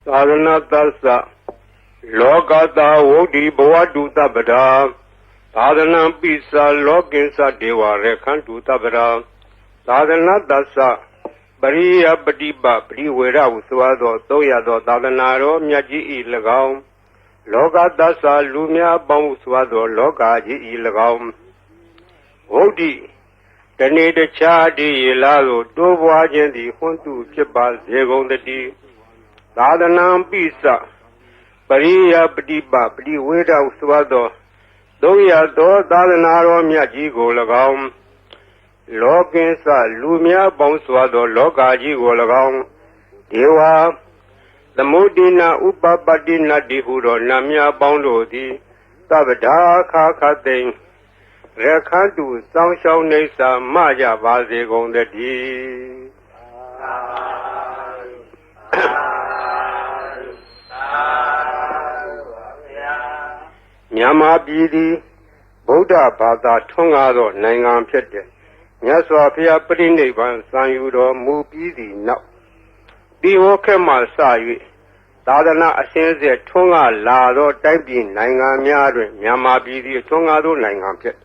သာသနာသစ္စာလောကတာဝုဒ္ဓိဘဝတုတပ္ပဒါသာသနာပိစာလောကိစ္စဒေဝရခန္တုတပ္ပဒါသာသနာသစ္စာပရိယပฏิပပရိဝေရဟုဆိုသောသုံးရသောသာသနာတော်မြတ်ကြီးဤ၎င်းလောကသစ္စာလူများပေါင်းဆိုသောလောကကြီးဤ၎င်းဝုဒ္ဓိတနေ့တခြားဒီရလာသို့တိုးပွားခြင်းသည်ဟွန်းတုဖြစ်ပါစေကုန်တည်းသာသနာပိစပရိယပฏิပပရိဝေဒဟုဆိုသောသုံးရသောသာသနာတော်မြတ်ကြီးကို၎င်းလောကိစ္စလူများပေါင်းဆိုသောလောကကြီးကို၎င်းဒေဝသမုဒိနာဥပပတ္တိနတ္တိဟုသောနတ်များပေါင်းတို့သည်သဗ္ဗဒါခါခသိင်ရခန္တုစောင်းရှောင်းနေစာမကြပါစေကုန်တည်းမြန်မာပြည်သည်ဗုဒ္ဓဘာသာထွန်းကားသောနိုင်ငံဖြစ်တဲ့မြတ်စွာဘုရားပြိဋိဘံစံယူတော်မူပြီးသည့်နောက်ဒီဟောခေတ်မှစ၍သာသနာအစဉ်ဆက်ထွန်းကားလာသောတိုင်းပြည်နိုင်ငံများတွင်မြန်မာပြည်သည်ထွန်းကားသောနိုင်ငံဖြစ်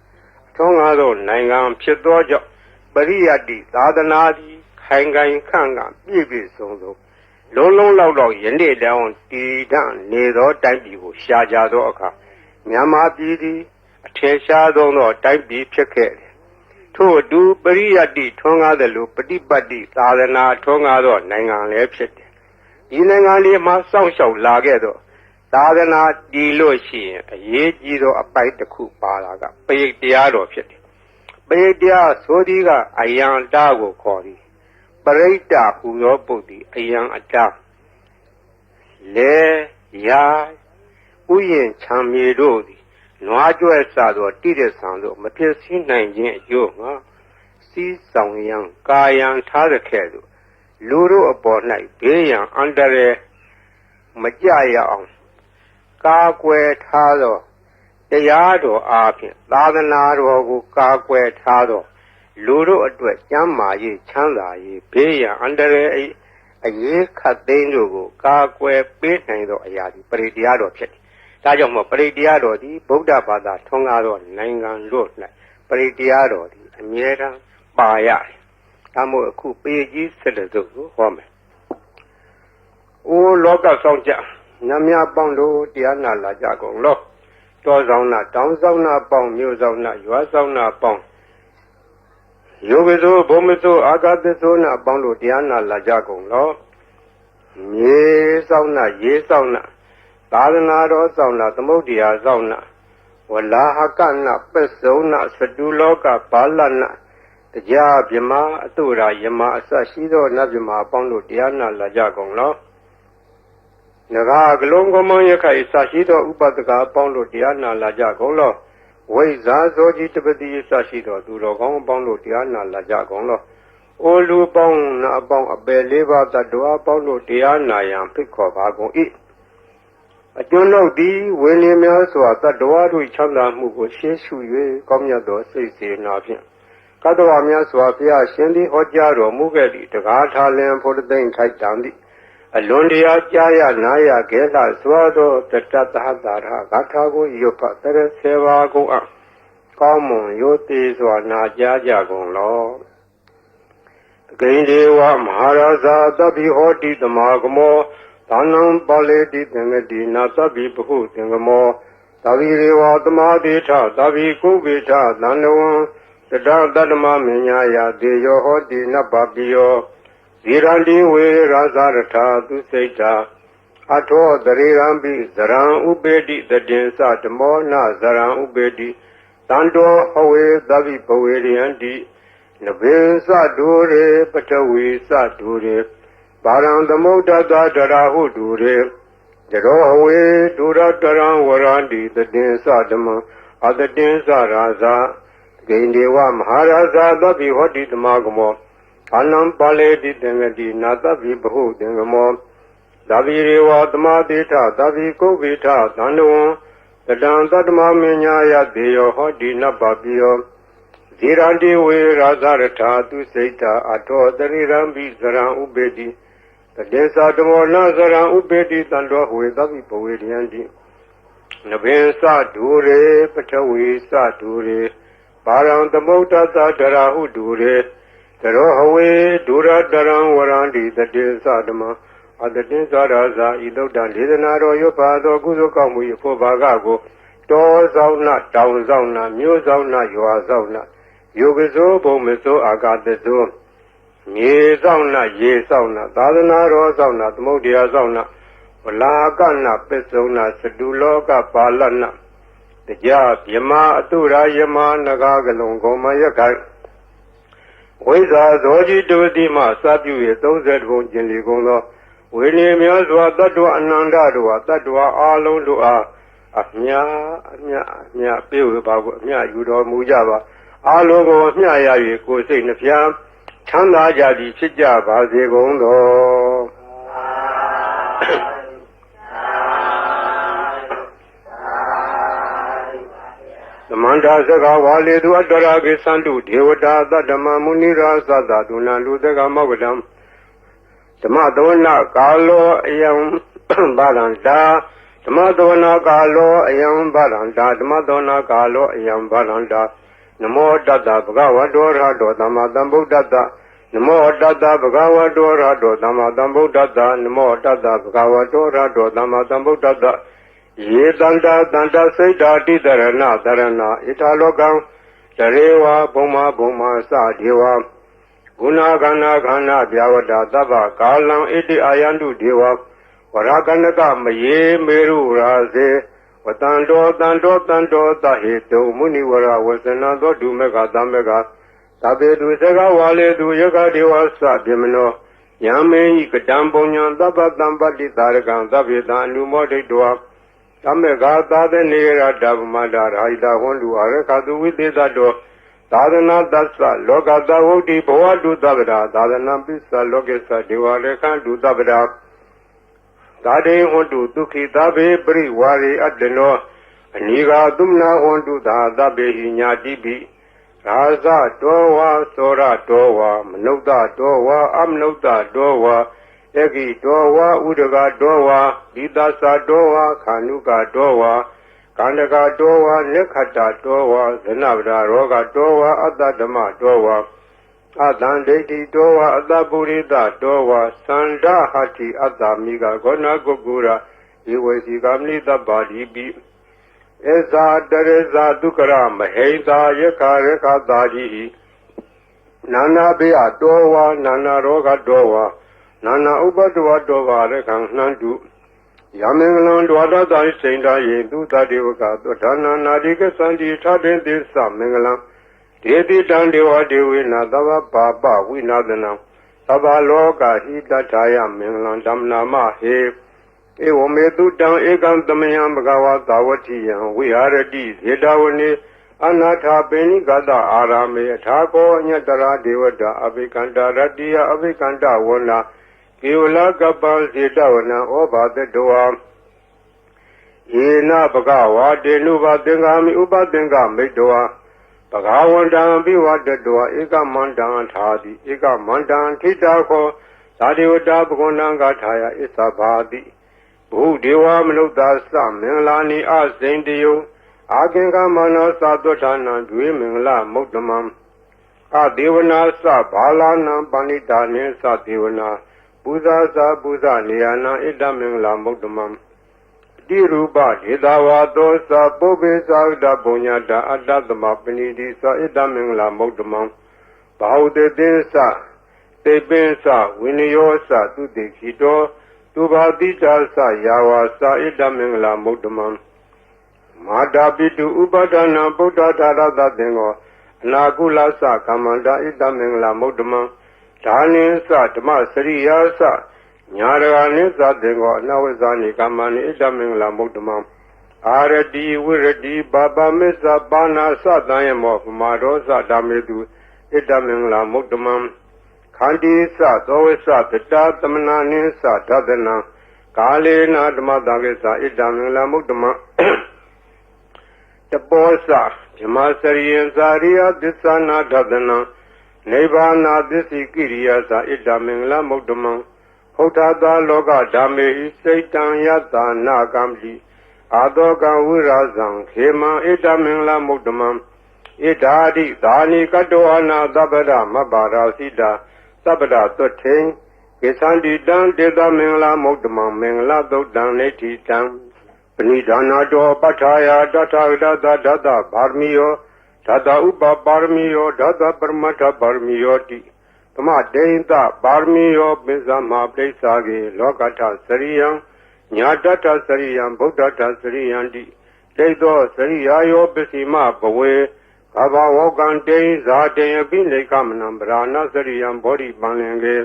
ထွန်းကားသောနိုင်ငံဖြစ်သောကြောင့်ပရိယတ္တိသာသနာသည်ခိုင်ခိုင်ခန့်ခန့်ပြည့်ပြည့်စုံစုံလုံးလုံးလောက်လောက်ယနေ့တောင်တည်တံ့နေသောတိုင်းပြည်ကိုရှားကြသောအခါမြန်မာပြည်သည်အထင်ရှားဆုံးသောတိုင်းပြည်ဖြစ်ခဲ့တယ်ထို့အတူပရိယတ္တိထွန်းကားသလိုပฏิပတ်တိသာသနာထွန်းကားသောနိုင်ငံလည်းဖြစ်တယ်ဒီနိုင်ငံလေးမှာစောင့်ရှောက်လာခဲ့သောသာသနာတည်လို့ရှိရင်အရေးကြီးသောအပိုက်တစ်ခုပါလာကပရိတ်တရားတော်ဖြစ်တယ်ပရိတ်တရားဆိုသည်ကအယံတာကိုခေါ်သည်ပရိတ်တာဟူသောပုဒ်သည်အယံအတာလေရာဥယျင်ချမ်းမြေတို့သည်နွားကြွယ်စသောတိရစ္ဆာန်တို့မဖြစ်စည်းနိုင်ခြင်းအကျိုးငါစီးဆောင်ရန်ကာယံထားရခဲ့သို့လူတို့အပေါ်၌ဘေးရန်အန္တရာယ်မကြရအောင်ကာကွယ်ထားသောတရားတော်အားဖြင့်သာသနာတော်ကိုကာကွယ်ထားသောလူတို့အတွက်ကျမ်းမာရေးချမ်းသာရေးဘေးရန်အန္တရာယ်အရေးခတ်သိမ်းတို့ကိုကာကွယ်ပေးနိုင်သောအရာသည်ပရိတရားတော်ဖြစ်တယ်။ဒါကြောင့်မို့ပရိတရားတော်သည်ဗုဒ္ဓဘာသာထွန်းကားသောနိုင်ငံတို့၌ပရိတရားတော်သည်အမြဲတမ်းပါရတယ်။ဒါမို့အခုပေကြီးစစ်တဲ့စုကိုဟောမယ်။အိုလောကဆောင်ကြနတ်များပေါင်းတို့တရားနာလာကြကုန်လော။တောဆောင်နာတောင်ဆောင်နာပေါင်းမြို့ဆောင်နာရွာဆောင်နာပေါင်းယောဂဇောဘုံမဇောအာဂတဇောနာပေါင်းတို့တရားနာလာကြကုန်လော။မြေဆောင်နာရေဆောင်နာသာသနာတော်ဆောင်နာသမုဒ္ဒရာဆောင်နာဝလာဟကနာပစ္စုံနာသတုလောကဘာလနာတရားဗြဟ္မာအတုရာယမအစရှိသောနတ်ဗြဟ္မာအပေါင်းတို့တရားနာလာကြကုန်လောနဂါကလုံးကမွန်ရခိုင်စရှိသောဥပဒကအပေါင်းတို့တရားနာလာကြကုန်လောဝိဇာဇောကြီးတပတိစရှိသောသူတော်ကောင်းအပေါင်းတို့တရားနာလာကြကုန်လောအိုလူပေါင်းနာအပေါင်းအပယ်လေးပါးတတ္တဝါပေါင်းတို့တရားနာရန်ဖိတ်ခေါ်ပါကုန်၏အကျွန်ုပ်သည်ဝေလင်းများစွာတတ္တဝါတို့ချမ်းသာမှုကိုရှေးရှု၍ကောင်းမြတ်သောစိတ်စေနာဖြင့်ကတ္တဝါများစွာဘုရားရှင်သည်ဟောကြားတော်မူခဲ့သည့်တကားထာလင်ဖို့သိမ့်ထိုက်တံသည့်အလွန်တရာကြားရနာရခဲလှစွာသောတတ္တသဟတာရဂါထာကိုရွတ်ဖတ်တဲ့ဆေဝါကိုကောင်းမွန်ရိုသေစွာနာကြားကြကုန်လောဂိန္ဒေဝမဟာရာဇာသဗ္ဗိဟောတိသမာဂမောသာနံပါလေတိသင်္ကတိနာသဗ္ဗိဘဟုသင်္ကမောသဗ္ဗိရေဝသမာတိထသဗ္ဗိကုဝိထသန္တဝံတတတတ္တမမညာယတေယောဟောတိနဗ္ဗပိယောဇိရန္တိဝေရာဇရထာသူစိတ်တာအထောတရေရံပိဇရံဥပေတိတတင်္စဓမောနဇရံဥပေတိတန္တောဟဝေသဗ္ဗိဘဝေရိယန္တိနဗေသဒုရေပထဝီသဒုရေပါရံသမုဒ္ဒတတရာဟုတုရေတရောဝေဒုရတရံဝရန္တိတတင်္စဓမ္မအတတင်္စရာဇာဂိန္ဒေဝမဟာရာဇာသဗ္ဗိဟောတိသမာဂမောအနံပါလေတိသင်္ကတိနာသဗ္ဗိဘဟုသင်္ကမောသဗ္ဗိရေဝသမာတိထသဗ္ဗိကုဝိထသန္တဝံတတံတတ္တမမညာယတေယောဟောတိနဗ္ဗပိယောဇိရန္တိဝေရာဇရထာသူစိတ်တာအထောတရိရံပိဇရံဥပေတိ တေသာဓမ္မောနာဇရံဥပေတိတံတော်ဝေသဗ္ဗိပဝေဒယံတိနဗင်္စဒူရေပထဝီစဒူရေပါရံသမုဒ္ဒသဒရာဟုဒူရေသရောဟဝေဒူရတရံဝရန္တိတတေသဓမ္မအတတိသရာဇာဤသုဒ္ဓဒေသနာတော်ရွတ်ပါသောကုသိုလ်ကောင်းမှု၏ဖို့ဘာကကိုတောဆောင်နာတောင်ဆောင်နာမြို့ဆောင်နာရွာဆောင်နာယောဂဇောဘုံမဇောအာဂတဇောမြေဆောင်နာရေဆောင်နာသာသနာတော်ဆောင်နာသမုဒ္ဒရာဆောင်နာဝလာကနာပစ္စုံနာစတုလောကပါလနာတရားမြမအတုရာယမနဂါကလုံကောမယခိုင်ဝိဇာဇောจิတုတိမစပြု၍30ဘုံကျင်လီကုန်သောဝိနည်းများစွာတတ္တဝအနန္တတို့ဟာတတ္တဝအာလုံးတို့အားအမြပြေဝပါကိုအမြယူတော်မူကြပါအာလုံးကိုအမြရ၍ကိုယ်စိတ်နှဖျားချမ်းသာကြသည်ဖြစ်ကြပါစေကုန်သောသမန္တာစကားဝါလေသူအတ္တရာကိသန္တုဒေဝတာသတ္တမမုနိရာသတ္တဒုဏလူသကမောကတံဓမ္မသဝနာကာလောအယံဘာလန္တာဓမ္မသဝနာကာလောအယံဘာလန္တာဓမ္မသဝနာကာလောအယံဘာလန္တာနမောတတ္တဗုဒ္ဓဝတ္တောရဟတောသမ္မာသမ္ဗုဒ္ဓတ္တနမောတတ္တဗုဒ္ဓဝတ္တောရဟတောသမ္မာသမ္ဗုဒ္ဓတ္တနမောတတ္တဗုဒ္ဓဝတ္တောရဟတောသမ္မာသမ္ဗုဒ္ဓတ္တယေတန္တာတန္တစိတ်တာတိတရဏတရဏဣထာလောကံတရေဝဘုံမစဒေဝဂုဏခန္ဓာခန္ဓာဗျာဝတ္တသဗ္ဗကာလံဣတိအာယန္တုဒေဝဝရကနကမယေမေရုရာဇေဝတန္တောသဟေတုမုနိဝရဝဇနသောဒုမေကသမကသဗ္ဗေတုစကဝါလေတုယကဒေဝသဗေမနောယံမေဟိကတံပုံညံသဗ္ဗတံပတ္တိသာရကံသဗ္ဗေတံအနုမောဒိတောသမဂါသာသနေရတဗမတာရာဟိတဟွန်တုအရခတုဝိသေသတောသာသနာတသလောကသဝုတ်တိဘဝတုသဗ္ဗရာသာသနာပိစ္ဆလောကေသဒေဝရေခန္တုသဗ္ဗရာသာတေဟွန်တုဒုခိသဗ္ဗေပရိဝါရေအတ္တနောအနိဃာသုမနာဟွန်တုသာသဗ္ဗေဟိညာတိပိရာဇတောဝါသောရတောဝါမနုဿတောဝါအမနုဿတောဝါယကိတောဝါဥဒကတောဝါဒီသသတောဝါခာနုကတောဝါကန္တကတောဝါလက်ခတ္တတောဝါဇနဗဒရောဂတောဝါအတ္တဓမ္မတောဝါအတံဒိဋ္ဌိတောဝါအတ္တပုရိသတောဝါသန္ဓဟတိအတ္တမိကဂောဏကုကုရဧဝေစီကမနိတ္တပါတိပိဧဇာတရဇာဒုက္ခရမဟိတာယခရခတာတိနာနာဘေယတောဝါနာနာရောဂတောဝါနာနာဥပတ္တဝတောဝါရခံနှံတုယမင်္ဂလံဒွါဒတိစိန္ဒယေသူတတေဝကသောဌာနာနာတိကသန္တိထတေသစ္စမင်္ဂလံဒေတိတံဒေဝဒေဝေနသဗ္ဗပါပဝိနာသနံသဗ္ဗလောကဟိတထာယမင်္ဂလံဓမ္မနာမဟေဧဝမေတုတံဧကံသမယံဘဂဝါသာဝတိယံဝိဟာရတိဇေတဝနေအနာထာပိဏိကတအာရမေအထာကောအညတရာဒေဝတာအဘိကန္တရတ္တိယအဘိကန္တဝနာကေဝလကပ္ပံစေတဝနံဩဘာတတောယေနဘဂဝါတေနုဘသင်္ဃာမိဥပသင်္ဃမိတ္တဝဘဂဝန္တံပိဝတတောဧကမန္တံထာတိဧကမန္တံထိတာခောသာဒေဝတာဘဂဝန္တံဂါထာယဣသဘာတိဘုဒေဝမနုဿာသမင်္ဂလာနိအစိန်တယုအာကင်္ဂမနောသသောဌာနံဒွေမင်္ဂလမုဒ္ဓမံအဒေဝနာသဘာလာနံပဏိတာနိသဒေဝနာပူဇာသာပူဇာနေယနာဣဒမင်္ဂလာမုဒ္ဓမံတိရူပဒေတာဝါသောသပုပ္ပေသာဒပုညတာအတ္တသမပဏိတိသဣဒမင်္ဂလာမုဒ္ဓမံဘာဟုတေသင်္စတေပင်္စဝိနယောသသူတိခိတောသူဘာတိတာသယာဝါသဣဒမင်္ဂလာမုဒ္ဓမံမာတာပိတုဥပဒနာဗုဒ္ဓသာရသသင်္ကောအနာကုလသကမ္မန္တာဣဒမင်္ဂလာမုဒ္ဓမံဒါနိသဓမ္မစရိယာသညာရဂနိသသင်္ကောအနဝဇာနိကမ္မနိဣဒမင်္ဂလာမုဒ္ဓမံအာရတိဝိရတိဘာပမစ္ဆပါဏာသတံယမောပမာရောသဓမ္မေတုဣဒမင်္ဂလာမုဒ္ဓမံခန္တိသသောဝိသတတာသမနာနိသဒသနံကာလေနာဓမ္မတံကိသဣဒမင်္ဂလာမုဒ္ဓမံတပောသဓမ္မစရိယံဇာရိယသစ္ဆနာဒသနံနိဗ္ဗာနာသစ္စိကိရိယာသဣဒမင်္ဂလာမုဒ္ဓမံ ဖုထာသာလောကဓမ္မေဟိစိတ်တံယတနာကံပိအာတောကံဝိရာဇံခေမံဣဒမင်္ဂလမုဒ္ဓမံဣဒာတိသာနိကတောအနာသဗ္ဗဒမဘာရာစိတာသဗ္ဗဒသွတ်ထိန်ကိသန္တိတံတေသမင်္ဂလမုဒ္ဓမံမင်္ဂလသုတ်တံနေတိတံပဏိဒါနာတောပဋ္ဌာယတထဂဒသဒသဗာရမီယောဓာတဥပပါရမီယောဓာတပရမတ္ထပါရမီယောတိသမတေယတပါရမီယောပိစ္ဆမပရိစ္ဆာကေလောကထစရိယံညာတတစရိယံဗုဒ္ဓတစရိယံတိတိသောစရိယာယောပစ္စည်းမဘဝေကဘာဝကံတေဇာတေယပိနေကမနံဗရာဏစရိယံဘောဓိပန္လင်ကေ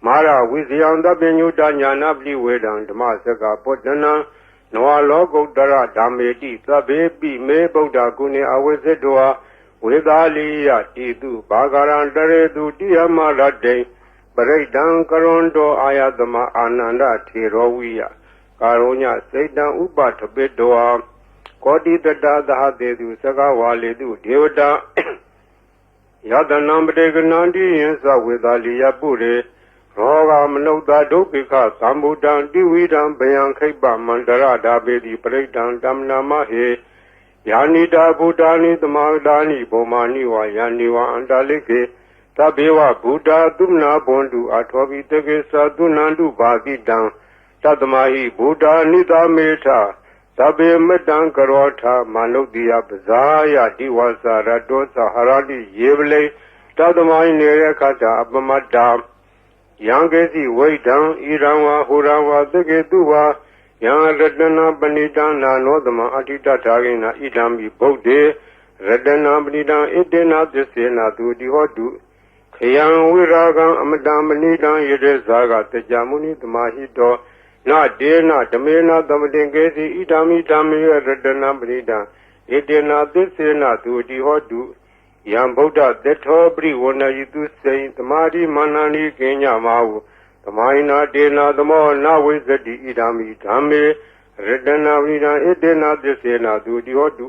မာရဝိဇယံတပညုတညာနာပလိဝေဒံဓမ္မစကပုတ္တနံနောလောကုတ္တရဓမ္မေတိသဗ္ဗေပိမေဗုဒ္ဓကုဏေအဝိဇ္ဇတောဝေသာလိယတိတုဘာဂရံတရေတုတိယမရတေပရိဒံကရွန်တောအာယသမအာနန္ဒထေရောဝိယကာရောညစိတ်တံဥပထပိတောကောတိတတသဟတေတုသကဝါလေတုဒေဝတာယတနံပတေကနန္တိယံသဝေသာလိယပုရေရောဂမနုဿဒုက္ခိခသံဗုဒ္ဓံတိဝိဒံဘယံခိပ္ပမန္တရဓာပေတိပရိဒံတမ္နာမဟေယာနိတာဗုဒ္ဓာနိသမာဒာနိဘောမာနိဝါယာနိဝါအန္တလိကေသဗ္ဗေဝဗုဒ္ဓသုမနာဘွန်တုအထောပိတကေသသုနန္တုဘာတိတံတတမဟိဗုဒ္ဓနိသမေထသဗ္ဗေမတံကရောထမနုဿိယပဇာယတိဝါစာရတောသဟရတိယေဝလေတတမဟိနေရခတအပမတ္တာယံကေစီဝိဒံဣရံဝါဟူရံဝါသကေတုဝါယံရတနာပဏိတနာနောသမအဋ္ဌိတထာဂိနာဣဒံမိဗုဒ္ဓေရတနာပဏိတံဣတေနာသစ္စေနာသူတိဟောတုခယံဝိရာဂံအမတံပဏိတံယတေဇာကတကြမုနိသမာဟိတောနဒေနဓမေနသမတင်ကေစီဣဒံမိဓမ္မေရတနာပဏိတံဣတေနာသစ္စေနာသူတိဟောတုယံဗုဒ္ဓသတ္ထောပရိဝဏယိတုစေသမာဓိမာနန္ဒီကိညမဟုသမိုင်းနာတေနာသမောနဝိဇ္ဇတိဣဒာမိဓမ္မေရတနာဝိဒံဣတေနာသစ္စေနာသူတိဟောတု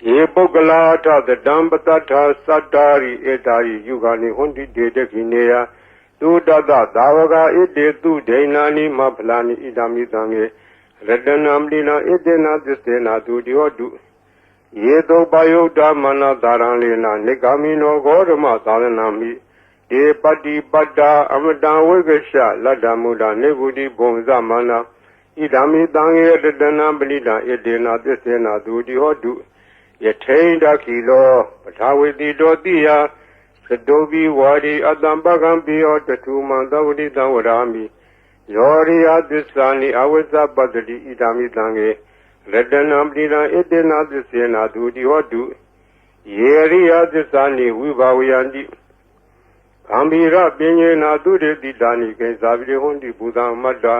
ယေပုဂ္ဂလာထသတံပတ္ထသတ္တာရိဧတာရိယုဂာနိဟွန်တိတေတခိနေယသုတတသာဝကဣတေသူဒိဏာနိမဖလာနိဣဒာမိသံေရတနာမလိနာဣတေနာသစ္စေနာသူတိဟောတုယေတောပယုတ်တမနသာရံလေနာနိဂာမိနောဂောဓမသာရဏမိဒေပတိပတ္တာအမတံဝိကရှလတ္တမုဒ္ဒနေဗုတိဘုံဇမနာဣဒာမိတံယေတတနာပဏိတံဣတေနာသစ္စေနာသူတိဟောတုယထိန်တခိလောပထာဝေတိတောတိယသတောပိဝါရိအတံပကံပိယောတထုမံသဝတိတံဝရာမိယောရိယသစ္စာနိအဝိဇ္ဇပတ္တိဣဒာမိတံယေရတနာပဏိတံဣတေနာသစ္စေနာသူတိဟောတုယေရိယသစ္စာနိဝိဘာဝယန္တိဂံဘိရပညေနာသူတေတိတာနိကေဇာပိဟွန်တိပူဇံမတ္တာ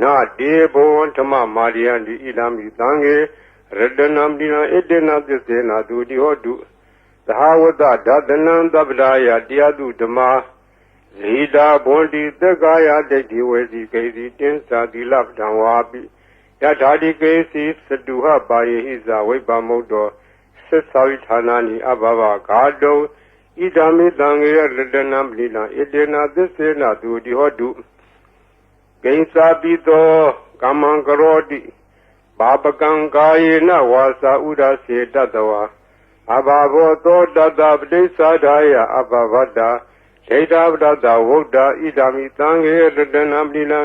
နာတေဘောဓမ္မမာရိယန္တိဣဒာမိတံယေရတနာပဏိတံဣတေနာသစ္စေနာသူတိဟောတုသဟဝတဒသနံသဗ္ဗဒါယတရားသူဓမ္မာဇိတာဘွန်တိသက္ကာယဒိဋ္ဌိဝေစီကေစီတင်းစာတိလပ္ပံဝါပိယထာတိကေစီသတုဟပါယေဟိဇဝိပမုတ်တောသစ္စာဝိဌာနာနိအဘဘဂါတုဣဒာမိတံယေရတနာပဏိတံဣတေနာသစ္စေနာသူတိဟောတုကိဉ္စာပိတောကမ္မံကရောတိဘာပကံကာယေနဝါစာဥဒစေတတဝါအဘာဘောသောတတပတိစ္ဆာဒာယအဘဗတ္တာဒိဋ္ဌပတ္တဝုဒ္ဓဣဒာမိတံယေရတနာပဏိတံ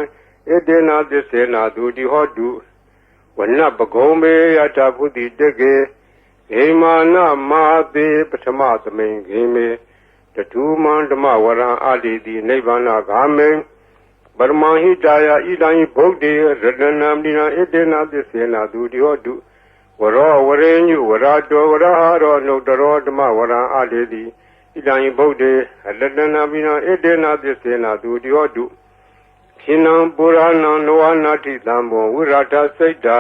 ဣတေနာသစ္စေနာသူတိဟောတုဝနပဂုံမေယထာဖုတိတကေဂေမာနမဟာတိပထမသမိန်ဂေမေတထုမံဓမ္မဝရံအာတိတိနိဗ္ဗာနဂာမေပရမဟိတာယဣဒံဘုဒ္ဓေရတနာမဏိနာဣတေနာသစ္စေနာသူတိဟောတုဝရောဝရေညုဝရတောဝရဟာရောနုတရောဓမ္မဝရံအာတိတိဣဒံဘုဒ္ဓေရတနာမဏိနာဣတေနာသစ္စေနာသူတိဟောတုခိနံပုရဏံနောဝနာတိသံဘောဝိရထစိတ်တာ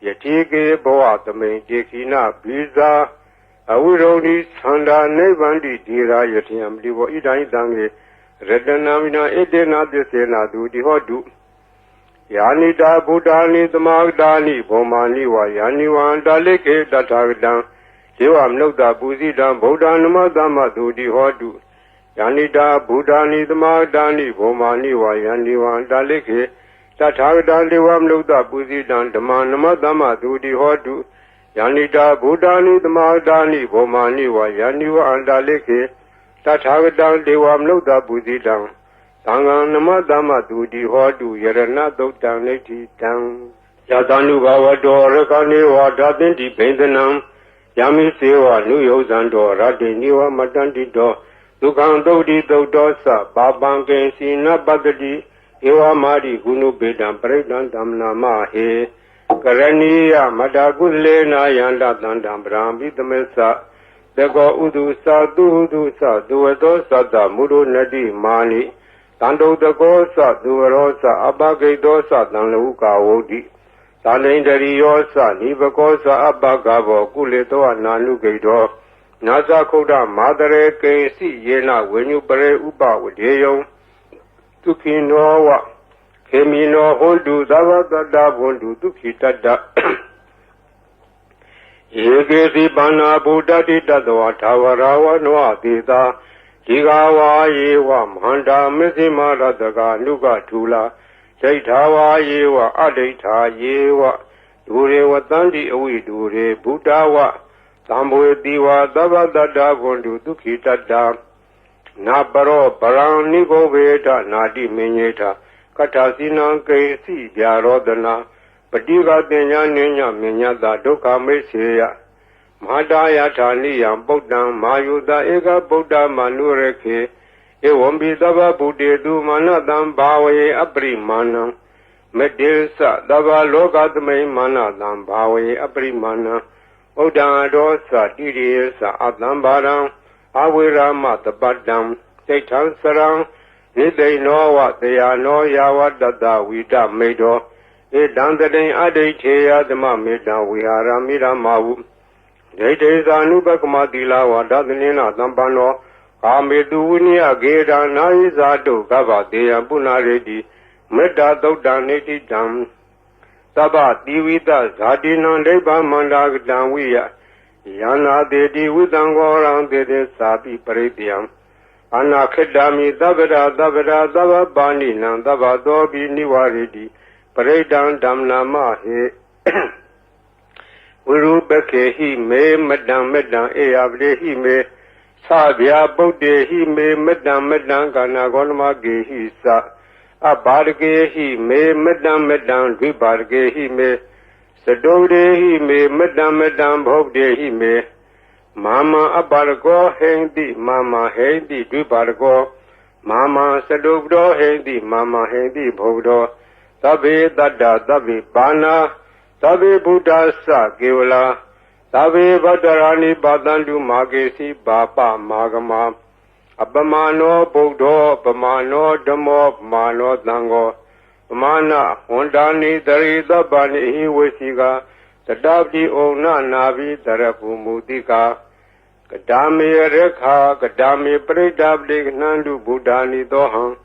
ယတိကေဘောသမိန်တေခိနဘိဇာအဝိရုံဒီသန္တာနိဗ္ဗန္တိဒီရာယတိယံတိဘောဣဒံတံေရတနာမိနာဣတေနာသစ္စေနာသူတိဟောတုယာနိတာဗုဒ္ဓာနိသမာဂတာနိဘောမာနိဝါယာနိဝံတာလိကေတထာဂတံဇေဝမနုဿပူဇိတံဗုဒ္ဓံနမသမ္မသူတိဟောတု Yanita Buddhani Dhamadani Bhomani Vayani Vandalike Tathagata Devam Lukta Pusidan Dhamanama Dhamma Dudi Hodu Yanita Buddhani Dhamadani Bhomani Vayani Vandalike Tathagata Devam Lukta Pusidan Sanganama Dhamma Dudi Hodu Yarana Dokta Neti Tang Yatanu Bhavado Rakani Vadatinti Pendanam Yami Seva Nuyozando Radiniva Matandito Dukhan Dodi Dodosa Babanken Sina Badadi Ewa Mari Gunu Bedam Predan Damna Mahe Karaniya Madagulena Yanda Dandam Brahmi Tamesa Dego Udusa Dudusa Duedosa Da Muru Nadi Mani Tando Dagosa Duerosa Abagedosa Danluka Wodi Talendari Yosa Nibagosa Abagabo Kuleto Nanu Gado Nasa Koda Madare Kensi Yena when you pray Uba with Yeyo Tukinowa Kemino Hondu Zavada Hondu Tukitada Yegesi Bana Buddha Dita Tawarawa Noa Dita Tigawa Yewa Manda Mizima Radaga Nuga Tula Chaitawa Yewa Adita Yewa Dure Watandi Awi Dure Buddhawa Tambo Diwa Dava Dada Gondu Dukita Nabaro Parang Nigo Veda Nadi Minyeta Katasina Kesi Yarodana Padiga Denya Nenya Minyada Doka Meseya Madaya Taniya Bodam Mayuda Ega Boda Manureke Ewombi Dava Bude Du Manadam Bawe Abrimana Medilsa Dava Logadme Manadam Bawe Abrimana Oda Dosa Didisa Adambaram Awira Matabadam Satan Sarang Nide know what they are no Yawa Dada Wida Medo E Dandadin Adetea the Mamida we are Amira Mawu Dete Zanubakumadila Wadadanina Dambano Amedunia Geda Naizado Gava Dea Bunaredi Meda Dodaneti Dam Taba Divida Zadina Leba Mandag Danwia Yana Dedi Wizangoran Dede Sabi Paradiam Anna Kedami Davida Davida Dava Bani Nandava Dobi Niwaridi Paradan Damna Mahe Urubeke he me Madam Medan Eavde he me Sabia Bode he me Madam Medan Ganagonma Ge he sa Abarge he me Madam Medan Vibarge he me Sadode he me Madam Medan Bogde he me Mama Abargo Hendi Mama Hendi Vibargo Mama Sadogdo Hendi Mama Hendi Bogdo Tabe Dada Tabe Bana Tabe Buddha Sa Kevala Tabe Badarani Badandu Magesi Bapa Magama Abamano Bogdo Bamano Damo Mano Dango Mana Hondani Darida Bani Wesiga Tadabdi Ona Navi Tarapu Mutika Kadami Rekha Kadami Predabdi Nandu Buddhani Doham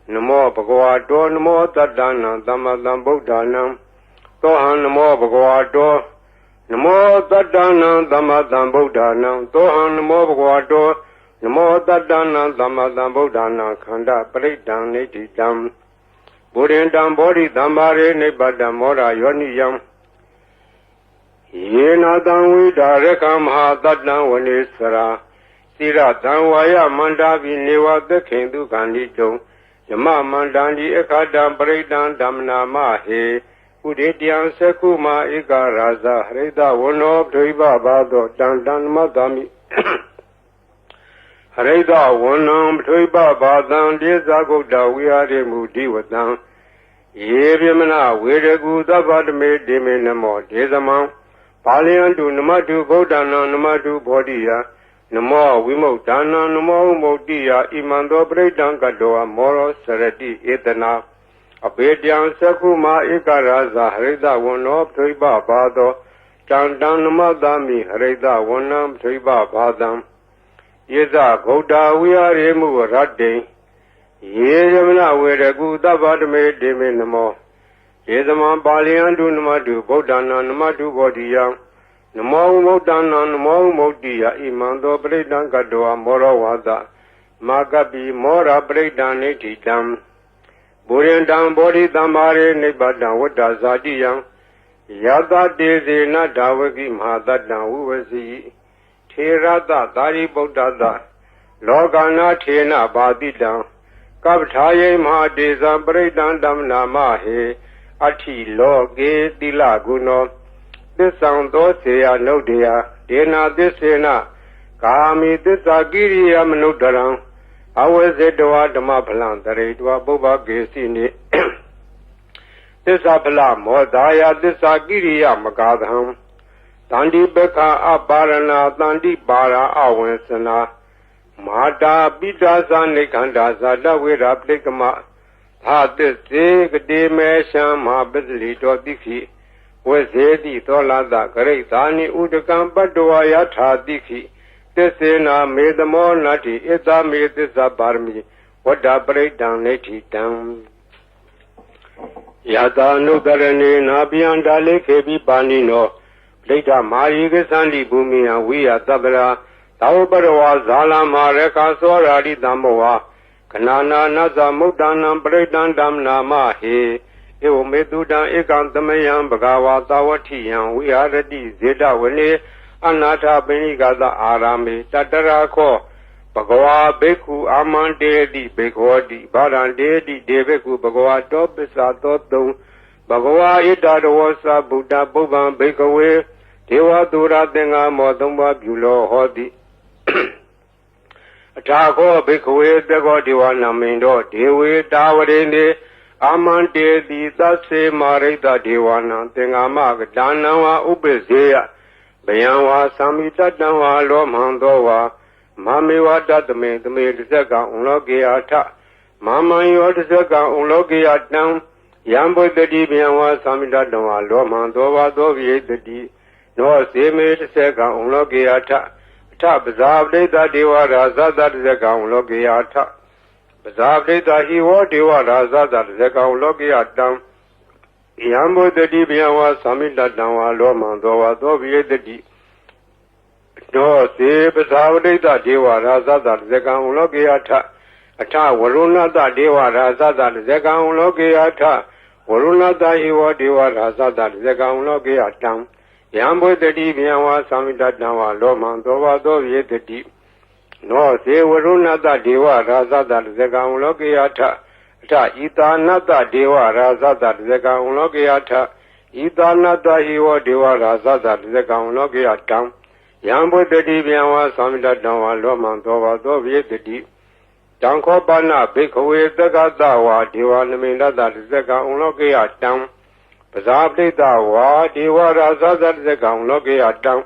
Namo Bhagavato Namo Tadana Damadam Buddhanam Tohan Namo Bhagavato Namo Tadana Damadam Buddhanam Tohan Namo Bhagavato Namo Tadana Damadam Buddhana Khanda Paridan Netitam Buddhindam Bodhi Dambare Nebadam Mora Yoniyam Yena Danwi Darekam Ha Tadam Vanesara Sira Danwaya Mandavi Neva the Kindu Gandito Yama Mandandi Ekadam Paridan Damna Mahe Udetian Sekuma Ika Raza Reda Wono Driba Bado Dandan Madami Reda Wonam Driba Badan Dezagoda we are the Mudi with them. Yevimana, where good about me, Deminamo, Desamam, Palian to Namatu Bodana, Namatu Bodia, Namo, Wimo Dana, Namo Modia, Imando Bredan Gadoa, Moro, Sereti, Etana, Abedian Sakuma, Ikaraza, Reda Wono, Triba Bado, Chandan Madami, Reda Wonam, Triba Badam. Yeza Goda, we are emu Radde. Yezamana, where a good about me, Deminamo. Yezaman Balian do Namadu, Bodana, Namadu Bodia, Namo Modana, Namo Modia, Imando Bredan Gadoa, Moro Wada, Makapi Mora Breakdown Nititam Burintam Bodhi Tamare Nipatan Wata Zadiyam Yada Desi Nadavaki Mahadatan Uvasi Tirata Tari Bodhata Logana Tena Badidam Kaptaye Mahadesa Breakdown Damna Mahe Ati Loge Dilaguno This sound Dosea Nodia Dena Desena Kami Desagiri Amnudaram I was a doa Damapalan, the Redua Boba Gesini This Apala Modaya, this Agiria Magadham Tandi Beka Abarana, Tandi Bara Awensana Mada Bidaza Nikandaza, Dawira Plikama Had this Zig Demesham Mabizli Dodiki was Edi Tolada Great Ani Udakam Badoya Tadiki. This na made the more nutty, it's a made this a barmy, what a breakdown neti down. Yada no darani nabian dale kebi banino, later Marigas and Bumi and we are Tabra, Taubarawa Zala Mareka Soradi Damoa, Kanana Naza Mudana breakdown damna mahe, Ewo Medudan Ekantamayam Bagawa Tawati, we are ready, Zeta Wene. Anata Benigaza Arami, Tatarako, Bagawa Beku, Aman Dedi, Bekodi, Baran Dedi, Debeku, Bagawa Topisa Toto, Bagawa Itadosa, Buddha Boban, Bekawe, Dewa Dura Denga, Modumba, Bulo, Hodi. Atako, Bekawe, Dego, Diwana Mindo, Dewe, Dawadene, Aman Dedi, Tase Marita Diwana, Tengama, Danawa, Ubezea. Bayanwa Samita Danwa Lomandowa Mamiwa Datame the maid Zaka Unlogiata Mama Yodaka Unlogiatam Yambo the Dibianwa Samita Danwa Lomandowa Dovi the D no same Seka Unlogiata Tap Zavde that Deva Raza that Zaka Unlogiata Zavde that he was Deva Raza that Zaka Unlogiatam Yambo the Dibianwa Samita Danwa Lomandowa Dovi the D No, se Basavade that Deva Raza that Zeka Unlogiata Ata Waruna that Deva Raza that Zeka Unlogiata Waruna that he was Deva Raza that Zeka Unlogiatam Yambo the Dibianwa Samita Danwa Lomandowa Dovi the D No, se Waruna that Deva Raza that Zeka Unlogiata Ta Itanata Deva Raza that Zeka Unlogiata Itanata he was Deva Raza that Zeka Unlogiatam Yambo the Dibianwa Samita Danwa Lomandowa Dovi the D Danko Bana Bikawe Zagadawa Deva Namina that Zeka Unlogiatam Bazabli Dawa Deva Raza that Zeka Unlogiatam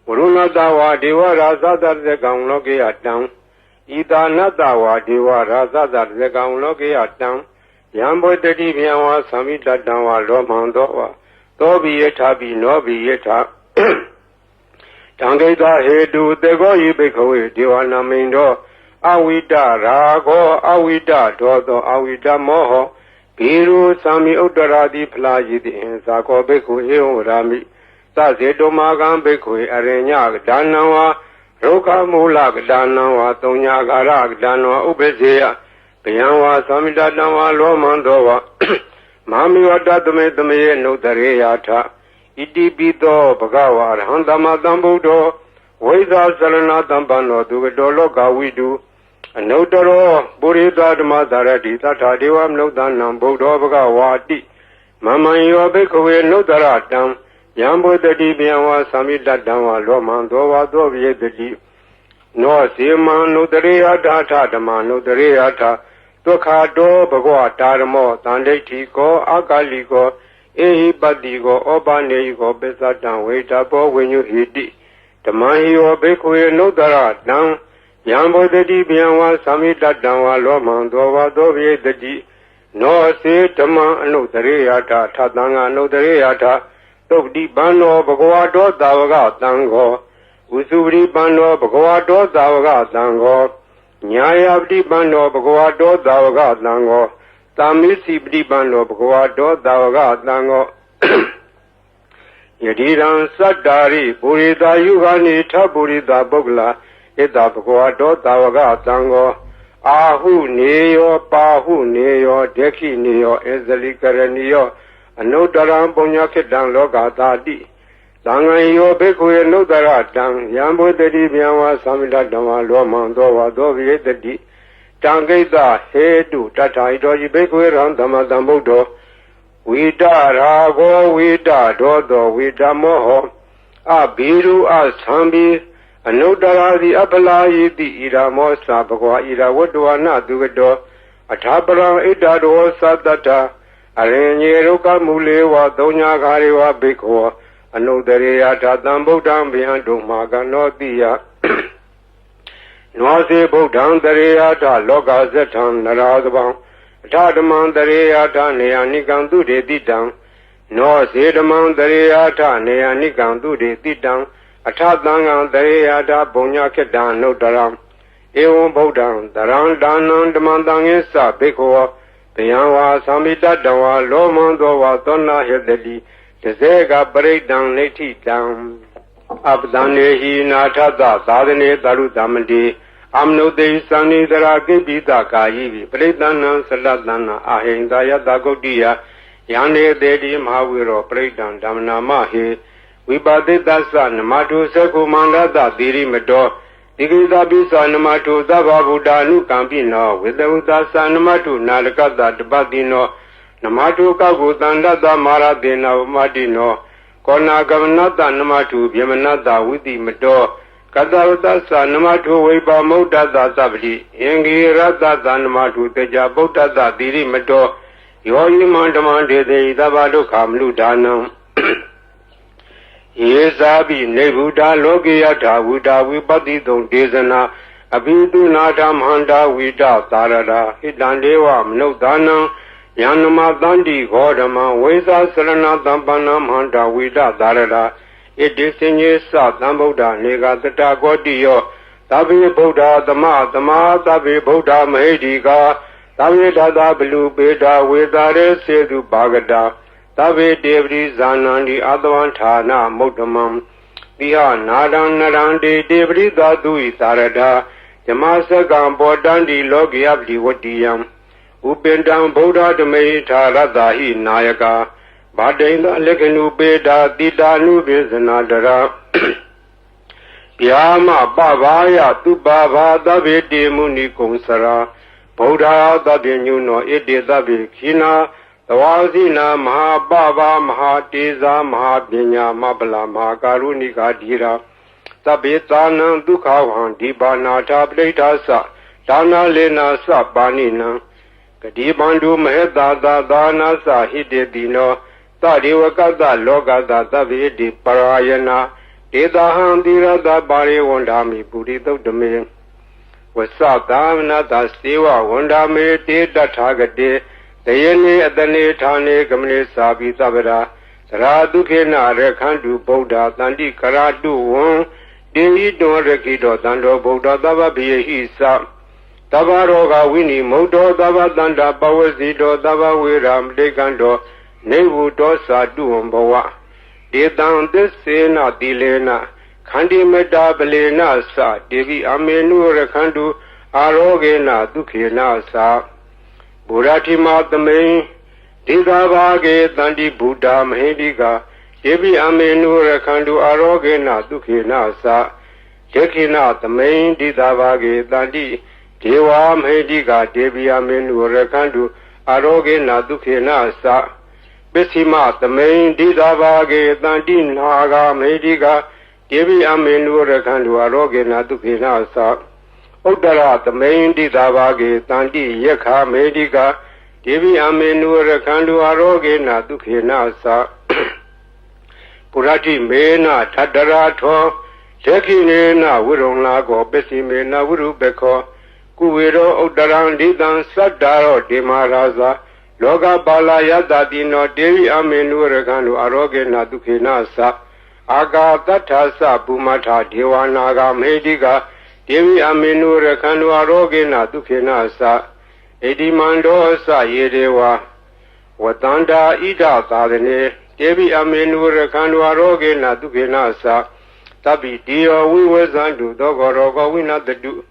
Uruna Dawa Deva Raza that Zeka Unlogiatam Ida Nadawa Deva Raza that Zeka Unlogiatam Yambo the Dibianwa Samita Danwa Lomandowa Dobi Yetabi Nobi Yeta Tangeda Hedu Dego Yibikawe Diwana Mindo Awida Rago Awida Dodo Awida Moho Piru Sami Udaradi Plaji the Sako Beku Rami Sazedo Magam Beku Arenya Danawa Roka Mulak Danawa Tonya Garak Danawa Ubezea Piyanwa Samida Danawa Lomandowa Mami Wadatume Tume no Tareata Iti Bito Bagawa Handama Dambudo Weza Salana Dambano Dugadolo Gawidu Anotaro Burita Madarati Tata Devam Nodan Nambudo Bagawati Mama Yobekawe Notaratam Yambo the Dibianwa Samita Dama Lomandowa Dovi the Di No Sima Notareata Tatama Notareata Tokado Bagwa Taramo Tandetiko Akaliko Ehi Badigo Obaneigo Besatan Waitabo when you hit it. The Mahio Bekwe Nodara down Yambo the Dibianwa Samita Danwa Lomandowa Dovi the D No se Tama Notareata Tatanga Notareata Tokdi Bano Bagwado Davaga Tango Usuri Bano Bagwado Davaga Tango Nyayabdi Bano Bagwado Davaga Tango Tamisi Bano Bagwado Davaga Tango Yadiran Sadari Burida Yugani Taburida Bogla ဣတဘဂဝတောသာဝကသံဃောအာဟုနေယောပါဟုနေယောဒက္ခိနေယောဧဇလိကရဏီယောအနုတ္တရံပုညခိတံလောကသာတိသံဃံယောဘိက္ခုယေနုတ္တရတံယံဘုဒ္ဓတိဗျံဝါသမိတတံဝါလောမံသောဝါသောဝိတတိတံဂိတဟေတုတထာဣတောယိဘိက္ခုယေရံသမ္မာသမ္ဗုဒ္ဓောဝိတရာဂောဝိတဒောသောဝိတမောဟောအဘိရုအသံဘိအနုတ္တရာတိအပလာယိတိဣရာမောသဘဂဝါဣရာဝတ္တဝနာသူကတောအထာပရံဣတ္တရောသတ္တတအရင်ညေရုကမူလေဝသုံးညာခါရေဝဘိက္ခောအနုတ္တရေယထာတံဗုဒ္ဓံဗျံတုမာကနောတိယနောစေဗုဒ္ဓံတရေယထာလောကဇထံနရာသဗံအထဓမ္မံတရေယထာနေယနိကံသူတေတိတံနောစေဓမ္မံတရေယထာနေယနိကံသူတေတိတံအထသံဃံတရေယထာဘုံညာခေတ္တံနုတ္တရံဧဝံဗုဒ္ဓံတရံဒါနံဓမ္မံတံငေသဘိက္ခောဘယံဝါသမိတတဝါလောမံသောဝါသောနာဟေတတိတဇေကပရိဒံနေတိတံအပဒံနေဟိနာထသသာသနေတရုတမတိအမနုတေသံနိတရာကိပိတကာယိပရိဒံနံသလတနာအဟိန္ဒယတဂုတ်တိယယန္နေတေတိမဟာဝိရောပရိဒံဓမ္မနာမဟေဝိပါတိတ္သနမတုသကုမန္တတသီရိမတောဒီကိသပိသနမတုသဗ္ဗဗုဒ္ဓ ानु ကံပိနောဝေတဝုသသနမတုနာလကတတပတိနောနမတုကကုတန္တတမာရတေနဝမတိနောကောနာကမနတနမတုဗျမနတဝိတိမတောကတဝတသနမတုဝိပါမုဒ္ဒတသပတိအင်္ဂိရတသနမတုတေကြဗုဒ္ဓတသီရိမတောယောယိမန္တမံဒေသေသဗ္ဗဒုက္ခမနုဒါနံယေဇာပိနေဗုဒ္ဓလောကေယထာဝုဒဝိပတိတုံဒေသနာအဘိတုနာထမန္တာဝိတသာရတာဟိတံဒေဝမနုဿာနံယန္နမသန္တိဂောဓမံဝိသစရဏသံပန္နမန္တာဝိတသာရတာဣတိစဉ္ညေသသံဗုဒ္ဓနေကတတကောတိယောသဗ္ဗေဗုဒ္ဓသမသမာသဗ္ဗေဗုဒ္ဓမဟိတိကာသဗ္ဗေတသဘလူပေတာဝေတာရေစေတုပါကတာသဗ္ဗေတေပတိဇာနန္တိအတဝံဌာနမုဒ္ဓမံတိဟနာဒံနရန္တိတေပတိသာတုဤသာရတာဓမ္မစကံဘောတန္တိလောကိယပတိဝတ္တိယံဥပင်တံဗုဒ္ဓဓမေထာရတ္တာဟိနာယကာဗာတိန်သလက္ခဏုပေတာတိတာနုပိစနာတရာဗျာမပဘာယသူပါဘာသဗ္ဗေတေမုနိကုံစရာဗုဒ္ဓသဗ္ဗညုနောဣတိသဗ္ဗေခိနာသဝါစီနာမဟာပဘာမဟာတေဇာမဟာပညာမပလာမဟာကာရုဏိကာဓိရာသဗ္ဗေသာနံဒုက္ခဝံဒီပါနာထာပဋိဋ္ဌာသဒါနာလေနာသပါဏိနံဂတိပန္တုမဟေတာသာသာနာသဟိတေတိနောသဒေဝကတလောကတသဗ္ဗေတိပရာယနာဒေတာဟံတိရတပါရိဝန္ဒာမိပုရိသုတ်တမေဝသသာမနတစေဝဝန္ဒာမေတေတထာဂတေတယေနေအတနေဌာနေကမနေသာပိသဗ္ဗရာသရာဒုခေနရခန္တုဗုဒ္ဓတန္တိကရာတုဝံတေဟိတောရခိတောတန္တောဗုဒ္ဓသဗ္ဗဗေဟိသသဗ္ဗရောဂဝိနိမုတ်တောသဗ္ဗတန္တာပဝစီတောသဗ္ဗဝေရမတေကံတောနေဝုတောသာတုဝံဘဝဒေတံသစ္စေနတိလေနခန္တိမတာပလေနသတေဝိအမေနုရခန္တုအာရောဂေနဒုခေနသဗုဒ္ဓတိမသမိန်ဒေသာဘာဂေတန္တိဗုဒ္ဓမဟိတိကာယေပိအမေနုရခန္တုအာရောဂေနဒုခေနသဒခိနသမိန်ဒေသာဘာဂေတန္တိဒေဝမဟိတိကာဒေပိအမေနုရခန္တုအာရောဂေနဒုခေနသပစ္စည်းမသမိန်ဒေသာဘာဂေတန္တိနာဂမဟိတိကာဒေပိအမေနုရခန္တုအာရောဂေနဒုခေနသဥတ္တရသမိန်တိသာဘာဂေတန္တိယက္ခမေတိကာဒေဝိအမေနုရခန္တုအာရောဂေနဒုခေနသပုရတိမေနထတရာထောဒက္ခိနေနဝိရုံလာကောပစ္စည်းမေနဝိရုပခောကုဝေရောဥတ္တရံဒိတံသတ္တာရောဒေမရာဇာလောကပါလာယတတိနောဒေဝိအမေနုရခန္တုအာရောဂေနဒုခေနသအာကာတထသပုမထဒေဝနာဂမေတိကာဒေဝိအမေနုရခန္တုအာရောဂေနဒုခေနသဣတိမန္တောသယေဒေဝဝတန္တာဣဒသာသနေဒေဝိအမေနုရခန္တုအာရောဂေနဒုခေနသ Tabi Dio we was unto Dogorogo Winatadu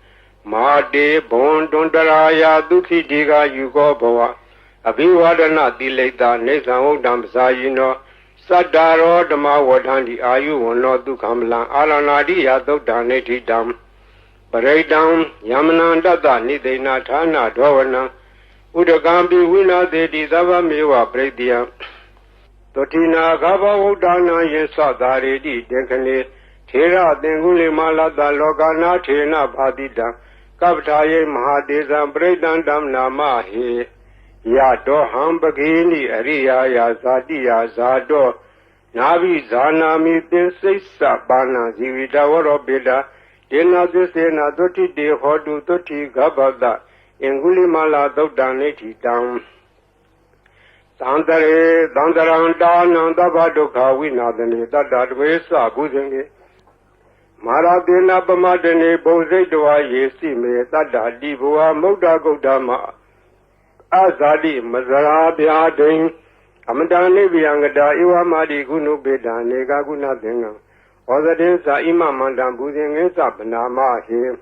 Mate Bon Dondaraya Duki Diga Yugo Boa Abiwadana Dileta Nesan Odam Sayino Sadaro Dama Wadandi Ayu no Dukamla Alanadi Yato Daneti Dam Paredam Yamananda Nidena Tana Dovana Udagambi Wina de Dizava Mewa Predia Totina Gaba Udana Yesa Daredi Dekane Tera Denguli Malada Logana Tena Badida Kaptaye Mahadeza Bredan Dam Namahi Yato Hambagini Aria Yazadi Zado Navi Zanami Pinsisa Bana Zivita Warobida Dena Desena Doti De Hodu Doti Gabada Enguli Mala Dodaneti Dam Sandare Dandaranda Nandabadokha Winadane Dadadvesa Buzenge Maradena Bamadene Bozedwa Yesi Me Dada Dibua Moda Godama Azadi Mazara Biadin Amadane Biangada Iwa Madi Gunu Beda Nega Guna Denga Ozadesa Imamandam Buzengesa Banama He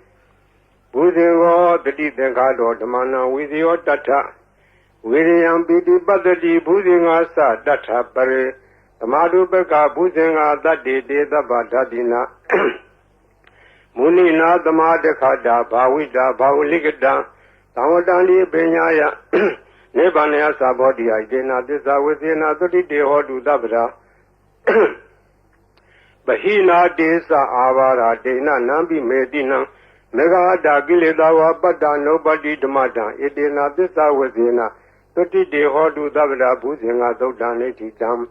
Buzengo Dadi Dengado Damana Wizio Tata William Bidi Badadi Buzingasa Data Pare Tamadu Beka Buzinga Dadi Deda Badadina Munina Damadekada Bawida Bawligada Tawadani Benyaya Nebanea Sabodi Idena Disa Wizina Dodi De Hodu Dabra Bahina Desa Avara Dena Nambi Medina Mega Dagiledawa Bada Nobody Damada Edena Disa Wizina Dodi De Hodu Dabra Buzinga Dodaneti Dam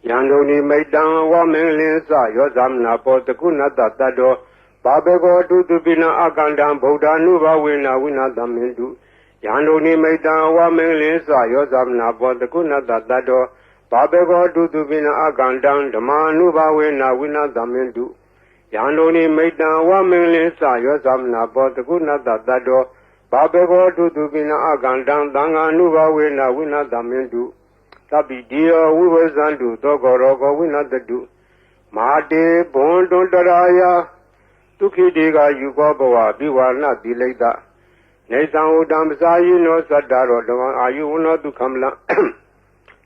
Yandoni Maidan Wamelisa Yozamna Potakuna Tado Babego Dubina Akandam Boda Nuba Wina Winadamindu Yandoni Maidan Wamelisa Yozamna Potakuna Tado Babego Dubina Akandam Dama Nuba Wina Winadamindu Yandoni Maidan Wamelisa Yozamna Potakuna Tado Babego Dubina Akandam Danga Nuba Wina Winadamindu Tabi Dio we was unto Dogorogo Winatadu Mate Bon Dondaraya Tuki Diga Yugoboa Biwana Dileda Nesan Udam Sayino Sadaro Daman Ayuna Dukamla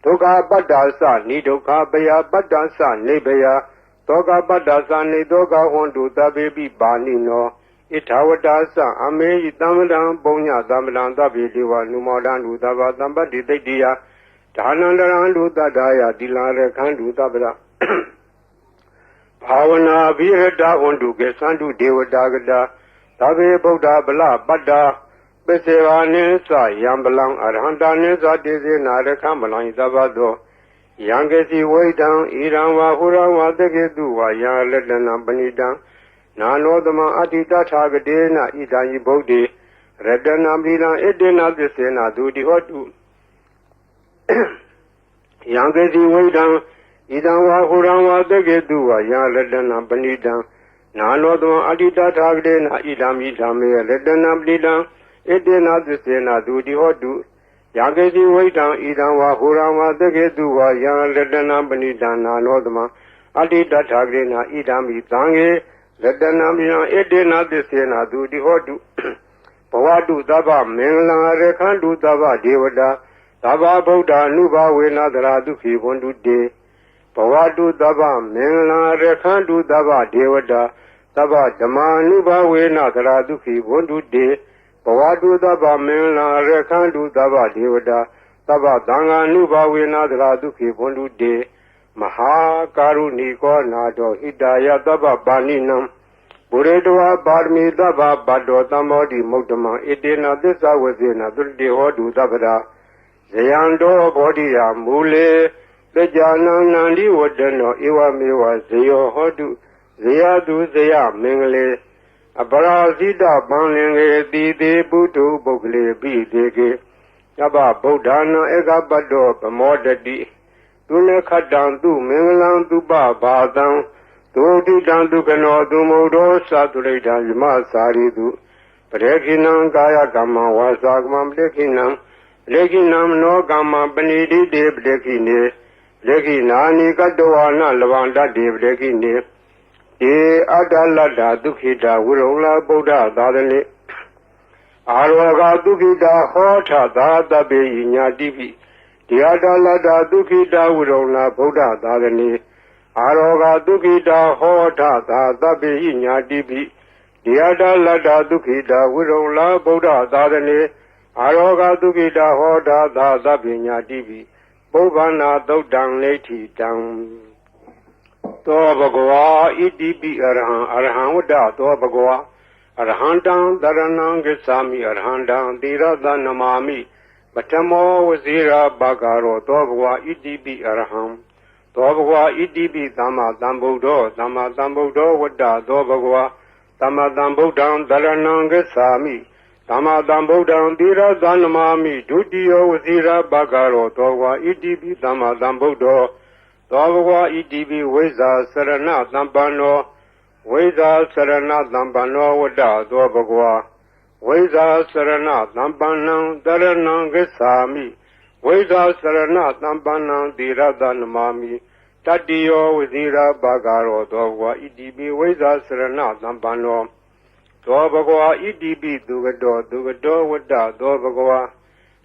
Toga Badasa Nidoka Baya Badasa Nebaya Toga Badasa Nidoga Hondu Tabi Banino Itawadasa Ame Damadan Bonya Damadan Tabi Diwa Numodan Udava Dambadi Dia Tanandarandu Dadaya Dilare Kandu Tabra Pavana Virada Undu Gesandu Devadagada Tabe Boda Bala Bada Beseva Nisa Yambalang Arhanda Nisa Dizi Narekambalang Zabado Yangesi Waidan Iranwa Hurawa Degeduwa Yang Ledana Banidan Nanodama Atita Tagadena Idayi Bodi Redana Bila Edena Desena Dudi Hotu Yangesi Waidan Idanwa Hurawa Degeduwa Yang Ledana Banidan Nanodama Atita Tagadena Idam Idame Redana Blidan Edena Desena Dudi Hotu Yangesi Waidan Idanwa Hurawa Degeduwa Yang Ledana Banidan Nanodama Atita Tagadena Idam Idange Redana Blidan Edena Desena Dudi Hotu Pawadu Daba Mengla Rekandu Daba Devada Daba Boda Nuba Wena Daraduki Wondu De Pawadu Daba Mengla Rekandu Daba Devada Daba Dama Nuba Wena Daraduki Wondu De Pawadu Daba Mengla Rekandu Daba Devada Daba Danga Nuba Wena Daraduki Wondu De Maha Karuni Ko Nado Hidaya Daba Baninam Buredwa Barmi Daba Bado Tamodi Mokdama Edena Disa Wazina Dulde Hodu Dabada Zayando Bodia Mule Dejana Nandi Wadano Iwa Mewa Zayo Hodu Zayadu Zaya Mengle Abara Zida Banlinge Dide Butu Bogle Bidege Yaba Bodana Ega Bado Bamodadi Dule Kadan Du Menglan Duba Badan Dodi Dandu Kano Dumodo Saturida Yama Saridu Prekinam Gaya Gama Wasagam Lekinam Lekinam no Gama Benidi de Blekine Lekinani Kadoana Lavanda de Blekine ေအတ္တလတ္တဒုက္ခိတာဝိရုံလာဗုဒ္ဓသာသနေအာရောဂဒုက္ခိတာဟောထသာတပေညာတိပိဒီအတ္တလတ္တဒုက္ခိတာဝိရုံလာဗုဒ္ဓသာသနေအာရောဂဒုက္ခိတာဟောထသာတပေညာတိပိဒီအတ္တလတ္တဒုက္ခိတာဝိရုံလာဗုဒ္ဓသာသနေအာရောဂဒုက္ခိတာဟောထသာတပေညာတိပိပုဗ္ဗနာသုတ်တံလိဋ္ဌိတံသောဘဂဝါဣတိပိအရဟံအရဟံဝတ္တသောဘဂဝါအရဟံတံတရဏံဂစ္ဆာမိအရဟံတံသီရသနမာမိပထမောဝဇိရာဘဂရောသောဘဂဝါဣတိပိအရဟံသောဘဂဝါဣတိပိသမ္မာသမ္ဗုဒ္ဓောသမ္မာသမ္ဗုဒ္ဓောဝတ္တသောဘဂဝါသမ္မာသမ္ဗုဒ္ဓံတရဏံဂစ္ဆာမိသမ္မာသမ္ဗုဒ္ဓံသီရသနမာမိဒုတိယဝဇိရာဘဂရောသောဘဂဝါဣတိပိသမ္မာသမ္ဗုဒ္ဓောသောဘဂဝါဣတိပိဝိဇ္ဇာစရဏသမ္ပန္နောဝိဇ္ဇာစရဏသမ္ပန္နောဝတ္တသောဘဂဝါဝိဇ္ဇာစရဏသမ္ပန္နံတရဏံဂစ္ဆာမိဝိဇ္ဇာစရဏသမ္ပန္နံသီရသနမာမိတတ္တိယောဝဇိရာဘဂရောသောဘဂဝါဣတိပိဝိဇ္ဇာစရဏသမ္ပန္နောသောဘဂဝါဣတိပိသူကတောဝတ္တသောဘဂဝါ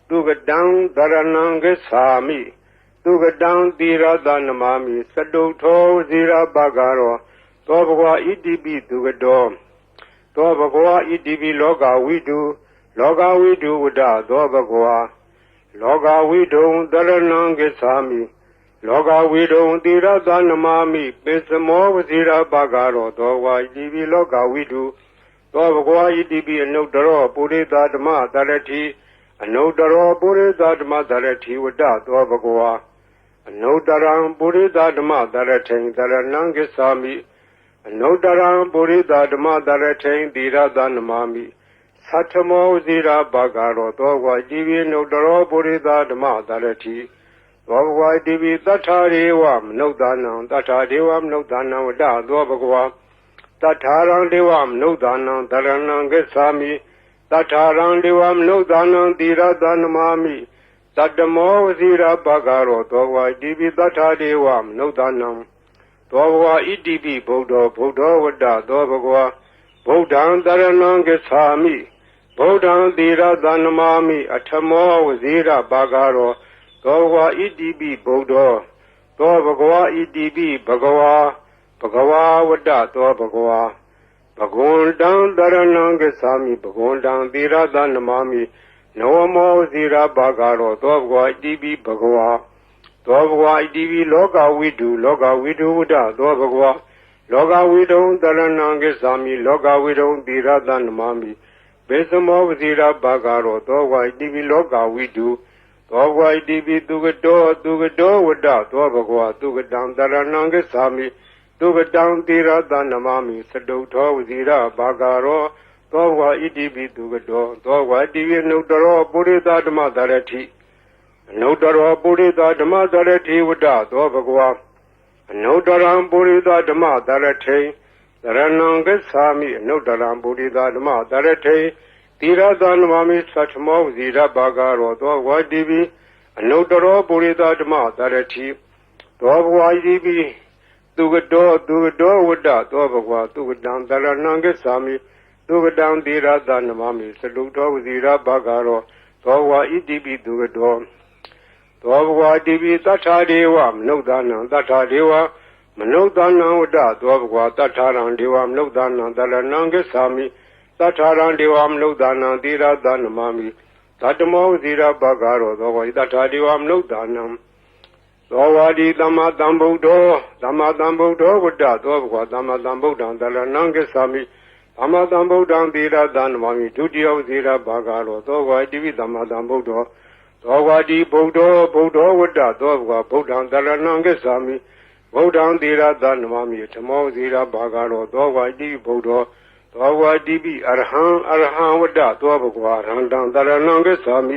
သူကတံတရဏံဂစ္ဆာမိသူကတံသီရသနမာမိသတုထောဝဇိရာဘဂရောသောဘဂဝါဣတိပိသူကတောသောဘဂဝါဣတိပိလောကဝိတုဝတ္တသောဘဂဝါလောကဝိတုံတရဏံဂစ္ဆာမိလောကဝိတုံသီရသနမာမိပိစမောဝဇိရာဘဂရောသောဘဂဝါဣတိပိလောကဝိတုသောဘဂဝါဣတိပိအနုတ္တရောပုရိသဓမ္မသရတိအနုတ္တရောပုရိသဓမ္မသရတိဝတ္တသောဘဂဝါအနုတ္တရံပုရိသဓမ္မသရထိံတရဏံဂစ္ဆာမိအနုတ္တရံပုရိသဓမ္မသရထိံသီရသနမာမိသတ္ထမောဇိရာဘဂရောသောဘဂဝါဣတိပိအနုတ္တရောပုရိသဓမ္မသရတိသောဘဂဝါဣတိပိသတ္ထာရေဝမနုဿာနံသတ္ထာဒေဝမနုဿာနံဝတ္တသောဘဂဝါသတ္ထာရံဒေဝမနုဿာနံတရဏံဂစ္ဆာမိသတ္ထာရံဒေဝမနုဿာနံသီရသနမာမိသတ္တမောဝဇိရာဘဂရောသောဘဂဝါဣတိပိသတ္ထာဒေဝမနုဿာနံသောဘဂဝါဣတိပိဗုဒ္ဓောဝတ္တသောဘဂဝါဗုဒ္ဓံတရဏံဂစ္ဆာမိဗုဒ္ဓံသီရသနမာမိအထမောဝဇိရာဘဂရောသောဘဂဝါဣတိပိဗုဒ္ဓောသောဘဂဝါဣတိပိဘဂဝါဝတ္တသောဘဂဝါဘဂဝန္တံတရဏံဂစ္ဆာမိဘဂဝန္တံသီရသနမာမိနဝမောဇိရာဘဂရောသောဘဂဝါဣတိပိဘဂဝါသောဘဂဝါဣတိပိလောကဝိတုဝတ္တသောဘဂဝါလောကဝိတုံတရဏံဂစ္ဆာမိလောကဝိတုံသီရသနမာမိဘေသမောဝဇိရာဘဂရောသောဘဂဝါဣတိပိလောကဝိတုသောဘဂဝါဣတိပိသူကတောဝတ္တသောဘဂဝါသူကတံတရဏံဂစ္ဆာမိသူကတံသီရသနမာမိသတုထောဝဇိရာဘဂရောသောဘဂဝါဣတိပိသူကတောသောဘဂဝါဣတိပိအနုတ္တရောပုရိသဓမ္မသရတိအနုတ္တရောပုရိသဓမ္မသရတိဝတ္တသောဘဂဝါအနုတ္တရံပုရိသဓမ္မသရထိံတရဏံဂစ္ဆာမိအနုတ္တရံပုရိသဓမ္မသရထိံသီရသနမာမိသတ္ထမောဝဇိရဘဂရောသောဘဂဝါဣတိပိအနုတ္တရောပုရိသဓမ္မသရတိသောဘဂဝါဣတိပိသူကတောဝတ္တသောဘဂဝါသူကတံတရဏံဂစ္ဆာမိသူကတံသီရသနမာမိသတုထောဝဇိရဘဂရောသောဘဂဝါဣတိပိသူကတောသောဘဂဝါဣတိပိသတ္ထာဒေဝမနုဿာနံသတ္ထာဒေဝမနုဿာနံဝတ္တသောဘဂဝါသတ္ထာရံဒေဝမနုဿာနံတရဏံဂစ္ဆာမိသတ္ထာရံဒေဝမနုဿာနံသီရသနမာမိသတ္တမောဇိရဘဂရောသောဘဂဝါသတ္ထာဒေဝမနုဿာနံသောဝါဒီသမ္မာသမ္ဗုဒ္ဓောဝတ္တသောဘဂဝါသမ္မာသမ္ဗုဒ္ဓံတရဏံဂစ္ဆာမိသမ္မာသမ္ဗုဒ္ဓံသီရသနမာမိဒုတိယဇိရဘဂရောသောဘဂဝါဣတိပိသမ္မာသမ္ဗုဒ္ဓောသောဝါဒီဗုဒ္ဓောဝတ္တသောဘဂဝါဗုဒ္ဓံတရဏံဂစ္ဆာမိဗုဒ္ဓံသီရသနမာမိဓမ္မောဇိရဘဂရောသောဝါဣတိပိဗုဒ္ဓောသောဝါဣတိပိအရဟံဝတ္တသောဘဂဝါအရဟံတံတရဏံဂစ္ဆာမိ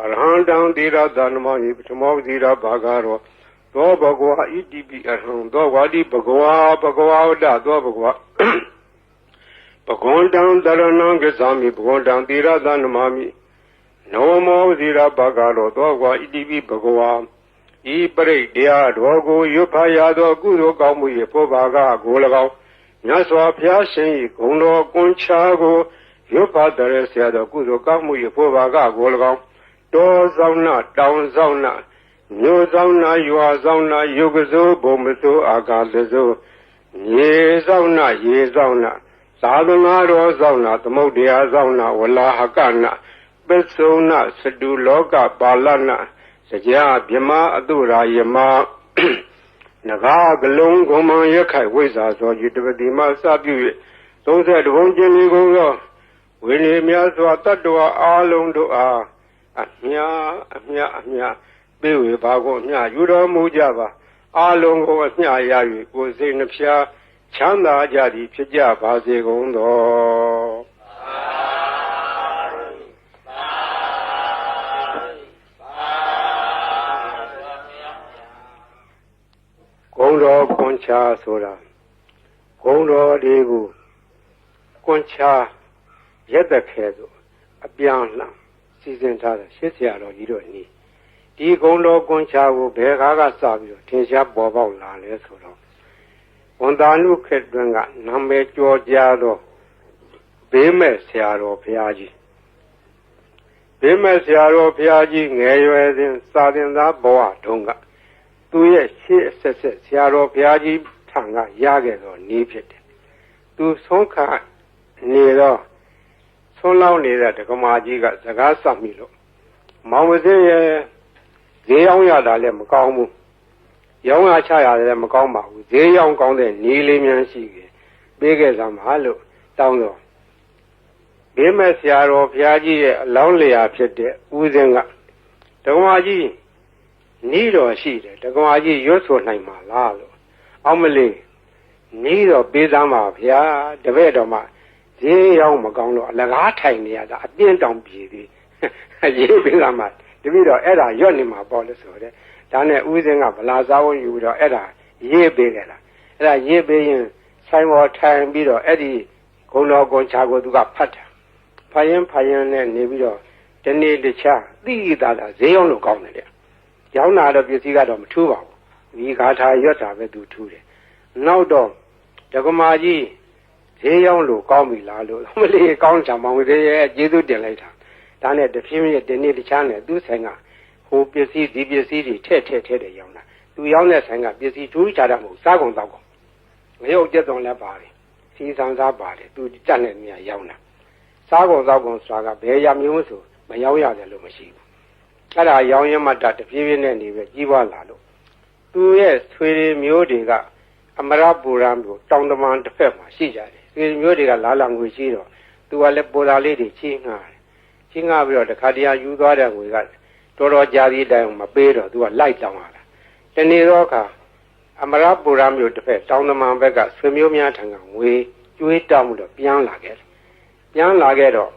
အရဟံတံသီရသနမာမိဓမ္မောဇိရဘဂရောသောဘဂဝါဣတိပိအရဟံသောဝါဒီဘဂဝါဝတ္တသောဘဂဝါဘဂဝန္တံတရဏံဂစ္ဆာမိဘဂဝန္တံသီရသနမာမိနဝမောဇိရဘဂရောသောဘဂဝါဣတိပိဘဂဝါဤပရိတရားတော်ကိုရွတ်ဖတ်ရသောကုသိုလ်ကောင်းမှု၏ပုဗ္ဗာကကို၎င်း မြတ်စွာဘုရားရှင်၏ဂုဏ်တော်ကွန်ချာကိုရွတ်ဖတ်တဲ့ဆရာတော်ကုသိုလ်ကောင်းမှု၏ဖို့ဘာကကို၎င်းတောဆောင်နာတောင်ဆောင်နာမြို့ဆောင်နာရွာဆောင်နာယုတ်ကစိုးဘုံမစိုးအာကာသစိုးရေဆောင်နာရေဆောင်နာသာသနာတော်ဆောင်နာသမုဒ္ဒရာဆောင်နာဝလာဟကနာပစ္စုနာစတုလောကပါဠနာစကြာဗြဟ္မာအတုရာယမနဂါကလုံးဂုံမံရခိုင်ဝိဇ္ဇာသောယတပတိမစပြု၍30ဘုံကျင်လေးကုန်သောဝိနည်းများစွာတတ္တဝါအားလုံးတို့အားအမြပေးဝေပါကုန်မြယူတော်မူကြပါအားလုံးကိုအမြရ၍ကိုယ်စိတ်နှဖျားချမ်းသာကြသည်ဖြစ်ကြပါစေကုန်သောဂုံတော်ကွန်ချာဆိုတာဂုံတော်တွေကိုကွန်ချာရက်သက်ခဲဆိုအပြန်လှန်စီစဉ်ထားတဲ့ရှစ်ဆရာတော်ကြီးတို့နီးဒီဂုံတော်ကွန်ချာကိုဘယ်ကားကစပြီးတော့ထင်ရှားပေါ်ပေါက်လာလဲဆိုတော့ဝန်တာနုခေတ်တွင်ကနာမည်ကျော်ကြားသောဘေးမဲ့ဆရာတော်ဘုရားကြီးဘေးမဲ့ဆရာတော်ဘုရားကြီးငယ်ရွယ်စဉ်စာသင်သားဘဝတုန်းကသူရဲ့ရှေ့အဆက်ဆက်ဆရာတော်ဘုရားကြီးထံကရခဲ့သောနီးဖြစ်တယ်သူဆုံးခါနေတော့ဆုံးလောင်းနေတဲ့ဒကမာကြီးကစကားဆက်မိလို့မောင်ဝစင်းရဲ့ဈေးရောက်ရတာလည်းမကောင်းဘူးရောင်းရချရတယ်လည်းမကောင်းပါဘူးဈေးရောက်ကောင်းတဲ့နီးလေးများရှိခဲ့ပေးခဲ့စမ်းပါလို့တောင်းတော့ဘေးမဲ့ဆရာတော်ဘုရားကြီးရဲ့အလောင်းလျာဖြစ်တဲ့ဦးစင်းကဒကမာကြီးနီးတော်ရှိတယ်ဒကမာကြီးရွတ်ဆိုနိုင်မှာလားလို့အောင်မလေးနီးတော်ပေးစမ်းပါဗျာတပည့်တော်မှဈေးရောက်မကောင်းတော့အလကားထိုင်နေရတာအပြင်းတောင်ပြေသေးရေးပေးစမ်းပါတပည့်တော်အဲ့ဒါရွတ်နေမှာပေါ့လို့ဆိုတဲ့ဒါနဲ့ဦးစင်းကဗလာစားဝင်ယူပြီးတော့အဲ့ဒါရေးပေးကြတာအဲ့ဒါရေးပေးရင်ဆိုင်ပေါ်ထိုင်ပြီးတော့အဲ့ဒီဂုံတော်ကွန်ချာကိုသူကဖတ်တာဖတ်ရင်နဲ့နေပြီးတော့ဒီနေ့တခြားသိတာဈေးရောက်လို့ကောင်းတယ်တဲ့ရောင်းတာတော့ပစ္စည်းကတော့မထူးပါဘူးဒီဂါထာရွတ်တာပဲသူထူးတယ်နောက်တော့ဒကမာကြီးဈေးရောက်လို့ကောင်းပြီလားလို့မလေးကောင်းချာမောင်သေးရဲ့ကျေးဇူးတင်လိုက်တာဒါနဲ့တဖြည်းဖြည်းဒီနေ့တခြားနဲ့သူ့ဆိုင်ကဟိုပစ္စည်းဒီပစ္စည်းတွေထည့်တယ်ရောင်းတာသူရောင်းတဲ့ဆိုင်ကပစ္စည်းထူးခြားတာမဟုတ်စားကုန်တော့ကုန်ငရုတ်ကျက်သွန်လည်းပါတယ်စီဆန်စားပါတယ်သူတက်တဲ့နေရာရောင်းတာစားကုန်တော့ကုန်ဆိုတာကဘယ်ရမျိုးဆိုမရောင်းရတယ်လို့မရှိဘူးအဲ့ဒါရောင်းရမှတဖြည်းဖြည်းနဲ့နေပဲကြီးပွားလာလို့သူရဲ့ဆွေတွေမျိုးတွေကအမရပူရံမျိုးတောင်တမန်တစ်ဖက်မှာရှိကြတယ်ဆွေမျိုးတွေကလာလာငွေရှိတော့သူကလည်းပူလာလေးတွေချင်းငှားတယ်ချင်းငှားပြီးတော့တခါတည်းယူသွားတဲ့ငွေကတော်တော်ကြာပြီးတိုင်မပေးတော့သူကလိုက်တောင်းလာတာတနေ့တော့အခါအမရပူရံမျိုးတစ်ဖက်တောင်တမန်ဘက်ကဆွေမျိုးများထံကငွေကျွေးတောင်းပြီးတော့ပြန်လာခဲ့တော့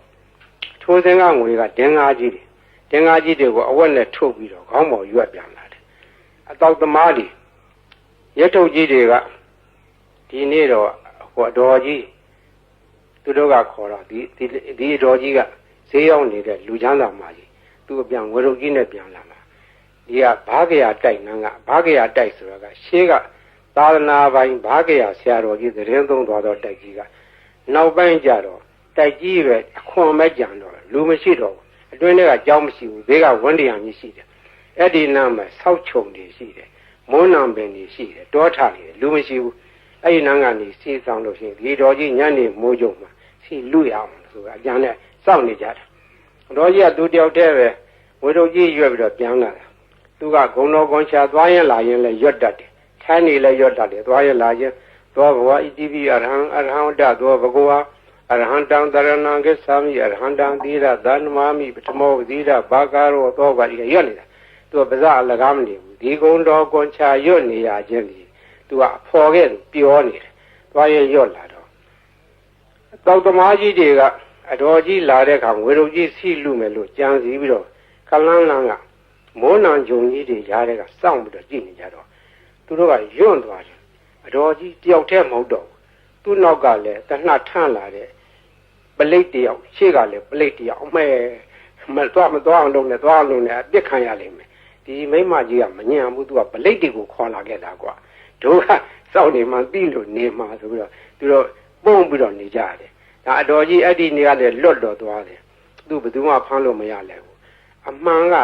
ထိုးစင်းကငွေကဒင်္ဂါကြီးတွေကိုအဝက်နဲ့ထုတ်ပြီးတော့ခေါင်းပေါ်ရွက်ပြန်လာတယ်အတောက်သမားတွေရက်ထုတ်ကြီးတွေကဒီနေ့တော့ဟိုအတော်ကြီးသူတို့ကခေါ်တော့ဒီအတော်ကြီးကဈေးရောက်နေတဲ့လူချမ်းသာမကြီးသူအပြန်ဝရုပ်ကြီးနဲ့ပြန်လာမှာဒီကဘာကရာတိုက်နန်းကဘာကရာတိုက်ဆိုတာကရှေးကသာသနာပိုင်ဘာကရာဆရာတော်ကြီးသတင်းသုံးသွားတော့တိုက်ကြီးကနောက်ပိုင်းကျတော့တိုက်ကြီးပဲအခွန်မဲ့ကြံတော့လူမရှိတော့ဘူးအတွင်းထဲကကြောင်းမရှိဘူးဘေးကဝန်းတရားကြီးရှိတယ်အဲ့ဒီနားမှာဆောက်ချုံတွေရှိတယ်မွန်းနံပင်တွေရှိတယ်တောထတွေလူမရှိဘူးအဲ့ဒီနားကနေစီဆောင်လို့ရှိရင်ဒီတော်ကြီးညနေမိုးကြုံမှာစီလူရအောင်ဆိုတာအကြံနဲ့စောင့်နေကြတာတော်ကြီးကသူတယောက်တည်းပဲဝေတို့ကြီးရွက်ပြီးတော့ပြန်လာတာသူကဂုံတော်ကွန်ချာသွားရင်လာရင်လည်းရွတ်တတ်တယ်ထိုင်းနေလည်းရွတ်တတ်တယ်သွားရင်လာရင်သောဘဝဣတိပိအရဟံတသောဘဂဝါအရဟံတံတရဏံကိသာမိအရဟံတံသီရသန္နမာမိပထမောသီရဘာကာရောသောကဒီရွတ်နေတာသူကပါဇအလကားမနေဘူးဒီဂုံတော်ကွန်ချာရွတ်နေရခြင်းဒီသူကအဖော်ခဲ့ပြောနေတယ်သွားရင်ရွတ်လာတော့တောက်သမားကြီးတွေကအတော်ကြီးလာတဲ့အခါငွေတို့ကြီးစီလူမယ်လို့ကြံစည်ပြီးတော့ခလန်းလန်းကမိုးနံဂျုံကြီးတွေရားတဲ့ကစောင့်ပြီးတော့ကြည့်နေကြတော့သူတို့ကယွန့်သွားတယ်အတော်ကြီးတယောက်တည်းမဟုတ်တော့ဘူးသူ့နောက်ကလည်းတနှထန့်လာတဲ့ပလိတ်တယောက်ရှေ့ကလည်းပလိတ်တယောက်အမဲမသွားအောင်လုပ်နေသွားအောင်လုပ်နေအပြစ်ခံရလိမ့်မယ်ဒီမိမကြီးကမညံဘူးသူကပလိတ်တွေကိုခေါ်လာခဲ့တာကွာ တို့ကစောင့်နေမှသိလို့နေမှာဆိုပြီးတော့သူတို့ပုံပြီးတော့နေကြတယ်ဒါအတော်ကြီးအဲ့ဒီနေရာလေလွတ်တော်သွားတယ်သူဘယ်သူမှဖမ်းလို့မရလဲဘူးအမှန်က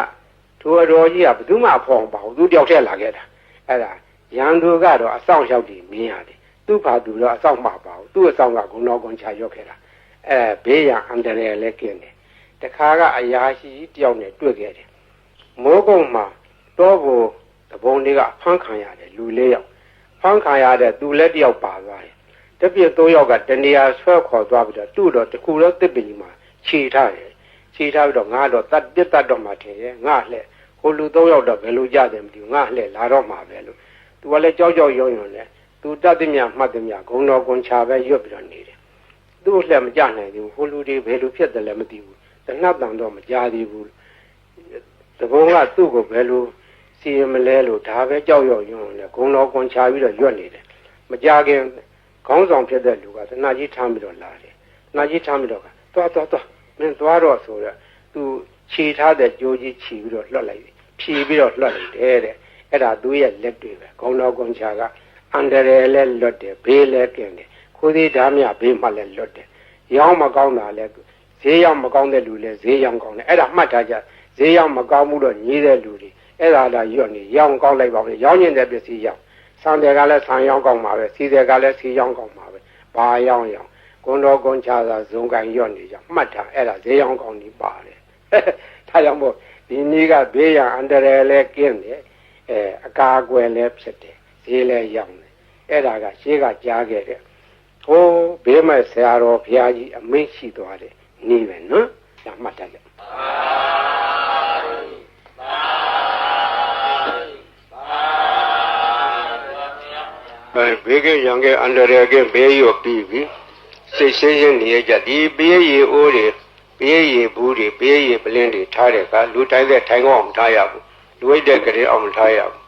တို့အတော်ကြီးကဘယ်သူမှဖော်ပါဘူးသူတယောက်တည်းလာခဲ့တာအဲ့ဒါရန်သူကတော့အဆောင်ရောက်ပြီးမြင်ရတယ်သူ့ဘာသူတော့အဆောင်မှာပါဘူးသူ့အဆောင်ကဂုဏတော်ကွန်ချရောက်ခဲ့တာဘေးရန်အန္တရာယ်လည်းကင်းတယ်တခါကအရာရှိတယောက်နဲ့တွေ့ခဲ့တယ်မိုးကုတ်မှာတော့ဘုံတဘုံတွေကဖမ်းခံရတယ်လူ၄ယောက်ဖမ်းခံရတဲ့သူလည်းတယောက်ပါသွားတယ်တပြည့်၃ယောက်ကတနေရာဆွဲခေါ်သွားပြီးတော့သူ့တော့တခုတော့တစ်ပင်မှာခြေထားတယ်ခြေထားပြီးတော့ငါတော့တတ်တော့မှထင်ရဲ့ငါလှဲ့ဟိုလူ၃ယောက်တော့ဘယ်လိုကြတယ်မသိဘူးငါလှဲ့လာတော့မှာပဲလို့သူကလည်းကြောက်ကြောက်ရွံ့ရွံ့နဲ့သူတတ်သည်မြမှတ်သည်မြဂုံတော်ကွန်ချပဲရွတ်ပြီးတော့နေတယ်သူ့လှဲ့မကြနိုင်ဘူးဟိုလူတွေဘယ်လိုဖြစ်တယ်လဲမသိဘူးတနတ်တန်တော့မကြသေးဘူးတဘုံကသူ့ကိုဘယ်လိုစီရင်မလဲလို့ဒါပဲကြောက်ရွံ့ရွံ့နဲ့ဂုံတော်ကွန်ချပြီးတော့ရွတ်နေတယ်မကြခင်ခေါင်းဆောင်ဖြစ်တဲ့လူကသနာကြီးထမ်းပြီးတော့လာတယ်သနာကြီးထမ်းပြီးတော့သွားမင်းသွားတော့ဆိုတော့သူခြေထားတဲ့ကြိုးကြီးခြီးပြီးတော့လွတ်လိုက်ဖြီးပြီးတော့လွတ်လိုက်တယ်တဲ့အဲ့ဒါသူရဲ့လက်တွေပဲခေါင်းတော်ကွန်ချာကအန္တရာယ်လည်းလွတ်တယ်ဘေးလည်းကင်းတယ်ခိုးသေးဓာမြဘေးမှလည်းလွတ်တယ်ရောင်းမကောင်းတာလည်းဈေးရောက်မကောင်းတဲ့လူလည်းဈေးရောက်ကောင်းတယ်အဲ့ဒါမှတ်ထားကြဈေးရောက်မကောင်းမှုတော့ညီးတဲ့လူတွေအဲ့ဒါလာရွတ်နေရောင်းကောင်းလိုက်ပါဦးရောင်းကျင်တဲ့ပစ္စည်းရောက်ဆန်တယ်ကလည်းဆန်ရောင်းကောင်းပါပဲစီတယ်ကလည်းစီရောင်းကောင်းပါပဲဘာရောင်းဂုံတော်ကွန်ချာသာဇုံကန်ရွတ်နေကြမှတ်ထားအဲ့ဒါဈေးရောင်းကောင်းနေပါတယ်ဒါကြောင့်မို့ဒီနေ့ကဘေးရန်အန္တရာယ်လည်းကင်းတယ်အကာအကွယ်လည်းဖြစ်တယ်ဈေးလည်းရောင်းတယ်အဲ့ဒါကရှေးကကြားခဲ့တဲ့ဟိုးဘေးမဲ့ဆရာတော်ဘုရားကြီးအမိန့်ရှိသွားတယ်နေပဲနော်ဒါမှတ်တတ်တယ်ဘေးကရံကအန္တရာယ်ကဘေးရောပြီးပြီစိတ်ရှင်းရှင်းနေကြဒီဘေးရီအိုးတွေဘေးရီဘူးတွေဘေးရီပလင်းတွေထားတဲ့ကလူတိုင်းတဲ့ထိုင်ကောင်းမထားရဘူးလူဝိတ်တဲ့ကလေးအောင်မထားရဘူး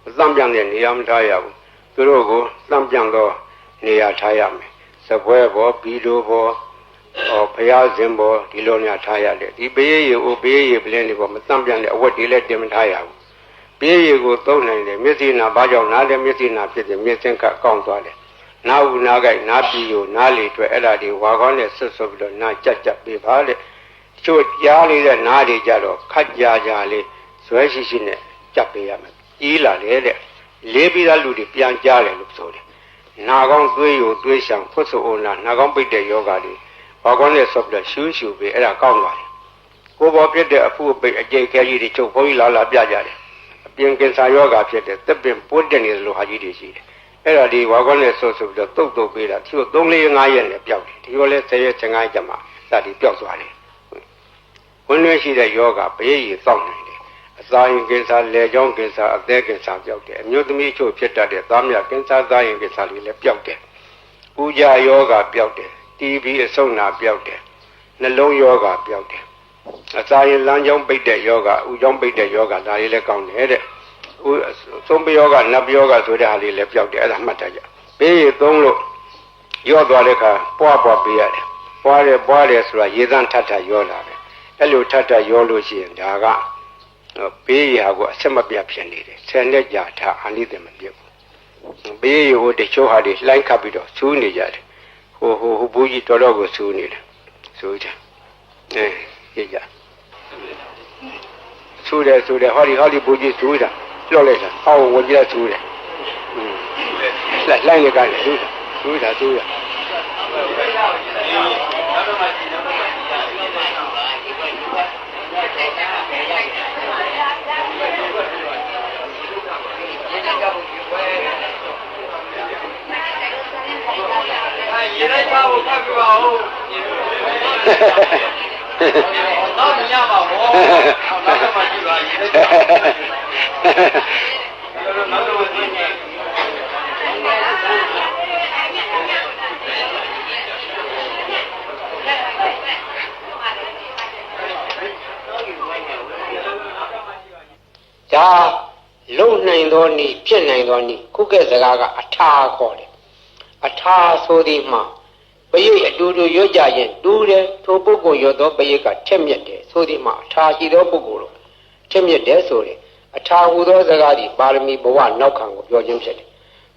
အသံပြန်တဲ့နေရာမထားရဘူးသူတို့ကိုသံပြန်တော့နေရာထားရမယ်စပွဲဘောဘီလိုဘောဘုရားရှင်ဘောဒီလိုများထားရတယ်ဒီဘေးရီအိုးဘေးရီပလင်းတွေဘောမသံပြန်တဲ့အဝတ်တွေလည်းတင်မထားရဘူးဘေးရီကိုသုံးနိုင်တယ်မျက်စိနာဘာကြောင့်နားတယ်မျက်စိနာဖြစ်တယ်မျက်စင်းကကောင်းသွားတယ်နာဟုနာကြိုက်နာပြီးကိုနားလေတွေ့အဲ့ဒါတွေဝါကောင်းနဲ့ဆွတ်ဆွတ်ပြီးတော့နာကြက်ပေးပါတဲ့ချို့ကြားလေးတဲ့နားတွေကြတော့ခက်ကြလေးဇွဲရှိနဲ့ကြက်ပေးရမယ်ကြီးလာတယ်တဲ့လေးပြီးသားလူတွေပြန်ကြားတယ်လို့ဆိုတယ်နာကောင်းသွေးကိုသွေးရှောင်ဖွတ်ဆိုအိုနာနာကောင်းပိတ်တဲ့ယောဂါတွေဝါကောင်းနဲ့ဆွတ်ပြီးတော့ရှူပေးအဲ့ဒါကောင်းသွားတယ်ကိုယ်ပေါ်ပြတဲ့အဖုအပိတ်အကျိတ်ခဲကြီးတွေချုပ်ဘုန်းကြီးလာပြကြတယ်အပြင်ကင်ဆာယောဂါဖြစ်တဲ့သက်ပင်ပိုးတက်နေသလိုဟာကြီးတွေရှိတယ်အဲ့ဒါဒီဝါကောင်းနဲ့ဆွတ်ပြီးတော့တုတ်ပေးတာသူတို့3-4-5ရက်နဲ့ပျောက်တယ်ဒီလိုလဲ10ရက်15ရက်ကျမှစသည်ပျောက်သွားတယ်ဝင်လွှဲရှိတဲ့ယောဂဘေးကြီးစောင့်နိုင်တယ်အစာရင်ကင်ဆာလေကြောင်းကင်ဆာအသက်ကင်ဆာပျောက်တယ်အမျိုးသမီးချို့ဖြစ်တတ်တဲ့သားမြကင်ဆာသားရင်ကင်ဆာတွေလည်းပျောက်တယ်ပူကြယောဂပျောက်တယ်တီဘီအဆုတ်နာပျောက်တယ်နှလုံးယောဂပျောက်တယ်အစာရင်လမ်းကြောင်းပိတ်တဲ့ယောဂဥကြောင်းပိတ်တဲ့ယောဂဒါတွေလည်းကောင်းတယ်တဲ့သုံးပယောဂနတ်ယောဂဆိုတဲ့ဟာလေးလည်းပျောက်တယ်အဲ့ဒါမှတ်ထားကြဘေးရသုံးလို့ရော့သွားတဲ့အခါပွားပေးရတယ်ပွားတယ်ဆိုတာရေသန့်ထပ်ရောလာတယ်အဲ့လိုထပ်ရောလို့ရှိရင်ဒါကဘေးရဟာကိုအဆက်မပြတ်ဖြစ်နေတယ်ဆယ်နှစ်ကြာထားအာနိသင်မပြတ်ဘူးဘေးရဟိုတချို့ဟာတွေလှိုင်းခတ်ပြီးတော့ဆူးနေကြတယ်ဟိုဘူးကြီးတော်တော်ကိုဆူးနေတယ်ဆူးတယ်ကြည့်ကြဆူးတယ်ဟောဒီဘူးကြီးဆူးတာလွတ်လိုက်တာဟောဝင်ကြဆူးတယ်လှိုင်းနေကြတယ်ဆူးတာရေလိုက်ပါဘူးဖတ်ပြပါဦးတော့မရပါဘူးနောက်တော့မှကြည့်ပါရေလိုက်ပါနောက်တော့ကြည့်နေဒါလုံနိုင်သောနည်းဖြစ်နိုင်သောနည်းခုကဲ့စကားကအထာခေါ်တယ်အထာဆိုသည်မှာပရိတ်အတူတူရွတ်ကြရင်တူတယ်ထိုပုဂ္ဂိုလ်ရွတ်သောပရိတ်ကထက်မြက်တယ်ဆိုသည်မှာအထာရှိသောပုဂ္ဂိုလ်တို့ထက်မြက်တယ်ဆိုတယ်အထာဟူသောစကားသည်ပါရမီဘဝနောက်ခံကိုပြောခြင်းဖြစ်တယ်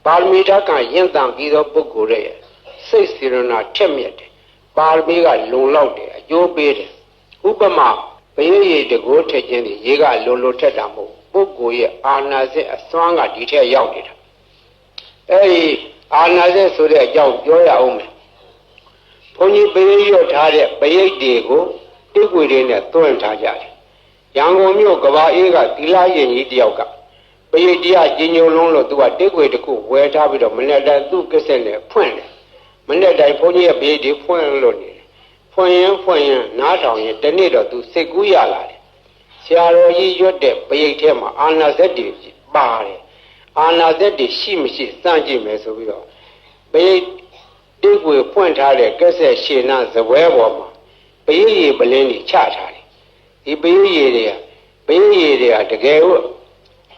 ပ ပါရမီဓာတ်ကရင့်တန်ပြီးသောပုဂ္ဂိုလ်ရဲ့စိတ်စေရနာထက်မြက်တယ်ပါရမီကလုံလောက်တယ်အကျိုးပေးတယ်ဥပမာဘယင်းရည်တကိုးထက်ခြင်းတွေရေကလုံထက်တာမဟုတ်ပုဂ္ဂိုလ်ရဲ့အာနာစက်အစွမ်းကဒီထက်ရောက်နေတာအဲဒီအာနာစက်ဆိုတဲ့အကြောင်းပြောရအောင်မယ်ဘုန်းကြီးဘယင်းရွတ်ထားတဲ့ပရိတ်တွေကိုတိကွေတွေနဲ့သွင်းထားကြတယ်ရန်ကုန်မြို့ကဘာအေးကသီလရင်ကြီးတယောက်ကပရိတ်တရားကြီးညိုလုံးလို့သူကတိကွေတစ်ခုဝယ်ထားပြီးတော့မနေ့တိုင်းသူ့ကိစ္စနဲ့ဖွင့်တယ်မနေ့တိုင်းဘုန်းကြီးရဲ့ပရိတ်တွေဖွင့်လို့နေတယ်ဖွင့်ရင်နားထောင်ရင်တနေ့တော့သူစိတ်ကူးရလာတယ်ဆရာတော်ကြီးရွတ်တဲ့ပရိတ်ထဲမှာအာနာစက်တွေပါတယ်အာနာစက်တွေရှိမရှိစမ်းကြည့်မယ်ဆိုပြီးတော့ပရိတ်တိကွေဖွင့်ထားတဲ့ကက်ဆက်ရှည်နာဇပွဲပေါ်မှာပရိတ်ရည်ပလင်းကြီးချထားတယ်ဒီပရိတ်ရည်တွေကတကယ်လို့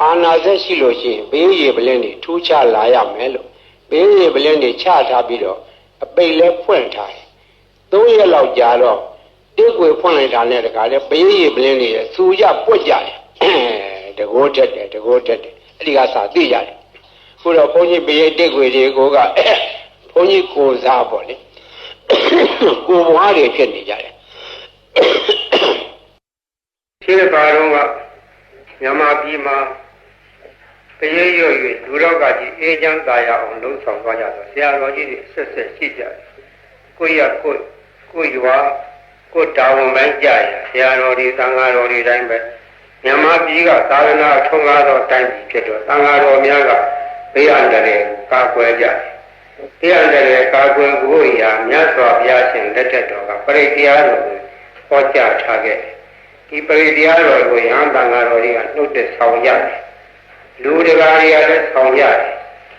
အာနာစက်ရှိလို့ရှိရင်ပရိတ်ရည်ပလင်းကြီးထူးခြားလာရမယ်လို့ပရိတ်ရည်ပလင်းကြီးချထားပြီးတော့အပိတ်လဲဖွင့်ထားတယ်3ရက်လောက်ကြာတော့တိကွေဖွင့်လိုက်တာနဲ့တခါလဲပရိတ်ရည်ပလင်းကြီးစူကြပွက်ကြတယ်တကိုးတက်တယ်အဲ့ဒီကစာသိရတယ်ခုတော့ဘုန်းကြီးပရိတ်တိကွေတွေကိုကဘုန်းကြီးကိုစားပေါ့လေကိုဘွားတွေဖြစ်နေကြတယ်ရှင်းပါတော့ကမြန်မာပြည်မှာပရိတ်ရွတ်၍လူတော်ကကြီးအေးချမ်းသာရအောင်လှုံ့ဆော်သွားကြတော့ဆရာတော်ကြီးတွေဆက်ရှိကြတယ်ကိုရွာကိုတာဝန်ပိုင်းကြရဆရာတော်တွေသံဃာတော်တွေတိုင်းပဲမြန်မာပြည်ကသာသနာထုံးကားသောတိုင်းပြည်ဖြစ်တော့သံဃာတော်များကဘေးအန္တရာယ်ကာကွယ်ကြတယ်ဘေးအန္တရာယ်ကာကွယ်ဖို့ရာမြတ်စွာဘုရားရှင်လက်ထက်တော်ကပရိတရားတော်ကိုဟောကြားထားခဲ့တယ်ဒီပရိတရားတော်ကိုရဟန်းသံဃာတော်တွေကနှုတ်သက်ဆောင်ရတယ်လူတကာတွေကလည်းဆောင်ရတယ်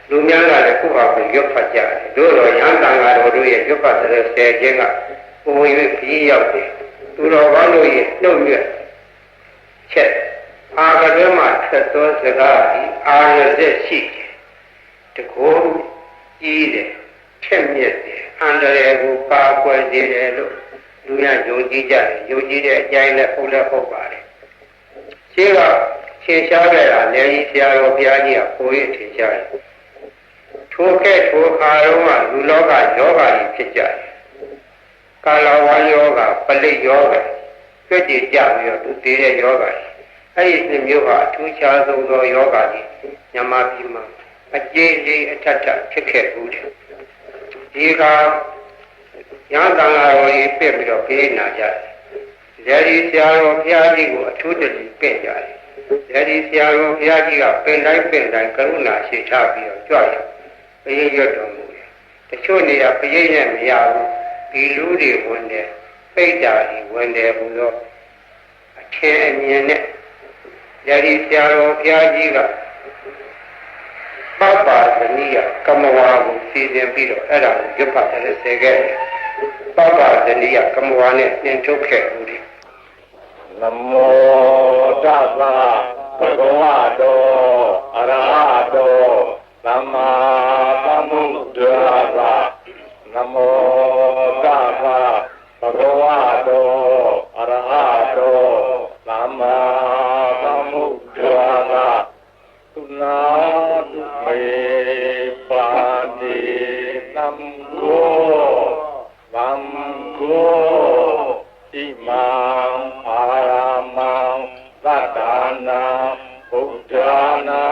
လူများကလည်းခုဟာကိုရွတ်ဖတ်ကြတယ်တို့တော့ရဟန်းသံဃာတော်တို့ရဲ့ရွတ်ဖတ်တဲ့ဆယ်ခြင်းကပုံဝင်ပြီးရောက်တယ်သူတော်ဘာလို့ရဲ့နှုတ်ရွတ်ချက်အာကတွဲမှာဆက်သောစကားဒီအာရဇက်ရှိတယ်တကောကြီးတယ်ချက်မြက်တယ်အန္တရာယ်ကိုပါကွယ်စေတယ်လို့လူများယုံကြည်ကြတယ်ယုံကြည်တဲ့အကြိုင်းနဲ့ဟုတ်လည်းဟုတ်ပါတယ်ရှင်းတော့ရှင်းရှားခဲ့တာလည်းကြီးဆရာတော်ဘုရားကြီးကကိုယ်ရထင်ရှားတယ်ထိုခါတော့ကလူလောကယောဂါကြီးဖြစ်ကြတယ်ကာလဝါယောဂါပလိယောဂါကြွကြည်ကြပြီးတော့သူတည်တဲ့ယောဂါအဲ့ဒီမျိုးဟာအထူးခြားဆုံးသောယောဂါကြီးမြန်မာပြည်မှာအကျေးလေးအထက်ထဖြစ်ခဲ့ဘူးတယ်ဒီကရဟန်းသံဃာတော်ကြီးပြည့်ပြီးတော့ပြေးနာကြတယ်ဒီဆရာတော်ဘုရားကြီးကိုအထူးတည်းပြည့်ကြတယ်ဒီဆရာတော်ဘုရားကြီးကပင်တိုင်းကရုဏာရှိထားပြီးတော့ကြွရပရိတ်ရွတ်တော်မူတယ်တချို့နေရာပရိတ်နဲ့မရဘူးဒီလူတွေဝင်တယ်ပိတ်တာတွေဝင်တယ်ဘုသောအထင်အမြင်နဲ့ဒီဆရာတော်ဘုရားကြီးကပပသနိယကမဝါကိုစီစဉ်ပြီးတော့အဲ့ဒါကိုရွတ်ဖတ်တယ်ဆဲခဲ့တယ်ပပသနိယကမဝါနဲ့သင်ထုတ်ခဲ့ဦးတယ်နမောတသဗ္ဗဂဝတောအရဟတောသမ္မာသမ္ဗုဒ္ဓါသနမောတသဗ္ဗဂဝတောအရဟတောသမ္မာသမ္ဗုဒ္ဓါသသုနာတုမေပါတိသံဃောသံဃောဣမံအာရမံသတ္တနာဗုဒ္ဓနာ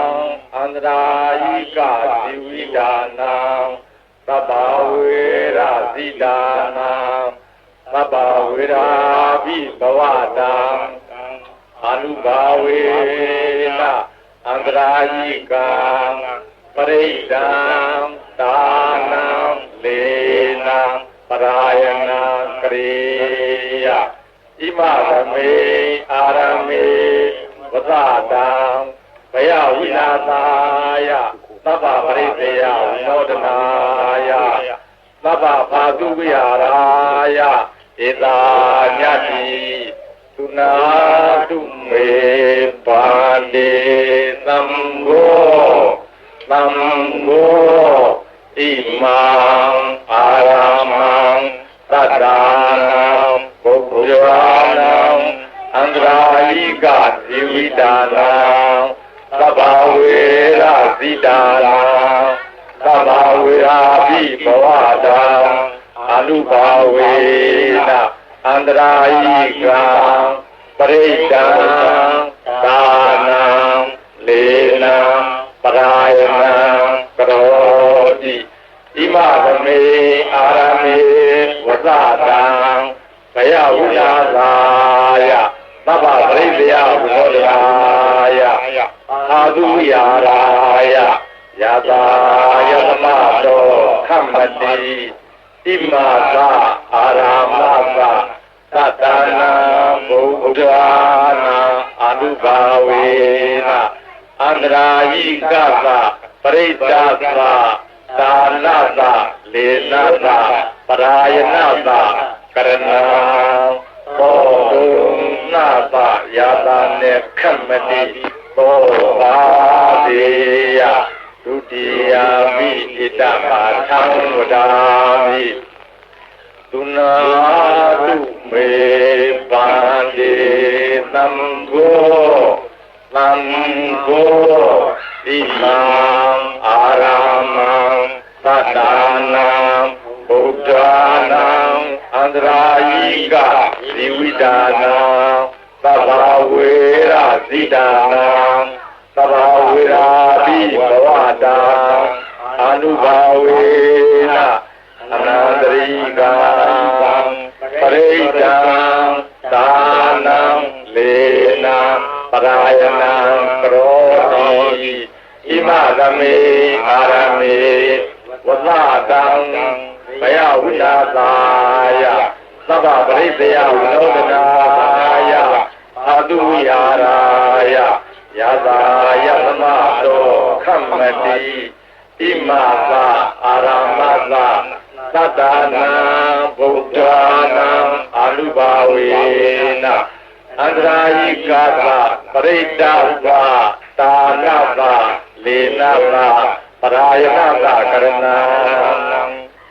အန္တရာယိကဇီဝိဒါနာသဗ္ဗဝေရဇိဒါနာသဗ္ဗဝေရာဘိဘဝတံအနုဘာဝေနအန္တရာယိကံပရိဒံဒါနံလေနံပရာယနာကရိယဣမသမေအာရမေဝသတံဘယဝိနာသာယသဗ္ဗပရိသေယဝိနောဒနာယသဗ္ဗဖာတုဝိဟာရယဧတာညတိသုနာတုမေပါတိသံဃောသံဃောဣမံအာရမံသတ္တနာပုဂ္ဂိုလနံအန္တရာယိကဇီဝိတာနံသဗ္ဗဝေရဇိတာနံ ဘာဝေရာပိဘဝတံအနုဘာဝေနအန္တရာယိကံပရိဒံဒါနံလေနံပရာယနံကရောတိဣမသမေအာရမေဝဇတံဘယဝိနာသာယသဗ္ဗပရိသေယဝိနောဒရာယအာသုယာရာယယတာယသမတောခမ္မတိဣမသာအာရမသာသတ္တနာဘုဒ္ဓနာအနုဘာဝေနအန္တရာယိကသပရိဒ္ဒသဒါနသလေနသပရာယနသကရဏံဘောဓုနာသယာတာနေခမ္မတိသောပါတိယဒုတိယမိဣတပါထံဝဒာမိသုနာတုမေပန္တိသံဃောသံဃောဣမံအာရမံသတ္တနာဘုဒ္ဓနာအန္တရာယိကဇီဝိတာနာသဗ္ဗဝေရဇိတာနာသဗ္ဗဝေရာပိဘဝတံအနုဘာဝေနအနန္တရိကံပရိဒံဒါနံလေနံပရာယနံကရောတိဣမသမေအာရမေဝဇတံဘယဝိနာသာယသဗ္ဗပရိသေယဝိနောဒနာယအာတုယာရာယယတာယသမတောခမ္မတိဣမသာအာရမသာသတ္တနာဗုဒ္ဓနာအာနုဘာဝေနအန္တရာယိကသပရိဒ္ဒသဒါနသလေနသပရာယနသကရဏံ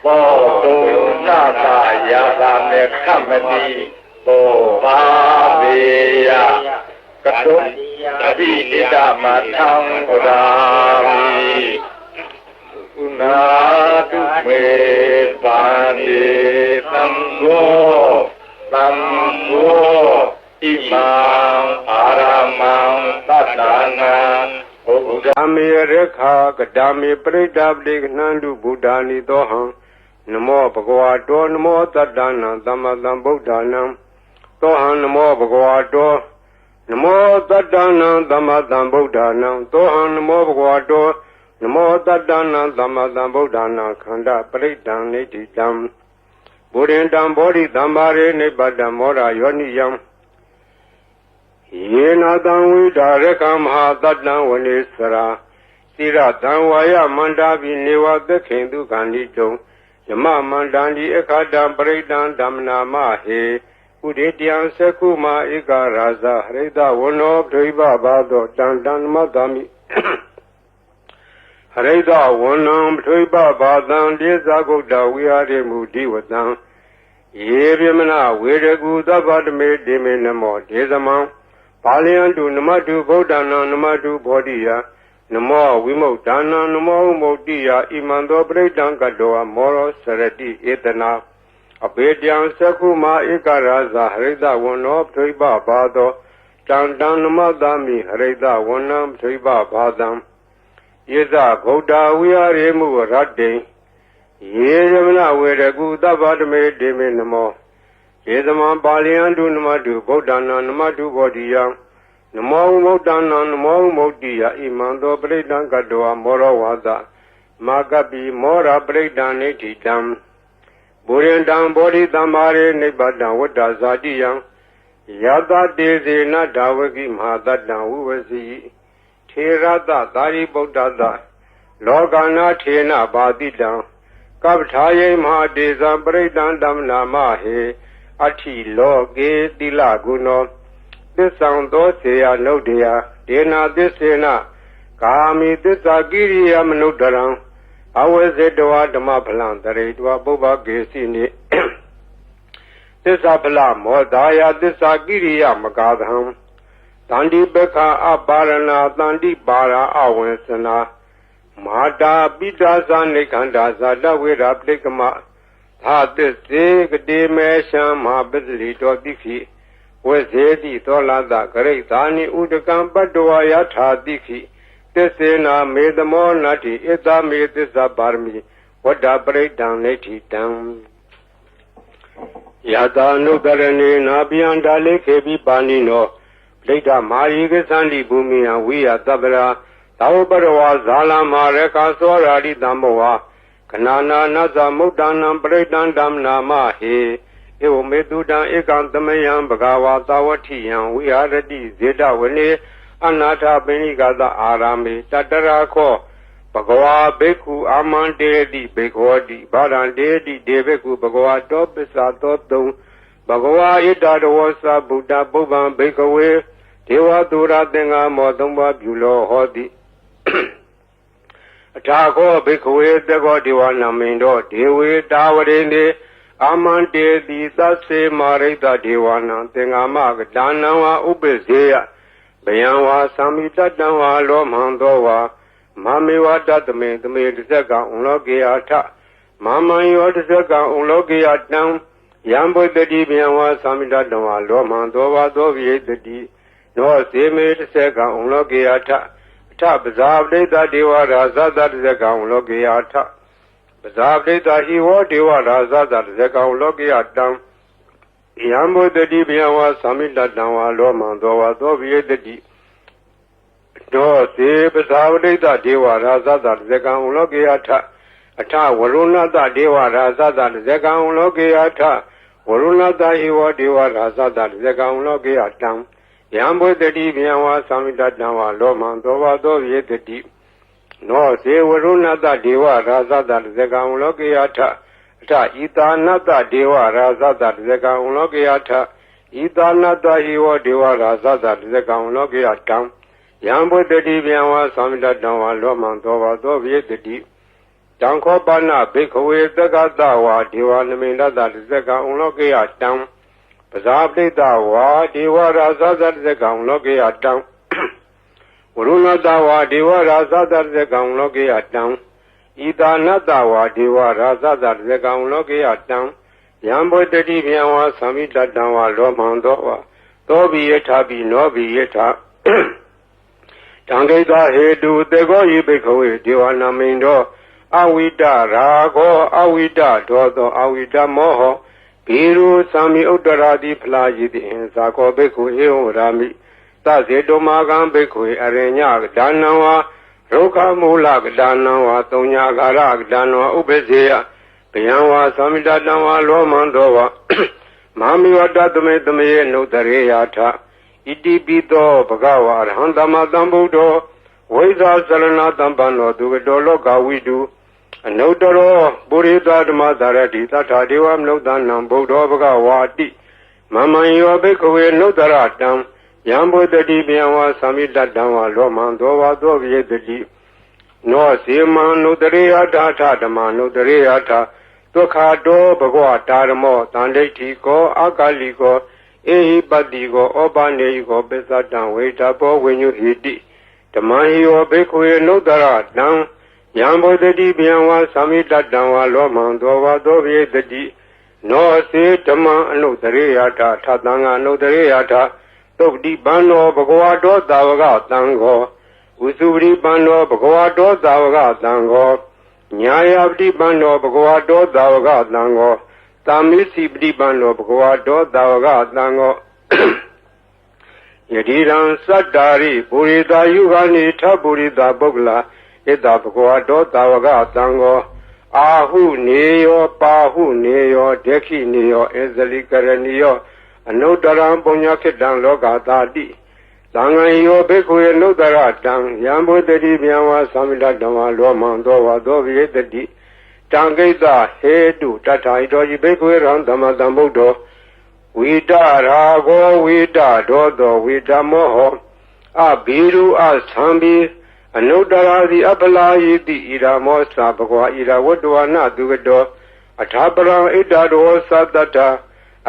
ဘောဓုနာသယာတာမေခမ္မတိသောပါပေယကတုအဘိနိဒမထံဝဒာမိဥနာတုမေပန္တိသံဃောသံဃောဣမံအာရမံသတ္တနာဘုဒ္ဓ အမေရခာကဒာမေပရိဒပတိကနန္တုဗုဒ္ဓာနိသောဟံနမောဘဂဝါတောနမောတတ္တနာသမ္မာသမ္ဗုဒ္ဓာနံသောဟံနမောဘဂဝါတောနမောတတ္တနာသမ္မာသမ္ဗုဒ္ဓာနံသောဟံနမောဘဂဝါတောနမောတတ္တနာသမ္မာသမ္ဗုဒ္ဓာနံခန္ဓာပရိဒံနေတိတံဘုရင်တံဘောဓိသမ္မာရေနိဗ္ဗတံမောရယောနိယံယေနတံဝိဒါရကမဟာတတ္တံဝနေစရာသီရတံဝါယမန္တာပိနေဝသခေတုခန္တိတုံယမမန္တံဒီအခါတံပရိဒံဓမ္မနာမဟေဥဒေတယံသကုမာဧကရာဇဟရိတဝနောဒိဗဘာသောတံတံမတ္တမိဟရိတဝနံပထွိပဘာသံဒေသဂုတ်တဝိဟာရေမူဒီဝတံယေပြမနာဝေရကုသဗ္ဗတမေဒေမေနမောဒေသမံပါဠိယံတုနမတုဗုဒ္ဓနာနမတုဘောဓိယနမောဝိမု ddha နာနမောဝိမု ddhi ယဣမံသောပရိဒံကတောမောရောစရတိဧတနာအဘေတယံသကုမာဧကရာဇဟရိတဝနောပထွိပဘာသောတံတံနမတမိဟရိတဝနံပထွိပဘာသံယေဇဂௌတဝိဟာရေမုရတ္တိယေယမနဝေရကုသဗ္ဗတမေဒေမေနမောယေသမံပါဠိယံတုနမတုဗုဒ္ဓနာနမတုဘောဓိယံနမောဝိမု ddha နာနမောဝိမု ddhi ယဣမံသောပရိဒံကတောမောရောဝါဒမာကပိမောရပရိဒံနေတိတံဘုရင်တံဘောဓိသမ္မာရေနိဗ္ဗတံဝတ္တဇာတိယံယတတေဇေနဒါဝကိမဟာတတံဝုဝစီထေရတသာရိပုတ္တသလောကနာထေနဘာတိတံကပ္ပထာယိမဟာတေဇံပရိဒံဓမ္မနာမဟေအဋ္ဌိလောကေတိလဂုဏောသစ္ဆံသောစေယနုဒ္ဒေယဒေနာသစ္စေနကာမိသစ္စာကိရိယမနုဒ္ဒရံအဝေဇေတဝဓမ္မဖလံတရေတဝပုဗ္ဗကေစီနိသစ္စာဖလမောဒါယသစ္စာကိရိယမကာသံတန္တိပက္ခအပါရဏတန္တိပါရာအဝေစနာ မာတာပိတာသနိခန္ဓာဇာတဝေရပလိကမသာသစ္စေကတိမေရှံမဟာပစ္စလိတောတိခိဝေစေတိသောလာတဂရိသာနိဥဒကံပတ္တဝါယထာတိခိသစ္စေနာမေသမောနတ္တိဣသမေသစ္စာပါရမီဝတ္တပရိဒံနေတိတံယတာနုတရဏေနာပိယံဒါလေခေပိပါဏိနောပဋိဒမာယိကသန္တိဘူမိယဝိယသဗ္ဗရာသာဝပရဝါဇာလမာရခသောရာရိတံဘောဝါခဏနာနသမုဒ္ဒနာပရိဒံဓမ္မနာမဟေဧဝမေတုတံဧကံသမယံဘဂဝါသာဝတိယံဝိဟာရတိဇေတဝနေအနာထပိဏိကသအာရမေတတရာခောဘဂဝါဘေကုအာမန္တေတိဘေခောတိဗာရံတေတိဒေဘေကုဘဂဝါတောပစ္စာတောတုံဘဂဝါဣတတဝသဗုဒ္ဓပုဗ္ဗံဘေကဝေဒေဝသူရသင်္ဃမောသုံးပါးပြုလောဟောတိအထာခောဘေကဝေတကောဒေဝနာမိန်တော်ဒေဝေတာဝရိနေအာမန္တေတိသစ္စေမာရိတဒေဝနံသင်္ဃမကဒါနံဝါဥပ္ပဇေယဘယံဝါသံမိတတံဝါလောမံသောဝါမမေဝတတမေတမေတဇက်ကံဥလောကေယထမမံယောတဇက်ကံဥလောကေယတံယံဘုဒ္ဓတိဘယံဝါသံမိတတံဝါလောမံသောဝါသောဝိတတိနောစေမေတဇက်ကံဥလောကေယထအထပဇာပဋိသဒေဝရာဇသတဇက်ကံဥလောကေယထပဇာပဋိသဟိဝဒေဝရာဇသတဇက်ကံဥလောကေယတံယံဘုဒ္ဓတိဘယံဝါသံမိတတံဝါလောမံသောဝါသောဝိတတိတောစေပဇာဝတိတဒေဝရာဇသတဇကံဥလောကေယထအထဝရုဏတဒေဝရာဇသတဇကံဥလောကေယထဝရုဏတဟိဝဒေဝရာဇသတဇကံဥလောကေယတံယံဘုဒ္ဓတိဗျံဝါသံမိတတံဝါလောမံသောဝါသောယေတတိနောစေဝရုဏတဒေဝရာဇသတဇကံဥလောကေယထအထဣတာနတဒေဝရာဇသတဇကံဥလောကေယထဣတာနတဟိဝဒေဝရာဇသတဇကံဥလောကေယတံယံဘုဒ္ဓတိဗျံဝါသံမိတတံဝါလောမံသောဝါသောဝိတတိတံခောပနဘိခဝေသက္ကတဝါဒေဝနမိန္ဒတတဇကံဥလောကေယတံပဇာပဋိတဝါဒေဝရာဇသတဇကံဥလောကေယတံဝရုဏတဝါဒေဝရာဇသတဇကံဥလောကေယတံဣတာနတဝါဒေဝရာဇသတဇကံဥလောကေယတံယံဘုဒ္ဓတိဗျံဝါသံမိတတံဝါလောမံသောဝါသောဘိယထာပိနောဘိယထာတံဂိတဟေတုတေကောယိဘိခဝေဒေဝနာမိန်တော်အဝိတရာဂောအဝိတဒောသောအဝိတမောဟဘီရုသံမိဥတ္တရာတိဖလာယိတိဇာကောဘိက္ခုဧဝရာမိသဇေတောမာကံဘိက္ခုအရိညကဒါနံဝါရုခမူလကဒါနံဝါသုံးညာကာရကဒါနံဝါဥပ္ပဇေယဘယံဝါသံမိတတံဝါလောမံသောဝါမမိဝတ္တသမေသမေနုတရေယထဣတိပိသောဘဂဝါရဟံသမတံဗုဒ္ဓောဝိဇာသရဏတံပန္နောသူကတောလောကဝိတုအနုတ္တရောပုရိသဓမ္မသရတိသတ္ထာဒေဝမနုဿနံဗုဒ္ဓောဘဂဝါတိမမံယောဘိက္ခဝေနုတ္တရတံယံဘုဒ္ဓတိဗျံဝါသံမိတတံဝါလောမံသောဝါသောဝိတတိနောစေမံနုတ္တရေယထာထဓမ္မနုတ္တရေယထာဒုက္ခတောဘဂဝတာရမောတန္ဒိဋ္ဌိကောအာကာလိကောဧဟိပတိကောဩပနေဟိကောပစ္စတံဝေထဘောဝိညုဟိတိဓမ္မဟိယောဘိက္ခဝေနုတ္တရတံယံဘုဒ္ဓတိဗျံဝါသံမိတတံဝါလောမံသောဝါသောဝိတတိနောစေဓမ္မအနုတ္တရေယထာထသံဃာအနုတ္တရေယထာသုတ်တိပန္နောဘဂဝါတောသာဝကသံဃောဝုစုပတိပန္နောဘဂဝါတောသာဝကသံဃောညာယပတိပန္နောဘဂဝါတောသာဝကသံဃောသာမိစီပတိပန္နောဘဂဝါတောသာဝကသံဃောယတိရံသတ္တာရိပုရိသယုဂာနိထပုရိသပုဂ္ဂလာဣတဘဂဝါတောသာဝကသံဃောအာဟုနေယောပါဟုနေယောဒက္ခိနေယောဧဇလိကရဏီယောအနုတ္တရံပုညခိတံလောကသာတိသံဃံယောဘိက္ခုအနုတ္တရတံယံဘုဒ္ဓတိဗျံဝါသံမိတတံဝါလောမံသောဝါသောဝိတတိတံကိတဟေတုတထာဣတောယိဘိက္ခုရံဓမ္မတံဗုဒ္ဓောဝိတရာဂောဝိတဒောသောဝိတမောဟောအဘိရုအသံဘိအနုတ္တရာတိအပလာယိတိဣရာမောသဘဂဝါဣရာဝတ္တဝနာသူကတောအထာပရံဣတတောသတ္တတ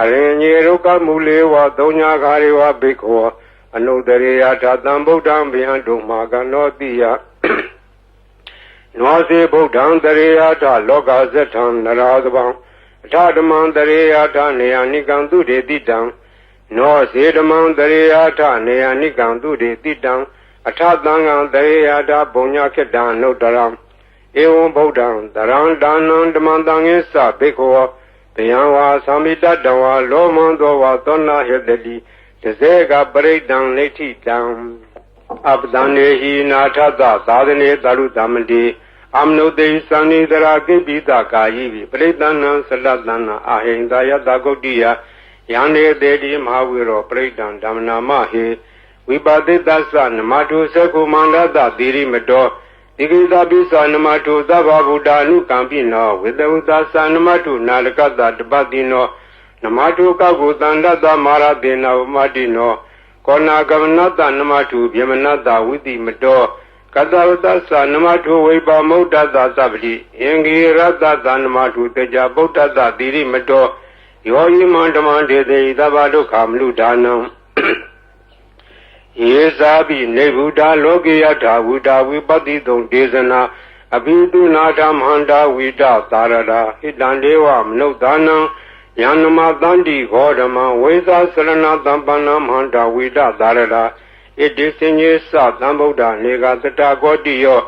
အရင်ညေရုကမူလေဝသုံးညာခါရေဝဘိက္ခောအနုတ္တရေယထာတံဗုဒ္ဓံဗျံဒုမာကနောတိယ နောစေဗုဒ္ဓံတရေယထလောကဇထံနရာသဗံအထဓမ္မံတရေယထနေယနိကံသူတေတိတံနောစေဓမ္မံတရေယထနေယနိကံသူတေတိတံအထသံဃံတရေယထဘုံညာခေတ္တံနုတ္တရံဧဝံဗုဒ္ဓံတရံဒါနံဓမ္မံတံငိသဘိက္ခဝဘယံဝါသမိတတဝါလောမံသောဝါသောနာဟေတတိတစေကပရိဒံလိဋ္ဌိတံအပဒံနေဟိနာထသသာသနေတရုသမတိအမနုတေသန္နိတရာကိပိတကာယိပိပရိသဏံသလတနာအာဟိန္ဒယတဂုတ်တိယယန္နေတေတိမဟာဝိရောပရိဒံဓမ္မနာမဟေဝိပါတိတသနမတုသကုမန္တတသီရိမတောဒီကိတပိသနမတုသဗ္ဗဗုဒ္ဓ ानु ကံပိနောဝေတဝတသနမတုနာလကတတပတိနောနမတုကကုတန္တတမာရတေနဝမတိနောကောနာကမနတနမတုဗျမနတဝိတိမတောကတဝတသနမတုဝိပါမုဒ္ဒတသဗ္ဗတိအင်္ဂိရတသနမတုတေကြဗုဒ္ဓတသီရိမတောယောဟိမန္တမန္တေတိသဗ္ဗဒုက္ခမနုဒါနံယေဇာပိနေဗုဒ္ဓလောကေယထာဝုဒ္ဓဝိပတိတုံဒေသနာအဘိတုနာထမန္တာဝိတသာရတာဟိတံဒေဝမနုဿာနံယန္နမတန္တိဂောဓမံဝိသစရဏတံပန္နမန္တာဝိတသာရတာဣတိစဉ္ညေသသံဗုဒ္ဓနေကသတ္တကောတိယော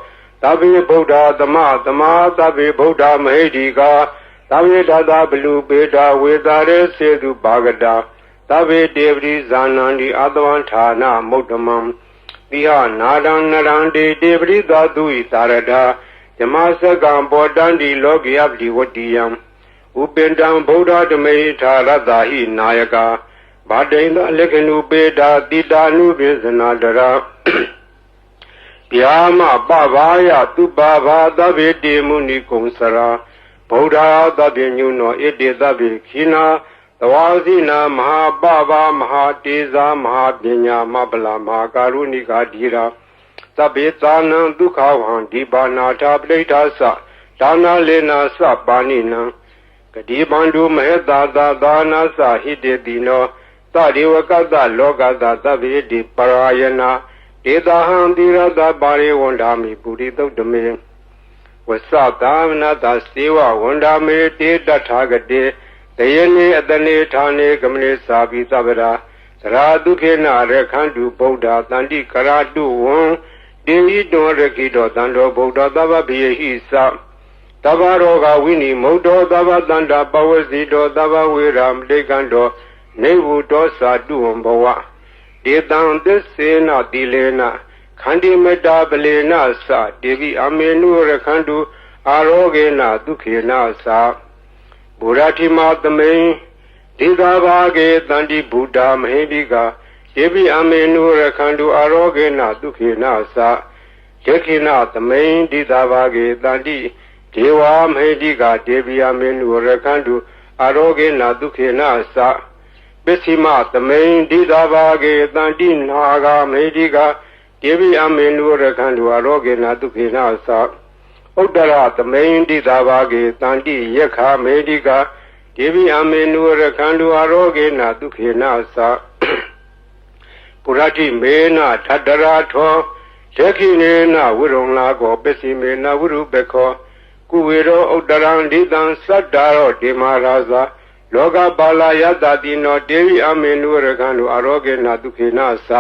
သဗ္ဗေဗုဒ္ဓသမသမာသဗ္ဗေဗုဒ္ဓမဟိတိကာသဗ္ဗေတသဘလူပေတာဝေတာရေစေတုပါကတာသဗ္ဗေတေပရိဇာနန္တိအတဝံဌာနမုဒ္ဓမံတိဟနာဒံနရန္တိတေပရိသတုဣသာရတာဓမ္မစကံဘောတန္တိလောကိယပတိဝတ္တိယံဥပင်တံဗုဒ္ဓဓမေထာရတ္တာဟိနာယကာဗာတိန္တလက္ခဏုပေတာတိတာနုပိစနာတရာဗျာမပဘာယသူပါဘာသဗ္ဗေတေမုနိကုံစရာဗုဒ္ဓသဗ္ဗညုနောဣတိသဗ္ဗေခိနာသဝါစီနာမဟာပဘာမဟာတေဇာမဟာပညာမပလာမဟာကာရုဏိကာဓိရာသဗ္ဗေသာနံဒုက္ခဝံဒီပါနာထာပဋိဋ္ဌာသဒါနာလေနာသပါဏိနံကတိပန္တုမဟေတာသာသာနာသဟိတေတိနောသဒေဝကတလောကတသဗ္ဗေတိပရာယနာဒေတာဟံတိရတပါရိဝန္ဓာမိပုရိသုတ်တမေဝသသာမနတစေဝဝန္ဓာမေတေတထာဂတေတယနေအတနေဌာနေကမနေသာပိသဗ္ဗရာသရာဒုခေနရခန္တုဗုဒ္ဓတန္တိကရာတုဝံတေဟိတောရခိတောတန္တောဗုဒ္ဓသဗ္ဗပိယဟိသသဗ္ဗရောဂဝိနိမုဒ္ဒောသဗ္ဗတန္တာပဝစီတောသဗ္ဗဝေရမတိကံတောနေဝုတောသာတုဝံဘဝဒေတံသစ္စေနတိလေနခန္တိမတ္တာပလေနသတေဝိအမေနုရခန္တုအာရောဂေနဒုခေနသဗုရတိမသမိန်ဒီသာဘာဂေတန္တိဗုဒ္ဓမဟိတိကာယေပိအမေနုရခန္တုအာရောဂေနဒုခေနသဒေခိနသမိန်ဒီသာဘာဂေတန္တိဒေဝမဟိတိကာဒေပိအမေနုရခန္တုအာရောဂေနဒုခေနသပစ္စည်းမသမိန်ဒီသာဘာဂေတန္တိနာဂာမဟိတိကာဒေပိအမေနုရခန္တုအာရောဂေနဒုခေနသဥဒ္ဒရသမိန်တိသာဘာဂေတန္တိယက္ခမေတိကာဒေဝိအမေနုရခန္တုအာရောဂေနဒုခေနသပုရတိမေနထတရာထောဒေခိနေနဝိရုံလာကောပစ္စည်းမေနဝိရုပခောကုဝေရောဥဒ္ဒရံဒိတံသတ္တာရောဒေမရာဇာလောကပါလာယတတိနောဒေဝိအမေနုရခန္တုအာရောဂေနဒုခေနသ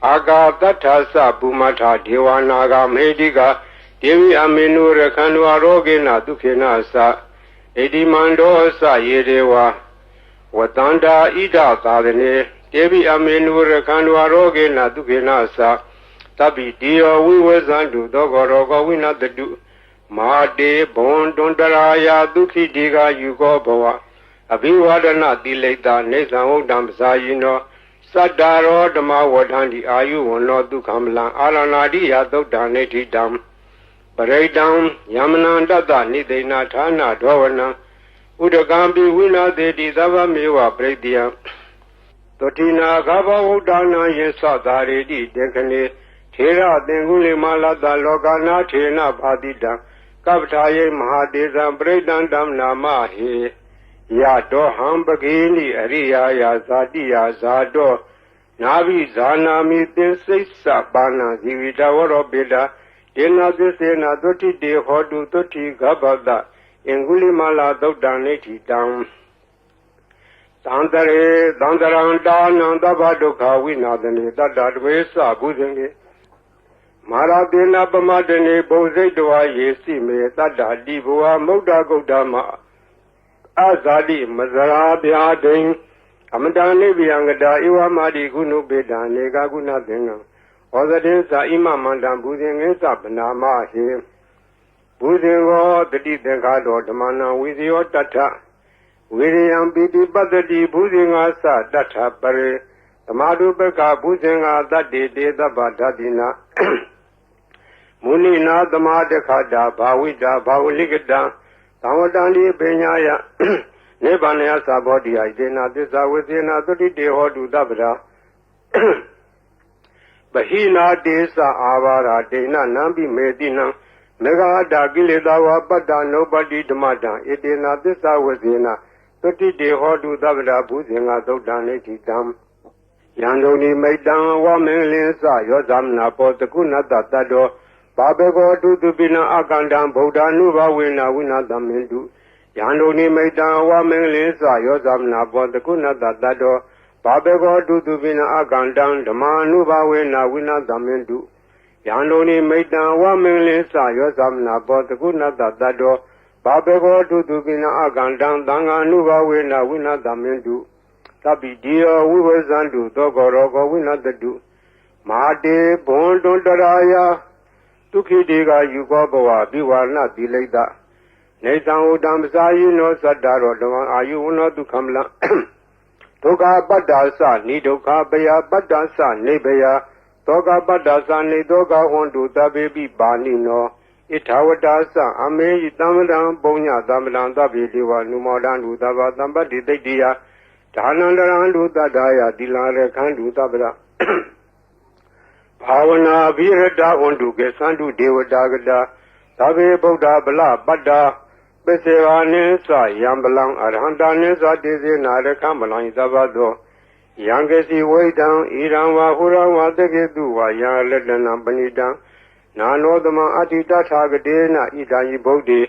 အာဂာတထသပုမထာဒေဝနာဂမေတိကာဒေဝိအမေနုရခန္တုအာရောဂေနဒုခေနသဣတိမန္တောသယေဒေဝဝတန္တာဣဒသာသနေဒေဝိအမေနုရခန္တုအာရောဂေနဒုခေနသသဗ္ဗိတိယောဝိဝဇန္တုသောကောရောဂဝိနတတုမာတေဘွန်တွန်တရာယာဒုခိတိကာယူကောဘဝအဘိဝဒနာတိလိတာနေသံဝုဒ္ဓံပဇာယိနောသတ္တာရောဓမ္မဝဋ္ဌန္တိအာယုဝန္နောဒုက္ခမလံအာရဏာတိယသုတ်တံနေတိတံပရိတံယမနံတတ္တနိသိဏဌာနဒောဝနံဥဒကံပိဝိနာသေတိသဗ္ဗမေဝပရိတယံသောတိနာဂဘဝုဒ္ဒနာယေသသာရေတိတေခနေထေရသင်္ကုလိမလတ္တလောကနာထေနဘာတိတံကပ္ပထာယေမဟာတေဇံပရိတံဓမ္မနာမဟေယတောဟံပဂိနိအရိယာယဇာတိယဇာတောနာဘိဇာနာမိသင်္စိတ်စပါဏဇီဝိတဝရောပိတာ ဒေနာသစ္စေနာသုတိတေဟောတုသုတိဂဗ္ဗတအင်္ဂုလိမလာသုတ်တံနေတိတံသံတရေသံတရံတာနံသဗ္ဗဒုက္ခဝိနာသနေတတ္တတဝေသဘုဇင်ေမာရတေနပမတနေဘုံစိတ်တော်ယေစီမေတတ္တတိဘဝမုဒ္ဒဂုတ်တမအဇာတိမဇရာဗျာဒိံအမတန်နိဗ္ဗယံကတာဧဝမာတိကုဏုပေတံနေကကုဏသင်္ကံဩဇတိသာဣမမန္တံဘုဇင်ငိသဗနာမဟေဘုဇင်ကောတတိသင်္ခါတော်ဓမ္မနာဝိဇယောတထဝိရိယံပိတိပတ္တိဘုဇင်ငါသတထပရေသမာဓုပက္ခဘုဇင်ငါတတ္တိတေသဗ္ဗဓတိနာမုနိနာသမာတခတာဘာဝိတာဘာဝလိကတံသံဝတံဒီပညာယနိဗ္ဗာန်ယသဘောတိယဒေနာသစ္စာဝိသေနာသုတိတေဟောတုတပ္ပရာပဟိနာတေသအာဘာရာဒေနနံပိမေတိနံမေဃာတာကိလေသာဝပတ္တနုပတိဓမ္မတံဧတေနာသစ္စာဝိသေနာသုတိတေဟောတုတပ္ပရာဘုဇင်္ဂသုတ်တံနေတိတံယံဒုန်ဒီမိတံဝမင်္ဂလင်းစယောသမနာပောတကုဏတတ္တောဘာဘေကောတုတုပိနအကန္တံဗုဒ္ဓ ानु ဘဝေနဝိနာသမင်တုယံဒုန်ဒီမိတံဝမင်္ဂလင်းစယောသမနာပောတကုဏတတ္တောဘာဘေကောတုတုပိနအကန္တံဓမ္မာနုဘဝေနဝိနာသမင်တုယံဒုန်ဒီမိတံဝမင်္ဂလင်းစယောသမနာပောတကုဏတတ္တောဘာဘေကောတုတုပိနအကန္တံသံဃာနုဘဝေနဝိနာသမင်တုသဗ္ဗိတိယဝိဝေဇန္တုသောကောရောကောဝိနတတုမာတေဘွန်တွန်တရာယဒုက္ခိတေကယူကောဘဝပိဝါဏတိလိတနေသံဥတံပစာယိနောသတ္တရောဓမ္မအာယုဝနောဒုက္ခမလံဒုက္ခပတ္တာသနိဒုက္ခပယပတ္တာသနေဘယသောကပတ္တာသနေသောကဟွန်တုတပေပိပါဏိနောဣထာဝတာသအမေယတမ္မတံပုံညတမ္မတံသဗ္ဗေတိဝနုမောဒံဒုသဗ္ဗသံပတ္တိတိတ္တိယဒါနန္တရံဒုတတ္တယတိလာရခန္တုသဗ္ဗရဘာဝနာအဘိရတဟွန်တုကေသန္တုဒေဝတာကတာသဗ္ဗေဗုဒ္ဓဗလပတ္တာပစ္စေဝါနိသယံပလံအရဟံတာနိသတေစေနာရခမလံသဗ္ဗသောယံကေစီဝိတံဣရံဝါဟုရံဝါတကေတုဝါယံလက်တနံပဏိတံနာနောသမံအတ္တိတထာဂတေနဣဒာယိဗုဒ္ဓေ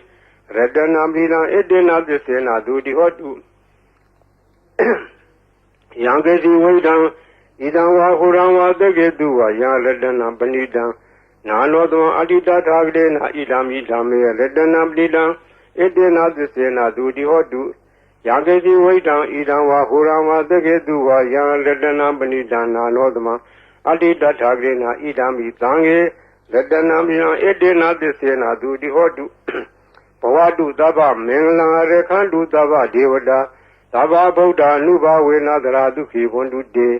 ရတနာပိလံဣတေနသစ္စေနာဒုတိဟောတုယံကေစီဝိတံဣဒံဝါဟုရံဝါတကေတုဝါယံလက်တနံပဏိတံနာနောသမံအတ္တိတထာဂတေနဣဒာမိဓမ္မေရတနာပိလံဣတေနသစ္စေနာဒုတိဟောတုယံကေစီဝိတံဣဒံဝါဟုရံဝါတကေတုဝါယံလက်တနာပဏိတံနာနောသမံအတ္တိတထာဂတေနဣဒာမိသံဃေရတနာပိလံဣတေနသစ္စေနာဒုတိဟောတုဘဝတုသဗ္ဗမင်္ဂလံရခန္တုသဗ္ဗဒေဝတာသဗ္ဗဗုဒ္ဓ ानु ဘဝေနသရာဒုက္ခိဘွန်တုတေ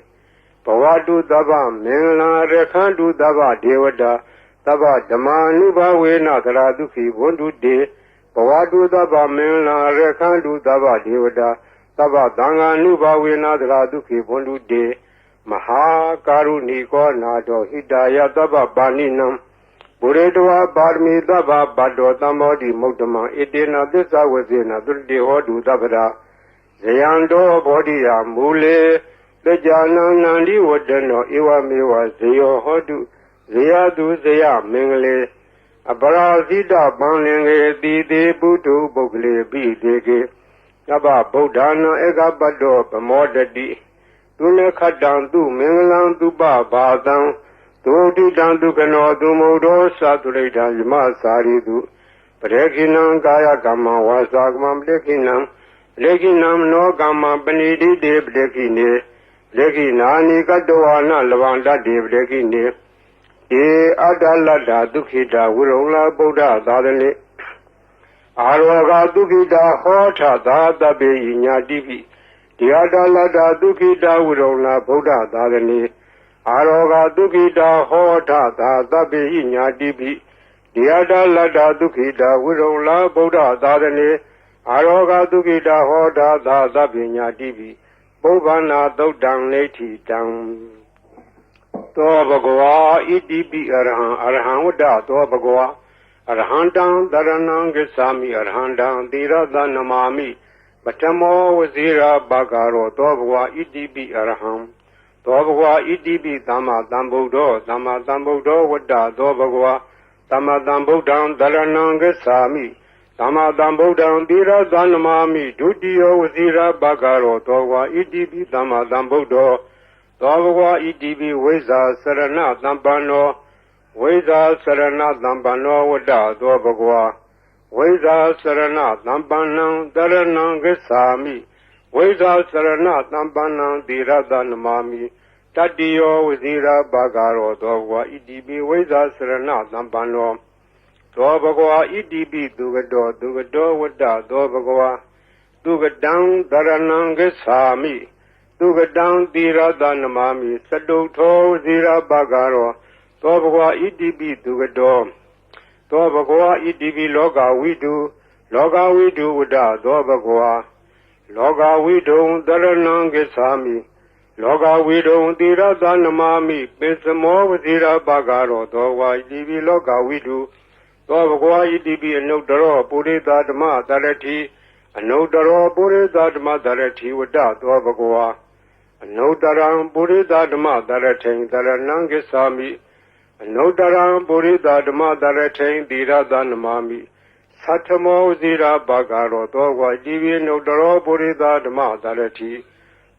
ဘဝတုသဗ္ဗမင်္ဂလံရခန္တုသဗ္ဗဒေဝတာသဗ္ဗဓမ္မာ ानु ဘဝေနသရာဒုက္ခိဘွန်တုတေဘဝတုသဗ္ဗမင်္ဂလံရခန္တုသဗ္ဗဒေဝတာသဗ္ဗသံဃာ ानु ဘဝေနသရာဒုက္ခိဘွန်တုတေမဟာကာရုဏီကောနာတောဟိတယသဗ္ဗပါဏိနံဘုရေတဝါပါရမီသဗ္ဗဗတ္တောသမ္မောတိမုဒ္ဓမံဣတေနသစ္စာဝဇေနသုတိဟောတုသဗ္ဗရာဇယံတောဘောဓိယမူလေတကြနံနန္ဒီဝတ္တနောဧဝမေဝဇယောဟောတုဇယတုဇယမင်္ဂလေအပရာဇိတပံလင်္ကေတိတေပုထုပုဂ္ဂလေပိတေကေသဗ္ဗဗုဒ္ဓနာဧကပတ္တောပမောတတိသူနေခတံသူမင်္ဂလံသူပဘာသံသုတိတံဒုက္ခနောသူမုဒ္ဒောသတုရိတံယမစာရိတုပရေခိနံကာယကမ္မဝါစာကမ္မပရေခိနံလေခိနံနောကမ္မပဏိတိတေပရေခိနေလေခိနာနိကတောဝနလဗန္တတေပရေခိနေဧအတ္တလတ္တဒုက္ခိတဝိရုံလာဗုဒ္ဓသာသနေအာရောဂဒုက္ခိတဟောထသာတပေညာတိပိဒီအတ္တလတ္တဒုက္ခိတဝိရုံလာဗုဒ္ဓသာသနေအာရောဂဒုက္ခိတဟောထသာတပေညာတိပိဒီအတ္တလတ္တဒုက္ခိတဝိရုံလာဗုဒ္ဓသာသနေအာရောဂဒုက္ခိတဟောထသာတပေညာတိပိပုဗ္ဗနာသုတ်တံနေတိတံသောဘဂဝါဣတိပိအရဟံအရဟံဝတ္တသောဘဂဝါအရဟံတံတရဏံဂစ္ဆာမိအရဟံတံသီရသနမာမိပထမောဝဇိရာဘဂရောသောဘဂဝါဣတိပိအရဟံသောဘဂဝါဣတိပိသမ္မာသမ္ဗုဒ္ဓောသမ္မာသမ္ဗုဒ္ဓောဝတ္တသောဘဂဝါ သမ္မာသမ္ဗုဒ္ဓံသရဏံဂစ္ဆာမိသမ္မာသမ္ဗုဒ္ဓံသီရသနမာမိဒုတိယဝစီရဘဂရောသောဝါဣတိပိသမ္မာသမ္ဗုဒ္ဓောသောဘဂဝါဣတိပိဝိဇ္ဇာစရဏသမ္ပန္နောဝိဇ္ဇာစရဏသမ္ပန္နောဝတ္တသောဘဂဝါဝိဇ္ဇာစရဏသမ္ပန္နံတရဏံဂစ္ဆာမိဝိဇ္ဇာစရဏသမ္ပန္နံသီရသနမာမိတတိယောဝစီရဘဂရောသောဘဂဝါဣတိပိဝိဇ္ဇာစရဏသမ္ပန္နောသောဘဂဝါဣတိပိသူကတောဝတ္တသောဘဂဝါသူကတံတရဏံဂစ္ဆာမိသူကတံသီရသနမာမိစတုထောဝစီရဘဂရောသောဘဂဝါဣတိပိသူကတောသောဘဂဝါဣတိပိလောကဝိတုဝတ္တသောဘဂဝါလောကဝိတုံတရဏံဂစ္ဆာမိလောကဝိတုံသီရသနမာမိပိစမောဝစီရဘဂရောသောဝါဣတိပိလောကဝိတုသောဘဂဝါဣတိပိအနုတ္တရောပုရိသဓမ္မတရတိအနုတ္တရောပုရိသဓမ္မတရတိဝတ္တသောဘဂဝါအနုတ္တရံပုရိသဓမ္မတရထိန်တရဏံဂစ္ဆာမိအနုတ္တရံပုရိသဓမ္မတရထိန်သီရသနမာမိသတ္ထမောဇိရာဘဂရောသောဝါဣတိပိအနုတ္တရောပုရိသဓမ္မတရတိ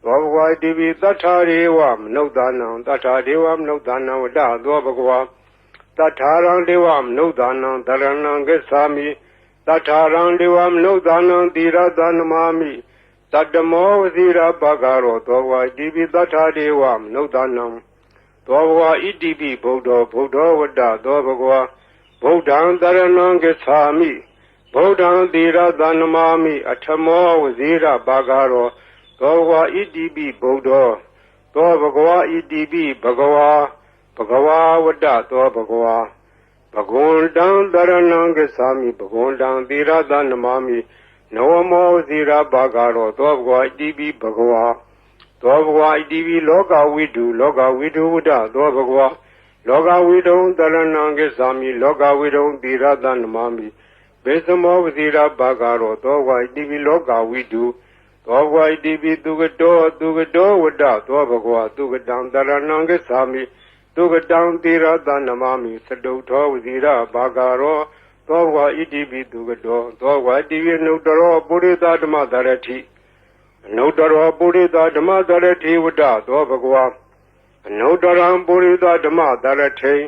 သောဘဂဝါဣတိပိသတ္ထာရေဝမနုဿာနံသတ္ထာဒေဝမနုဿာနံဝတ္တသောဘဂဝါတထာရံဒေဝမနုဿာနံတရဏံဂစ္ဆာမိတထာရံဒေဝမနုဿာနံသီရသနမာမိတတ္တမောဝစီရဘဂရောသောဘဂဝါဣတိပိတထာဒေဝမနုဿာနံသောဘဂဝါဣတိပိဗုဒ္ဓောဝတ္တသောဘဂဝါဗုဒ္ဓံတရဏံဂစ္ဆာမိဗုဒ္ဓံသီရသနမာမိအထမောဝစီရဘဂရောသောဘဂဝါဣတိပိဗုဒ္ဓောသောဘဂဝါဣတိပိဘဂဝါဝတ္တသောဘဂဝါဘဂဝန္တံတရဏံဂစ္ဆာမိဘဂဝန္တံသီရသနမာမိနဝမောဇိရဘဂရောသောဘဂဝါဣတိပိဘဂဝါသောဘဂဝါဣတိပိလောကဝိတုဝတ္တသောဘဂဝါလောကဝိတုံတရဏံဂစ္ဆာမိလောကဝိတုံသီရသနမာမိဘေသမောဇိရဘဂရောသောဘဂဝါဣတိပိလောကဝိတုသောဘဂဝါဣတိပိသူကတောဝတ္တသောဘဂဝါသူကတံတရဏံဂစ္ဆာမိသူကတံသီရသနမာမိစတုထောဝစီရဘဂရောသောဘဂဝါဣတိပိသူကတောသောဘဂဝါဣတိပိအနုတ္တရောပုရိသဓမ္မတရတိအနုတ္တရောပုရိသဓမ္မတရတိဝတ္တသောဘဂဝါအနုတ္တရံပုရိသဓမ္မတရထိန်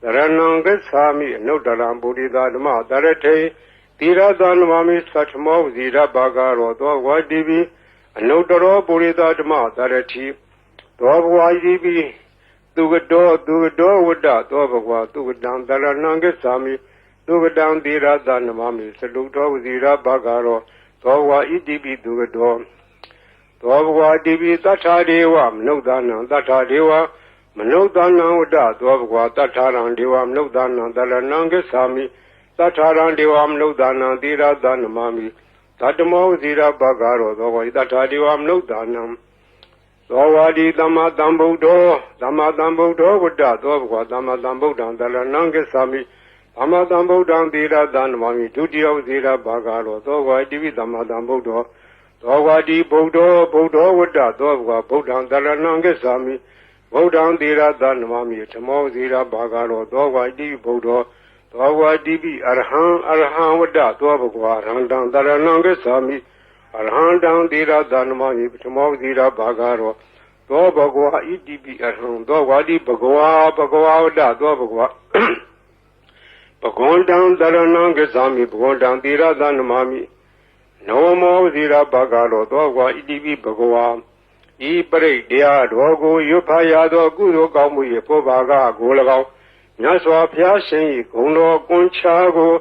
တရဏံဂစ္ဆာမိအနုတ္တရံပုရိသဓမ္မတရထိန်သီရသနမာမိသတ္ထမောဝစီရဘဂရောသောဘဂဝါဣတိပိအနုတ္တရောပုရိသဓမ္မတရတိသောဘဂဝါဣတိပိသူကတောဝတ္တသောဘဂဝါသူကတံတရဏံဂစ္ဆာမိသူကတံသီရသနမာမိစတုထောဝစီရဘဂရောသောဘဂဝါဣတိပိသူကတောသောဘဂဝါဣတိပိသတ္ထာဒေဝမနုဿာနံသတ္ထာဒေဝမနုဿာနံဝတ္တသောဘဂဝါသတ္ထာရံဒေဝမနုဿာနံတရဏံဂစ္ဆာမိသတ္ထာရံဒေဝမနုဿာနံသီရသနမာမိသတ္တမောဝစီရဘဂရောသောဘဂဝါသတ္ထာဒေဝမနုဿာနံသောဝါဒီသမ္မာသမ္ဗုဒ္ဓောဝတ္တသောဘဂဝါသမ္မာသမ္ဗုဒ္ဓံတရဏံဂစ္ဆာမိသမ္မာသမ္ဗုဒ္ဓံသီရသနမာမိဒုတိယဝစီရဘဂရောသောဘဂဝါဣတိပိသမ္မာသမ္ဗုဒ္ဓောသောဝါဒီဗုဒ္ဓောဝတ္တသောဘဂဝါဗုဒ္ဓံတရဏံဂစ္ဆာမိဗုဒ္ဓံသီရသနမာမိဓမ္မောဝစီရဘဂရောသောဘဂဝါဣတိပိဗုဒ္ဓောသောဘဂဝါဣတိပိအရဟံဝတ္တသောဘဂဝါအရဟံတံတရဏံဂစ္ဆာမိအရဟံတံသီရသနမာမိဓမ္မောဝစီရဘဂရောသောဘဂဝါဣတိပိအရဟံသောဝါဒီဘဂဝါဝတ္တသောဘဂဝါဘဂဝန္တံတရဏံဂစ္ဆာမိဘဂဝန္တံသီရသနမာမိနဝမောဇိရဘဂရောသောဘဂဝါဣတိပိဘဂဝါဤပရိတ်တရားတော်ကိုရွတ်ဖတ်ရသောကုသိုလ်ကောင်းမှု၏ဖောဘာကကို၎င်းမြတ်စွာဘုရားရှင်၏ဂုဏ်တော်ကွန်ချာကို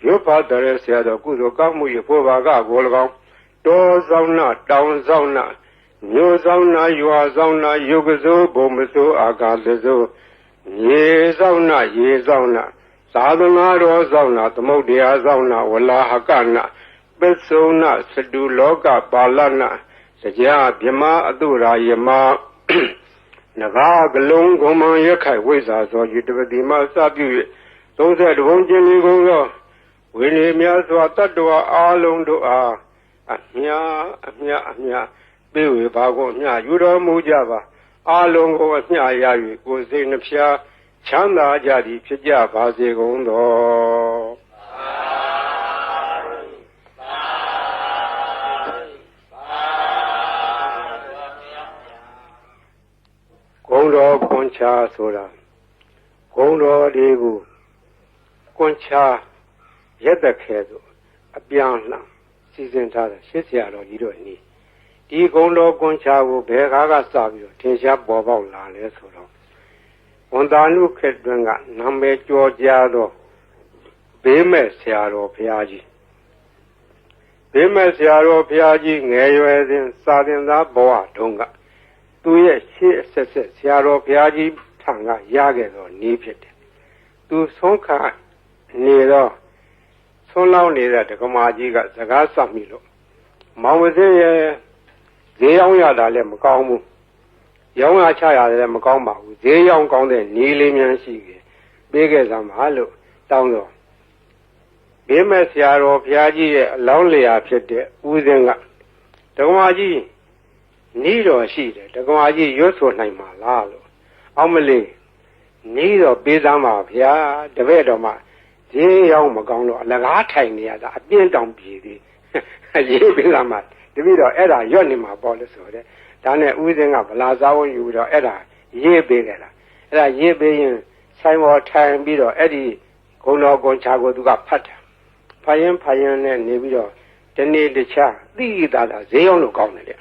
ရွတ်ဖတ်တဲ့ဆရာတော်ကုသိုလ်ကောင်းမှု၏ဖောဘာကကို၎င်းတောဆောင်နာတောင်ဆောင်နာမြို့ဆောင်နာရွာဆောင်နာယုတ်ကစိုးဘုံမစိုးအာကာသစိုးရေဆောင်နာရေဆောင်နာသာသနာတော်ဆောင်နာသမုဒ္ဒရာဆောင်နာဝလာဟကနာပစ္စုံနာစတုလောကပါဠနာစကြာမြမအတုရာယမနဂါကလုံးဂုံမံရခိုင်ဝိဇ္ဇာသောယတပတိမစပြု၍30ဘုံကျင်လေးကုန်သောဝိနည်းများစွာတတ္တဝါအားလုံးတို့အားအမြပေးဝေပါကုန်အမြယူတော်မူကြပါအားလုံးကိုအမြရ၍ကိုယ်စိတ်နှဖျား ချမ်းသာကြသည်ဖြစ်ကြပါစေကုန်သောဂုံတော်ကွန်ချာဆိုတာဂုံတော်လေးကိုကွန်ချာရက်သက်ခဲဆိုအပြောင်းလှန်စီစဉ်ထားတဲ့ရှစ်ဆရာတော်ကြီးတို့နီးဒီဂုံတော်ကွန်ချာကိုဘယ်ကားကစပြီးတော့ထင်ရှားပေါ်ပေါက်လာလဲဆိုတော့ဝန်တာနုခေတ်တွင်ကနာမည်ကျော်ကြားသောဘေးမဲ့ဆရာတော်ဘုရားကြီးဘေးမဲ့ဆရာတော်ဘုရားကြီးငယ်ရွယ်စဉ်စာသင်သားဘဝတုန်းကသူရဲ့ရှေ့အဆက်ဆက်ဆရာတော်ဘုရားကြီးထံကရခဲ့သောနည်းဖြစ်တယ်သူဆုံးခါနေတော့ဆုံးလောင်းနေတဲ့ဒကမာကြီးကစကားဆက်မိလို့မောင်ဝစင်းရဲ့ဈေးရောက်ရတာလည်းမကောင်းဘူးရောင်းရချရတယ်လည်းမကောင်းပါဘူးဈေးရောင်းကောင်းတဲ့နေလေးများရှိခဲ့ပေးခဲ့စမ်းပါလို့တောင်းတော့ဘေးမဲ့ဆရာတော်ဘုရားကြီးရဲ့အလောင်းလျာဖြစ်တဲ့ဦးစင်းကဒကမာကြီးနီးတော်ရှိတယ်ဒကမာကြီးရွတ်ဆိုနိုင်မှာလားလို့အောင်မလေးနီးတော်ပေးစမ်းပါဗျာတပည့်တော်မှာဈေးရောင်းမကောင်းတော့အလကားထိုင်နေရတာအပြင်းတောင်ပြေသေးရေးပေးစမ်းပါတပည့်တော်အဲ့ဒါရွတ်နေမှာပေါ့လို့ဆိုတဲ့ဒါနဲ့ဦးစင်းကဗလာစားဝယူတော့အဲ့ဒါရေးပေးခဲ့တာအဲ့ဒါရေးပေးရင်ဆိုင်ပေါ်ထိုင်ပြီးတော့အဲ့ဒီဂုံတော်ကွန်ချာကိုသူကဖတ်တယ်ဖတ်ရင်နဲ့နေပြီးတော့ဒီနေ့တခြားသိတာဈေးရောင်းလို့ကောင်းတယ်လေ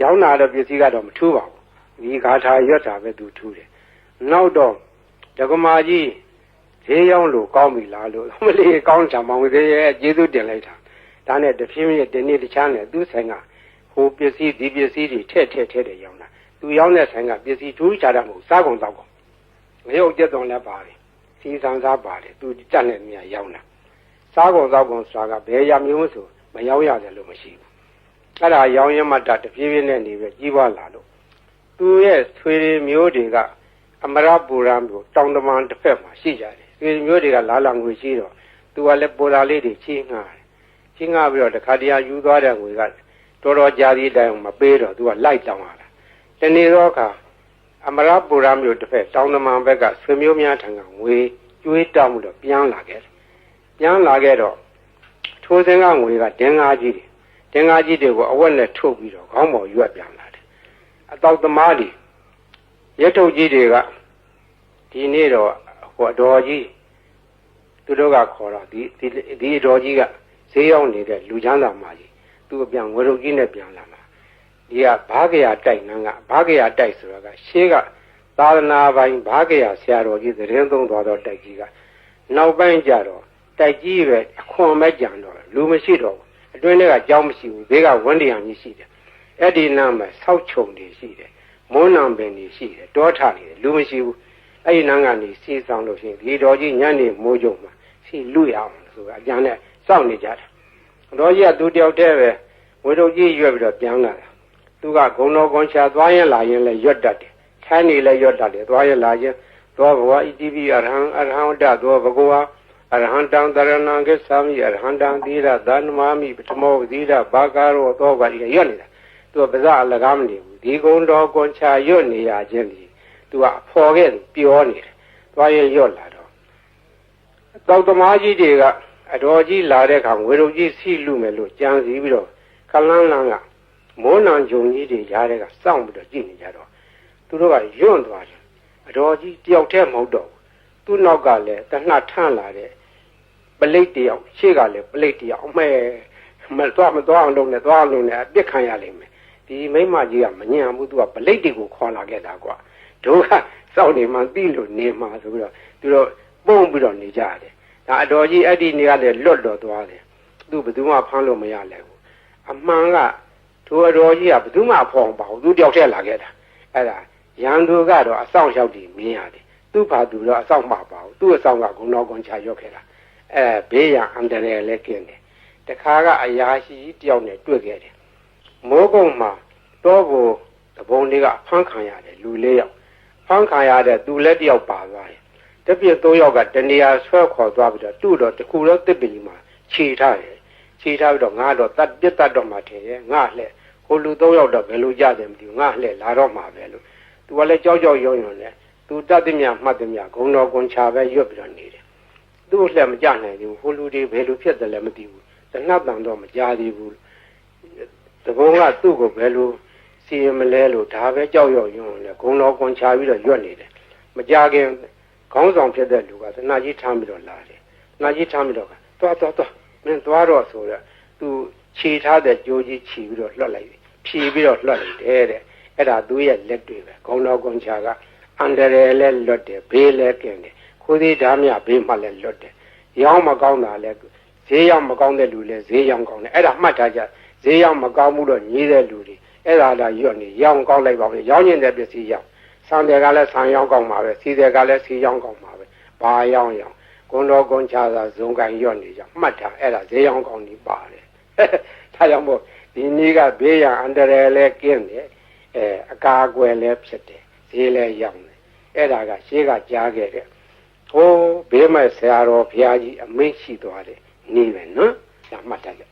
ရောင်းတာတော့ပစ္စည်းကတော့မထူးပါဘူးဒီဂါထာရွတ်တာပဲသူထူးတယ်နောက်တော့ဒကမာကြီးဈေးရောင်းလို့ကောင်းပြီလားလို့မလေးကောင်းချာမောင်သေးရဲ့ကျေးဇူးတင်လိုက်တာဒါနဲ့တဖြည်းဖြည်းဒီနေ့တခြားနဲ့သူဆိုင်ကဟိုပစ္စည်းဒီပစ္စည်းတွေထည့်တယ်ရောင်းတာသူရောင်းတဲ့ဆိုင်ကပစ္စည်းထူးခြားတာမဟုတ်စားကုန်တော့ကုန်ငရုတ်ကျက်သွန်လည်းပါတယ်စီစံစားပါတယ်သူတက်တဲ့နေရာရောင်းတာစားကုန်တော့ကုန်ဆိုတာကဘယ်ရမျိုးဆိုမရောင်းရတယ်လို့မရှိဘူးအဲ့ဒါရောင်းရင်မှတဖြည်းဖြည်းနဲ့နေပဲကြီးပွားလာလို့သူရဲ့ဆွေမျိုးတွေကအမရပူရမျိုးတောင်တမန်တစ်ဖက်မှာရှိကြတယ်ဆွေမျိုးတွေကလာလာငွေရှိတော့သူကလည်းပူရာလေးတွေချင်းငှားပြီးတော့တခါတည်းယူသွားတဲ့ငွေကတော်တော်ကြာသည့်တိုင်မပေးတော့သူကလိုက်တောင်းလာတာတနေ့တော့အခါအမရပူရမျိုးတစ်ဖက်တောင်တမန်ဘက်ကဆွေမျိုးများထံကငွေကျွေးတောင်းမှုတော့ပြန်လာခဲ့တော့ထိုးစင်းကငွေကတင်ငါကြီးတွေကိုအဝက်နဲ့ထုတ်ပြီးတော့ခေါင်းပေါ်ရွက်ပြန်လာတယ်အတောက်သမားတွေရက်ထုတ်ကြီးတွေကဒီနေ့တော့ဟိုအတော်ကြီးသူတို့ကခေါ်တော့ဒီအတော်ကြီးကဈေးရောက်နေတဲ့လူချမ်းသာမကြီးသူ့အပြန်ဝေရုပ်ကြီးနဲ့ပြန်လာမှာဒီကဘာဂရာတိုက်နန်းကဘာဂရာတိုက်ဆိုတာကရှေးကသာသနာပိုင်ဘာဂရာဆရာတော်ကြီးသတင်းသုံးသွားတော့တိုက်ကြီးကနောက်ပိုင်းကျတော့တိုက်ကြီးပဲအခွန်မဲ့ကြံတော့လူမရှိတော့ဘူးအတွင်းထဲကကြောင်းမရှိဘူးဘေးကဝန်းတရားကြီးရှိတယ်အဲ့ဒီနားမှာဆောက်ချုံတွေရှိတယ်မွန်းနံပင်တွေရှိတယ်တောထနေတယ်လူမရှိဘူးအဲ့ဒီနားကနေစီးဆောင်လို့ရှိရင်ဒီတော်ကြီးညနေမိုးကြုံမှာစီလူရအောင်ဆိုတာအကြံနဲ့စောင့်နေကြတာတော်ကြီးကသူတယောက်တည်းပဲဝေတို့ကြီးရွက်ပြီးတော့ပြန်လာတာသူကဂုံတော်ကွန်ချာသွားရင်လာရင်လည်းရွတ်တတ်တယ်ခိုင်းနေလည်းရွတ်တတ်တယ်သွားရင်လာရင်သောဘဝဣတိပိအရဟံဝတ္တသောဘဂဝါအရဟံတံတရဏံကိသာမိအရဟံတံသီရသန္နမမိပထမောသီရဘာကာရောသောဘာဒီရွတ်နေတာသူကပါဇအလကားမနေဘူးဒီဂုံတော်ကွန်ချာရွတ်နေရခြင်းဒီသူကအဖော်ခဲ့ပြောနေတယ်သွားရင်ရွတ်လာတော့တောက်သမားကြီးတွေကအတော်ကြီးလာတဲ့အခါဝေရုပ်ကြီးစီလူမယ်လို့ကြံစီပြီးတော့ခလန်းလန်းကမိုးနံဂျုံကြီးတွေရားတဲ့ကစောင့်ပြီးတော့ကြည့်နေကြတော့သူတို့ကယွန့်သွားတယ်အတော်ကြီးတယောက်တည်းမဟုတ်တော့သူ့နောက်ကလည်းတနှထန့်လာတဲ့ပလိတ်တယောက်ရှေ့ကလည်းပလိတ်တယောက်အမဲမသွားအောင်လုပ်နေသွားအောင်လုပ်နေအပြစ်ခံရလိမ့်မယ်ဒီမိမကြီးကမညံဘူးသူကပလိတ်တွေကိုခေါ်လာခဲ့တာကွာတို့ကစောင့်နေမှသိလို့နေမှဆိုပြီးတော့သူတို့ပုံပြီးတော့နေကြတယ်ဒါအတော်ကြီးအဲ့ဒီနေရာလည်းလွတ်တော်သွားတယ်သူဘယ်သူမှဖမ်းလို့မရလဲဘူးအမှန်ကထိုအတော်ကြီးကဘယ်သူမှဖော်ပါဘူးသူတယောက်တည်းလာခဲ့တာအဲ့ဒါရန်သူကတော့အဆောင်ရောက်တည်မြင်ရတယ်သူ့ဘာသူတော့အဆောင်မှာပါဘူးသူ့အဆောင်ကဂုံတော်ကွန်ချာရောက်ခဲ့တာဘေးရန်အန္တရာယ်လည်းကျင်းတယ်တခါကအရာရှိတယောက်နဲ့တွေ့ခဲ့တယ်မိုးကုတ်မှာတော့ဘုံတဘုံလေးကဖမ်းခံရတယ်လူ၄ယောက်ဖမ်းခံရတဲ့သူလည်းတယောက်ပါသွားတယ်တပြည့်၃ယောက်ကတနေရာဆွဲခေါ်သွားပြီးတော့သူ့တော့တခုတော့တစ်ပင်မှာခြေထားတယ်ခြေထားပြီးတော့ငါတော့တတ်တော့မှထင်ရဲ့ငါလှဲ့ဟိုလူ၃ယောက်တော့ဘယ်လိုကြတယ်မသိဘူးငါလှဲ့လာတော့မှာပဲလို့သူကလည်းကြောက်ရွံ့နဲ့ သူတတ်သည်များမှတ်သည်များဂုံတော်ကွန်ချပဲရွတ်ပြီးတော့နေတယ်သူ့လက်မကြနိုင်ဘူးဟိုလူတွေဘယ်လိုဖြစ်တယ်လဲမသိဘူးတဏှတ်တန်တော့မကြသေးဘူးတကုံကသူ့ကိုဘယ်လိုစီရင်မလဲလို့ဒါပဲကြောက်ရွံ့ယွန်းလဲဂုံတော်ကွန်ချပြီးတော့ရွတ်နေတယ်မကြခင်ခေါင်းဆောင်ဖြစ်တဲ့လူကသနာကြီးထမ်းပြီးတော့လာတယ်သနာကြီးထမ်းပြီးတော့သွားမင်းသွားတော့ဆိုတော့သူခြေထားတဲ့ကြိုးကြီးခြီပြီးတော့လွတ်လိုက်ဖြီးပြီးတော့လွတ်လိုက်တယ်တဲ့အဲ့ဒါသူ့ရဲ့လက်တွေပဲဂုံတော်ကွန်ချကအန္တရာယ်လဲလွတ်တယ်ဘေးလဲကင်းတယ်ခိုးသေးဓာမြဘေးမှလဲလွတ်တယ်ရောင်းမကောင်းတာလဲဈေးရောက်မကောင်းတဲ့လူလဲဈေးရောက်ကောင်းတယ်အဲ့ဒါမှတ်ထားကြဈေးရောက်မကောင်းမှုတော့ညီးတဲ့လူတွေအဲ့ဒါလာရွတ်နေရောင်းကောင်းလိုက်ပါပဲရောင်းရင်တဲ့ပစ္စည်းရောင်းဆန်တယ်ကလည်းဆန်ရောင်းကောင်းပါပဲစီတယ်ကလည်းစီရောင်းကောင်းပါပဲဘာရောင်းဂုံတော်ကွန်ချသာဇုံကန်ရွတ်နေကြမှတ်ထားအဲ့ဒါဈေးရောင်းကောင်းနေပါတယ်ဒါကြောင့်မို့ဒီနေ့ကဘေးရန်အန္တရာယ်လဲကင်းတယ်အကာအကွယ်လဲဖြစ်တယ်ဈေးလဲရောင်းတယ်အဲ့ဒါကရှေးကကြားခဲ့တဲ့ဟိုးဘေးမဲ့ဆရာတော်ဘုရားကြီးအမိန့်ရှိသွားတယ်နေပဲနော်ဒါမှတ်ထားကြ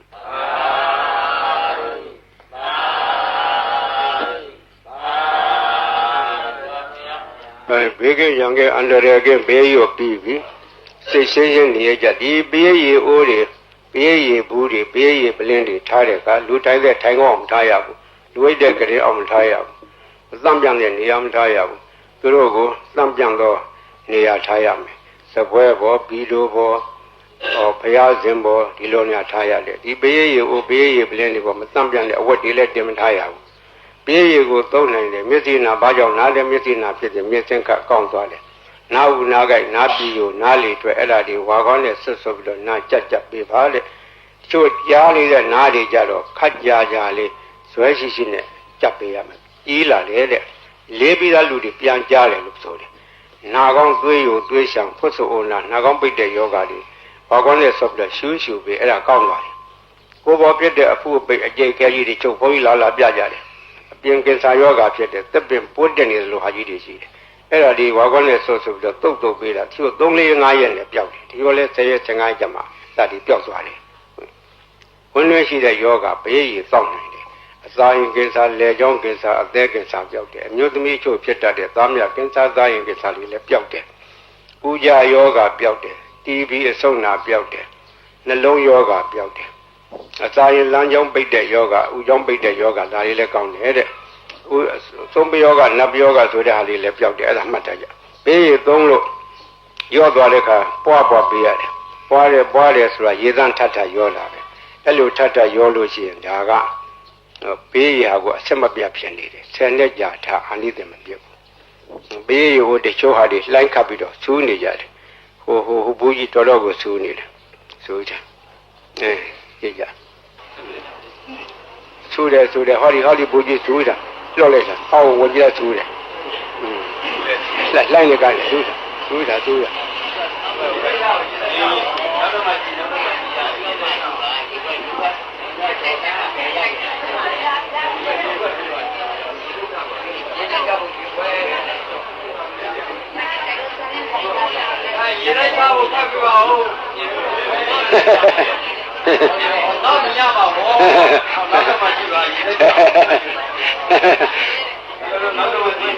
ဘေးကရံကအန္တရာယ်ကဘေးရောပြီးပြီစိတ်ရှင်းရှင်းနေရကြဒီဘေးရီအိုးတွေဘေးရီဘူးတွေဘေးရီပလင်းတွေထားတဲ့ကလူတိုင်းတဲ့ထိုင်ကောင်းမထားရဘူးလူဝိတ်တဲ့ကလေးအောင်မထားရဘူးအသံပြန်တဲ့နေရာမထားရဘူးသူတို့ကိုသံပြန်တော့နေရာထားရမယ်စပွဲပေါ်ဘီလိုပေါ်ဘုရားရှင်ပေါ်ဒီလိုနေထားရတယ်ဒီဘေးရီအိုးဘေးရီပလင်းတွေပေါ်မသံပြန်တဲ့အဝတ်တွေလည်းတင်မထားရဘူးဘေးရီကိုသုံးနိုင်တယ်မျက်စိနာဘာကြောင့်နားလဲမျက်စိနာဖြစ်တယ်မျက်စင်ကကောင်းသွားတယ်နားဦးနားကြိုက်နားပြီးကိုနားလေတွေ့အဲ့ဒါတွေဝါကောင်းနဲ့ဆွတ်ဆွတ်ပြီးတော့နားကြက်ပေးပါတဲ့ချို့ကြားလေးတဲ့နားတွေကြတော့ခတ်ကြလေးဇွဲရှိရှိနဲ့ကြက်ပေးရမယ်ကြီးလာတယ်တဲ့လေးပြီးသားလူတွေပြန်ကြားတယ်လို့ဆိုတယ်နာကောင်းသွေးယိုသွေးရှောင်ဖွတ်ဆိုအိုနာနာကောင်းပိတ်တဲ့ယောဂတွေဝါကောင်းနဲ့ဆွတ်ပြီးတော့ရှူးပေးအဲ့ဒါကောင်းသွားတယ်ကိုယ်ပေါ်ပြတဲ့အဖုအပိတ်အကျိတ်ခဲကြီးတွေချုပ်ဘုန်းကြီးလာပြကြတယ်အပြင်ကင်ဆာယောဂဖြစ်တဲ့သက်ပင်ပိုးတက်နေသလိုဟာကြီးတွေရှိတယ်အဲ့ဒါဒီဝါကောင်းနဲ့ဆွတ်ပြီးတော့တုတ်ပေးတာသူတို့3-4-5ရက်နဲ့ပျောက်တယ်ဒီလိုလဲ10ရက်15ရက်ကျမှစသည်ပျောက်သွားတယ်ဝင်လွှဲရှိတဲ့ယောဂဘေးရီစောင့်နိုင်တယ်အစာရင်ကင်ဆာလေကြောင်းကင်ဆာအသက်ကင်ဆာပျောက်တယ်အမျိုးသမီးချို့ဖြစ်တတ်တဲ့သားမြကင်ဆာသားရင်ကင်ဆာတွေလည်းပျောက်တယ်ပူကြယောဂပျောက်တယ် TB အဆုတ်နာပျောက်တယ်နှလုံးယောဂပျောက်တယ်အစာရင်လမ်းကြောင်းပိတ်တဲ့ယောဂဥကြောင်းပိတ်တဲ့ယောဂဒါတွေလည်းကောင်းတယ်တဲ့သုံးပယောဂနတ်ပယောဂဆိုတဲ့ဟာလေးလည်းပျောက်တယ်အဲ့ဒါမှတ်တတ်ကြဘေးရီသုံးလို့ရော့သွားတဲ့အခါပွားပေးရတယ်ပွားတယ်ဆိုတာရေသန့်ထပ်ရောလာတယ်အဲ့လိုထပ်ရောလို့ရှိရင်ဒါကဘေးရီဟာကိုအဆက်မပြတ်ဖြစ်နေတယ်ဆယ်နှစ်ကြာထားအာနိသင်မပြတ်ဘူးဘေးရီဟိုတချို့ဟာတွေလှိုင်းခတ်ပြီးတော့ဆူးနေကြတယ်ဟိုဘူးကြီးတော်ကိုဆူးနေတယ်ဆူးကြကြည့်ကြဆူးတယ်ဟောဒီဘူးကြီးဆူးတာလော့လိုက်တာအော်ဝင်ကြဆူးတယ်လှိုင်းနေကြတယ်ဆူးတာရေလိုက်ပါဘူးဖတ်ပြပါဦးတော့မရပါဘူးနောက်တော့မှကြည့်ပါရေလိုက်ပါနောက်တော့မှကြည့်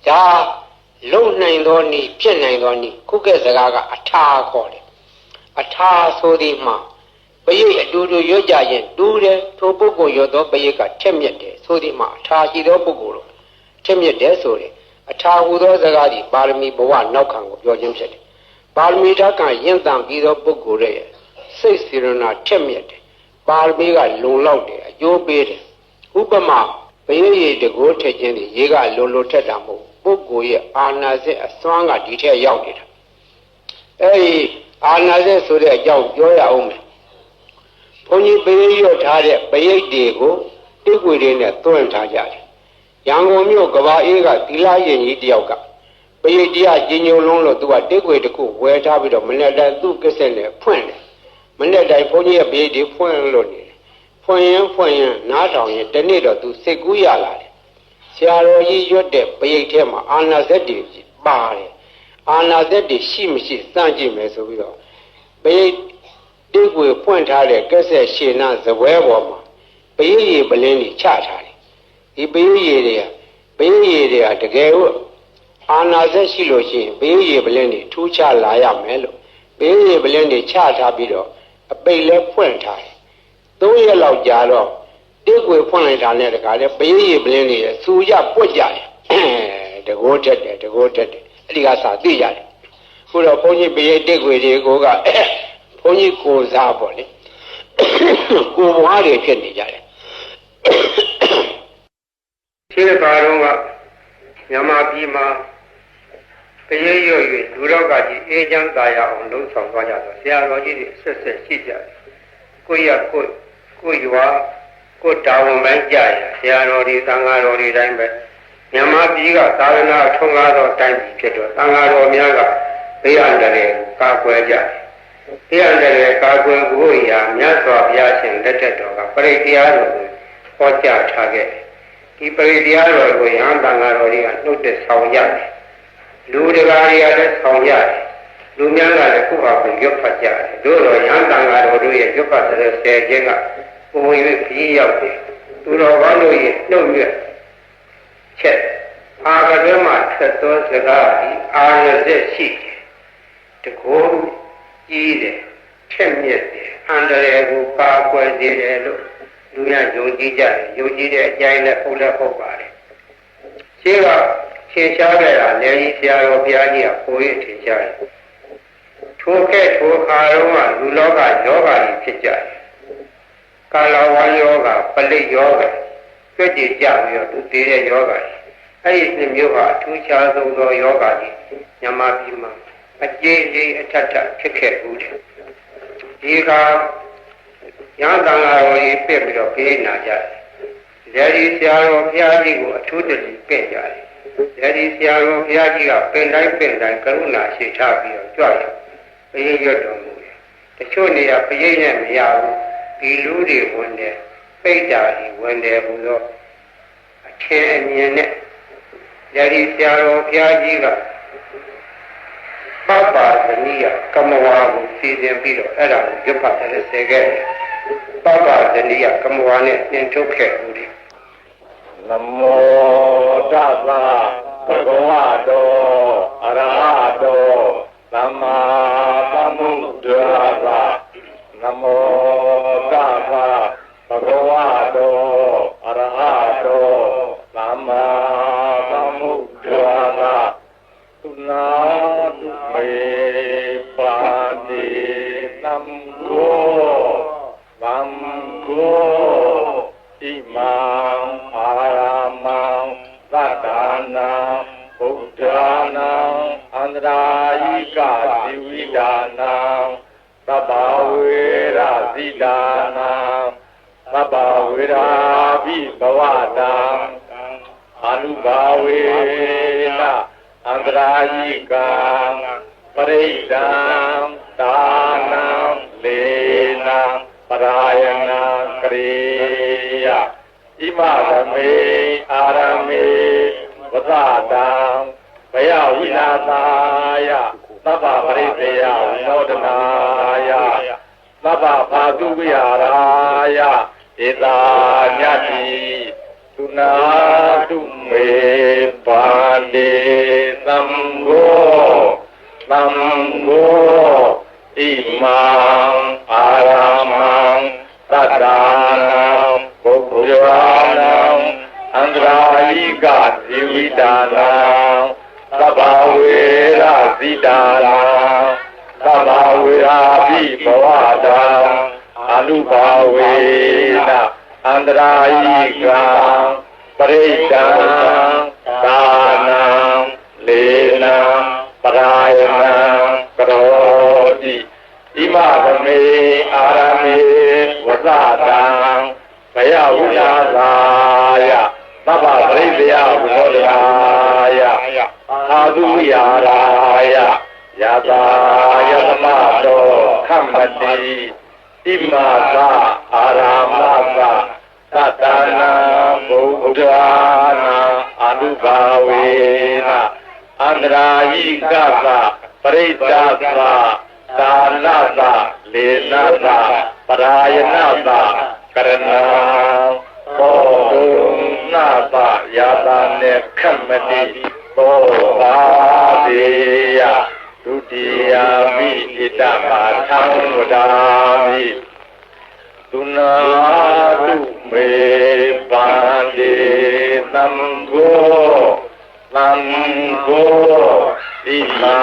ဒါလုံနိုင်သောနည်းဖြစ်နိုင်သောနည်းခုကဲ့စကားကအထာခေါ်တယ်အထာဆိုသည်မှာပရိတ်အတူတူရွတ်ကြရင်တူးတယ်ထိုပုဂ္ဂိုလ်ရွတ်သောပရိတ်ကထက်မြက်တယ်ဆိုသည်မှာအထာရှိသောပုဂ္ဂိုလ်တို့ထက်မြက်တယ်ဆိုတယ်အထာဟူသောစကားသည်ပါရမီဘဝနောက်ခံကိုပြောခြင်းဖြစ်တယ်ပါရမီဓာတ်ကရင့်တန်ပြီးသောပုဂ္ဂိုလ်ရဲ့စိတ်စေရနာထက်မြက်တယ်ပါရမီကလုံလောက်တယ်အကျိုးပေးတယ်ဥပမာပရိတ်တကိုးထက်ခြင်းသည်ရေကလုံထက်တာမဟုတ်ပုဂ္ဂိုလ်ရဲ့အာနာစက်အစွမ်းကဒီထက်ရောက်နေတာအဲဒီအာနာစက်ဆိုတဲ့အကြောင်းပြောရအောင်မယ်ဘုန်းကြီးပရိတ်ရွတ်ထားတဲ့ပရိတ်တွေကိုတိတ်ွေတွေနဲ့သွင်းထားကြတယ်ရန်ကုန်မြို့ကဘာအေးကသီလရင်ကြီးတယောက်ကပရိတ်တရားကြီးညိုလုံးလို့သူကတိတ်ွေတစ်ခုဝယ်ထားပြီးတော့မနေ့တိုင်းသူ့ကစ္စက်နဲ့ဖွင့်တယ်မနေ့တိုင်းဘုန်းကြီးရဲ့ပရိတ်တွေဖွင့်လို့နေတယ်ဖွင့်ရင်နားထောင်ရင်တနေ့တော့သူစိတ်ကူးရလာတယ်ဆရာတော်ကြီးရွတ်တဲ့ပရိတ်ထဲမှာအာနာစက်တွေပါတယ် အာနာသက်တွေရှိမရှိစမ်းကြည့်မယ်ဆိုပြီးတော့ပရိတိတ်ကိုဖွင့်ထားတဲ့ကက်ဆက်ရှည်နာဇပွဲပေါ်မှာပရိယေပလင်းတွေချထားတယ်ဒီပရိယေတွေကတကယ်လို့အာနာသက်ရှိလို့ရှိရင်ပရိယေပလင်းတွေထူးခြားလာရမယ်လို့ပရိယေပလင်းတွေချထားပြီးတော့အပိတ်လဲဖွင့်ထားတယ်3 ရက်လောက်ကြာတော့တိတ်ကိုဖွင့်လိုက်တာနဲ့တခါလဲပရိယေပလင်းတွေစူရပွက်ကြတယ်တကိုးတက်တယ်အဲ့ဒီကစာသိရတယ်ခုတော့ဘုန်းကြီးပရိတိတ်ကိုတွေကိုကဘုန်းကြီးကိုစားပေါ့လေကိုဘွားတွေဖြစ်နေကြတယ်ခြေကားတော့ကမြန်မာပြည်မှာပရိရွတ်၍လူတော်ကကြီးအေးချမ်းသာရအောင်လှုံ့ဆော်သွားကြတော့ဆရာတော်ကြီးတွေဆက်ရှိကြတယ်ကိုရွာကိုတာဝန်ပိုင်းကြရဆရာတော်တွေသံဃာတော်တွေတိုင်းပဲမြန်မာပြည်ကသာသနာထွန်းကားသောတိုင်းပြည်ဖြစ်တော့သံဃာတော်များကဘေးအန္တရာယ်ကာကွယ်ကြတယ်ဘေးအန္တရာယ်ကာကွယ်ဖို့ရာမြတ်စွာဘုရားရှင်လက်ထက်တော်ကပရိတရားတော်ကိုဟောကြားထားခဲ့တယ်ဒီပရိတရားတော်ကိုယဟန်သံဃာတော်တွေကနှုတ်သက်ဆောင်ရတယ်လူတကာတွေကလည်းဆောင်ရတယ်လူများကလည်းခုဟာကိုရွတ်ဖတ်ကြတယ်တို့တော့ယဟန်သံဃာတော်တို့ရဲ့ရွတ်ဖတ်တဲ့ဆယ်ခြင်းကပုံ၍ပြီးရောက်တယ်သူတော်ကောင်းတို့ရဲ့နှုတ်ရွတ်ချက်အာကတွင်မှဆက်သောစကားဒီအာရဇက်ရှိတယ်တကောကြီးတယ်ထက်မြက်တယ်အန္တရာယ်ကိုပါကွယ်စေတယ်လို့လူများယုံကြည်ကြတယ်ယုံကြည်တဲ့အကြိုင်းနဲ့ဟုတ်လည်းဟုတ်ပါတယ်ရှင်းကထင်ရှားခဲ့တာလည်းကြီးဆရာတော်ဘုရားကြီးကပိုရထင်ရှားတယ်ထိုခါတော့ကလူလောကယောဂါကြီးဖြစ်ကြတယ်ကာလဝါယောဂါပလိတ်ယောဂါကြွကြည်ကြပြီးတော့သူတည်တဲ့ယောဂါအဲ့ဒီနှစ်မျိုးဟာအထူးခြားဆုံးသောယောဂါကြီးမြန်မာပြည်မှာအကျဉ်းကြီးအထက်ထဖြစ်ခဲ့ဘူးတယ်ဒီကရဟန်းသံဃာတော်ကြီးပြည့်ပြီးတော့ပြေးနာကြတယ်။ဒီဆရာတော်ဘုရားကြီးကိုအထူးတည်းပြည့်ကြတယ်။ဒီဆရာတော်ဘုရားကြီးကပင်တိုင်းကရုဏာရှိထားပြီးတော့ကြွရပရိရွတ်တော်မူတယ်။တချို့နေရာပရိနဲ့မရဘူး။ဒီလူတွေဝင်တယ်ပိတ်တာတွေဝင်တယ်ဘုသောအထင်အမြင်နဲ့ဒီဆရာတော်ဘုရားကြီးကပပသမီးကမဝါကိုစီစဉ်ပြီးတော့အဲ့ဒါကိုရွတ်ဖတ်တယ်ဆဲခဲ့တယ်ပပဇဏိယကမဝါနဲ့သင်ထုတ်ခဲ့ဦးတယ်နမောတသဗ္ဗဝတောအရဟတောသမ္မာသမ္ဗုဒ္ဓါသနမောတသဗ္ဗဝတောအရဟတောသမ္မာသမ္ဗုဒ္ဓါသသုနာတုမေပါတိသံဃောဗံကိုဣမံအာရမံသတ္တနာဗုဒ္ဓနာအန္တရာယိကဇီဝိဒါနာသဗ္ဗဝေရဇိဒါနာသဗ္ဗဝေရာဘိဘဝတံအာနုဘာဝေနအန္တရာယိကပရိဒံဒါနံလေနံပရာယနာကရိယဣမသမေအာရမေဝသတံဘယဝိနာသာယသဗ္ဗပရိသေယဝိနောဒနာယသဗ္ဗဘာတုဝိဟာရယဧတာညတိသုနာတုမေပါတိသံဃောဣမံအာရမံသတ္တနာဗုဒ္ဓနာအန္တရာယိကဇီဝိဒါနာသဗ္ဗဝေရဇိဒါနာသဗ္ဗဝေရာဘိဘဝတံအနုဘာဝေနအန္တရာယိကပရိဒံဒါနံလေနံပရာယနာကရောတိဣမသမေအာရမေဝသတံဘယဝိနာသာယသဗ္ဗပရိသေယဝိနောဒနာယအာသုဝိဟာရယယတာယသမတောခမ္မတိဣမသအာရမသသတ္တနာဗုဒ္ဓနာအနုဘာဝေန အန္တရာယိကသပရိစ္ဆာသဒါနသလေနသပရာယနာသကရဏံဘောဓုနာသယာတာနေခမတိဘောပါတိယဒုတိယမိဣတမသံဝဒာမိသုနာတုမေပန္တိသံဃောသံဃောဣမံ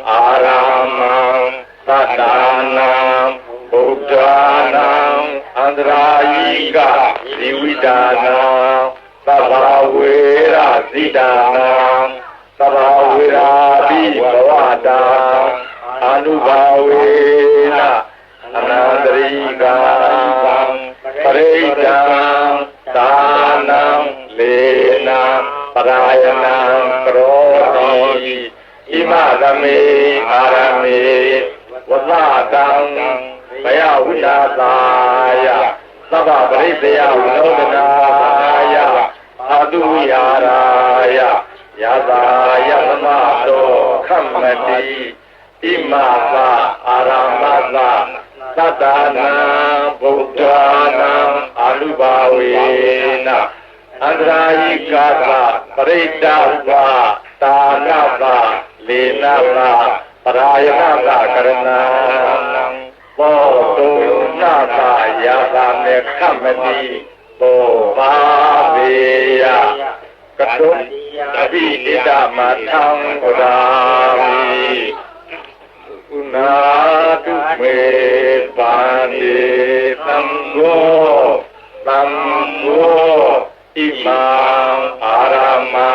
အာရမံသတ္တနာဗုဒ္ဓနာအန္တရာယိကဇီဝိတာနာသဗ္ဗဝေရဇိတာနာသဗ္ဗဝေရာပိဘဝတာအနုဘာဝေနအနန္တရိကံပရိဒံသာနံလေနံပရာယနံကရောတိဣမသမေအာရမေဝသတံဘယဝိနာသာယသဗ္ဗပရိသေယဝိနောဒနာယအာတုဝိဟာရာယယသာယသမတောခမ္မတိဣမသအာရမသသတ္တနာဗုဒ္ဓနာအာနုဘာဝေနအန္တရာယိကသပရိတ္တသတာနသလေနသပရာယနာသကရဏံဘောဓုနာသယာတာမေခမတိဘောပါပေယကတုအဘိနိဒမထံဝဒာမိဥနာတုမေပန္တိသံဃောသံဃောဣမံအာရမံ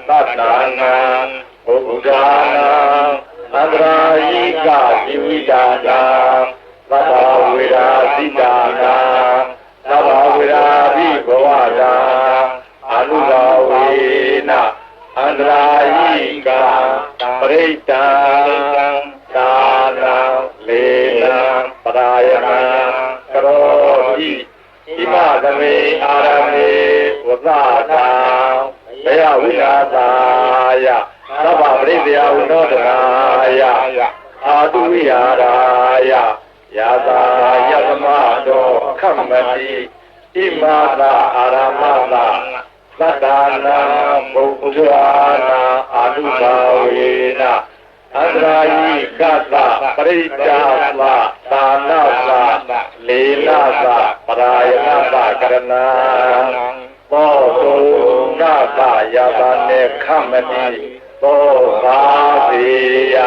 သတ္တနာဘုဒ္ဓနာအန္တရာယိကဇီဝိတာနာသဗ္ဗဝေရာဇိတာနာသဗ္ဗဝေရာပိဘဝတာအနုဘာဝေနအန္တရာယိကပရိတံသာနံလေနံပရာယနံကရောတိဣမသမေအာရမေဝသတံဘယဝိနာသာယသဗ္ဗပရိသေယဝိနောဒနာယအာတုဝိဟာရာယယသာယသမတောခမ္မတိဣမသာအာရမသသတ္တနာဘုဒ္ဓနာအာနုဘာဝေနအန္တရာယိကသပရိစ္ဆာသသာနသလေနသပရာယနာသကရဏံဘောဓုနာသယာတာနေခမတိသောဘာသေယ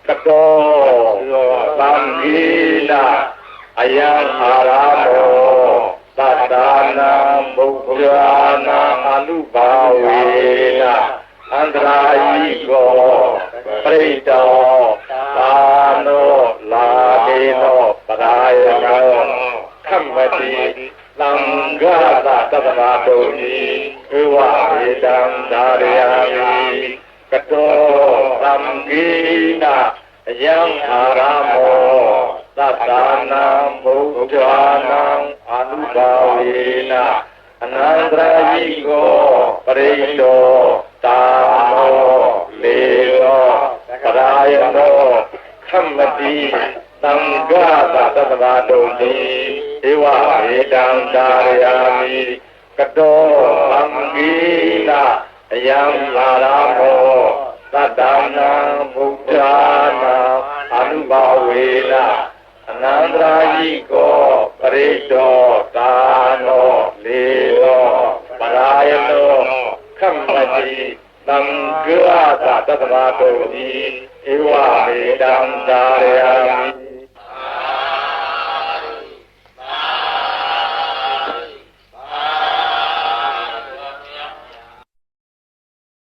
ကတောသံဃိနာအယံအာရမောသတ္တနာဗုဒ္ဓနာအနုဘာဝေနအန္တရာယိကောပရိတောသာနောလာဒေနောပရာယနောခမ္မတိသံဃာသတ္တနာတုန်ဤဧဝေတံဒါရယာမိကတောသံဃိနာအယံအာရမောသတ္တနာဗုဒ္ဓနာအနုဘာဝေနအနန္တရာယိကောပရိတောသာနောလေနောပရာယနောခမ္မတိသံဃာသတ္တဗာတုံတိဧဝေတံဒါရယာမိကတောသံဃိနာအယံအာရမောသတ္တနာဗုဒ္ဓနာအနုဘာဝေနအနန္တရာယိကောပရိတောသာနောလေနောပရာယနောခမ္မတိသံဃာသတ္တဗာတုံတိဧဝမေတံဒါရယာ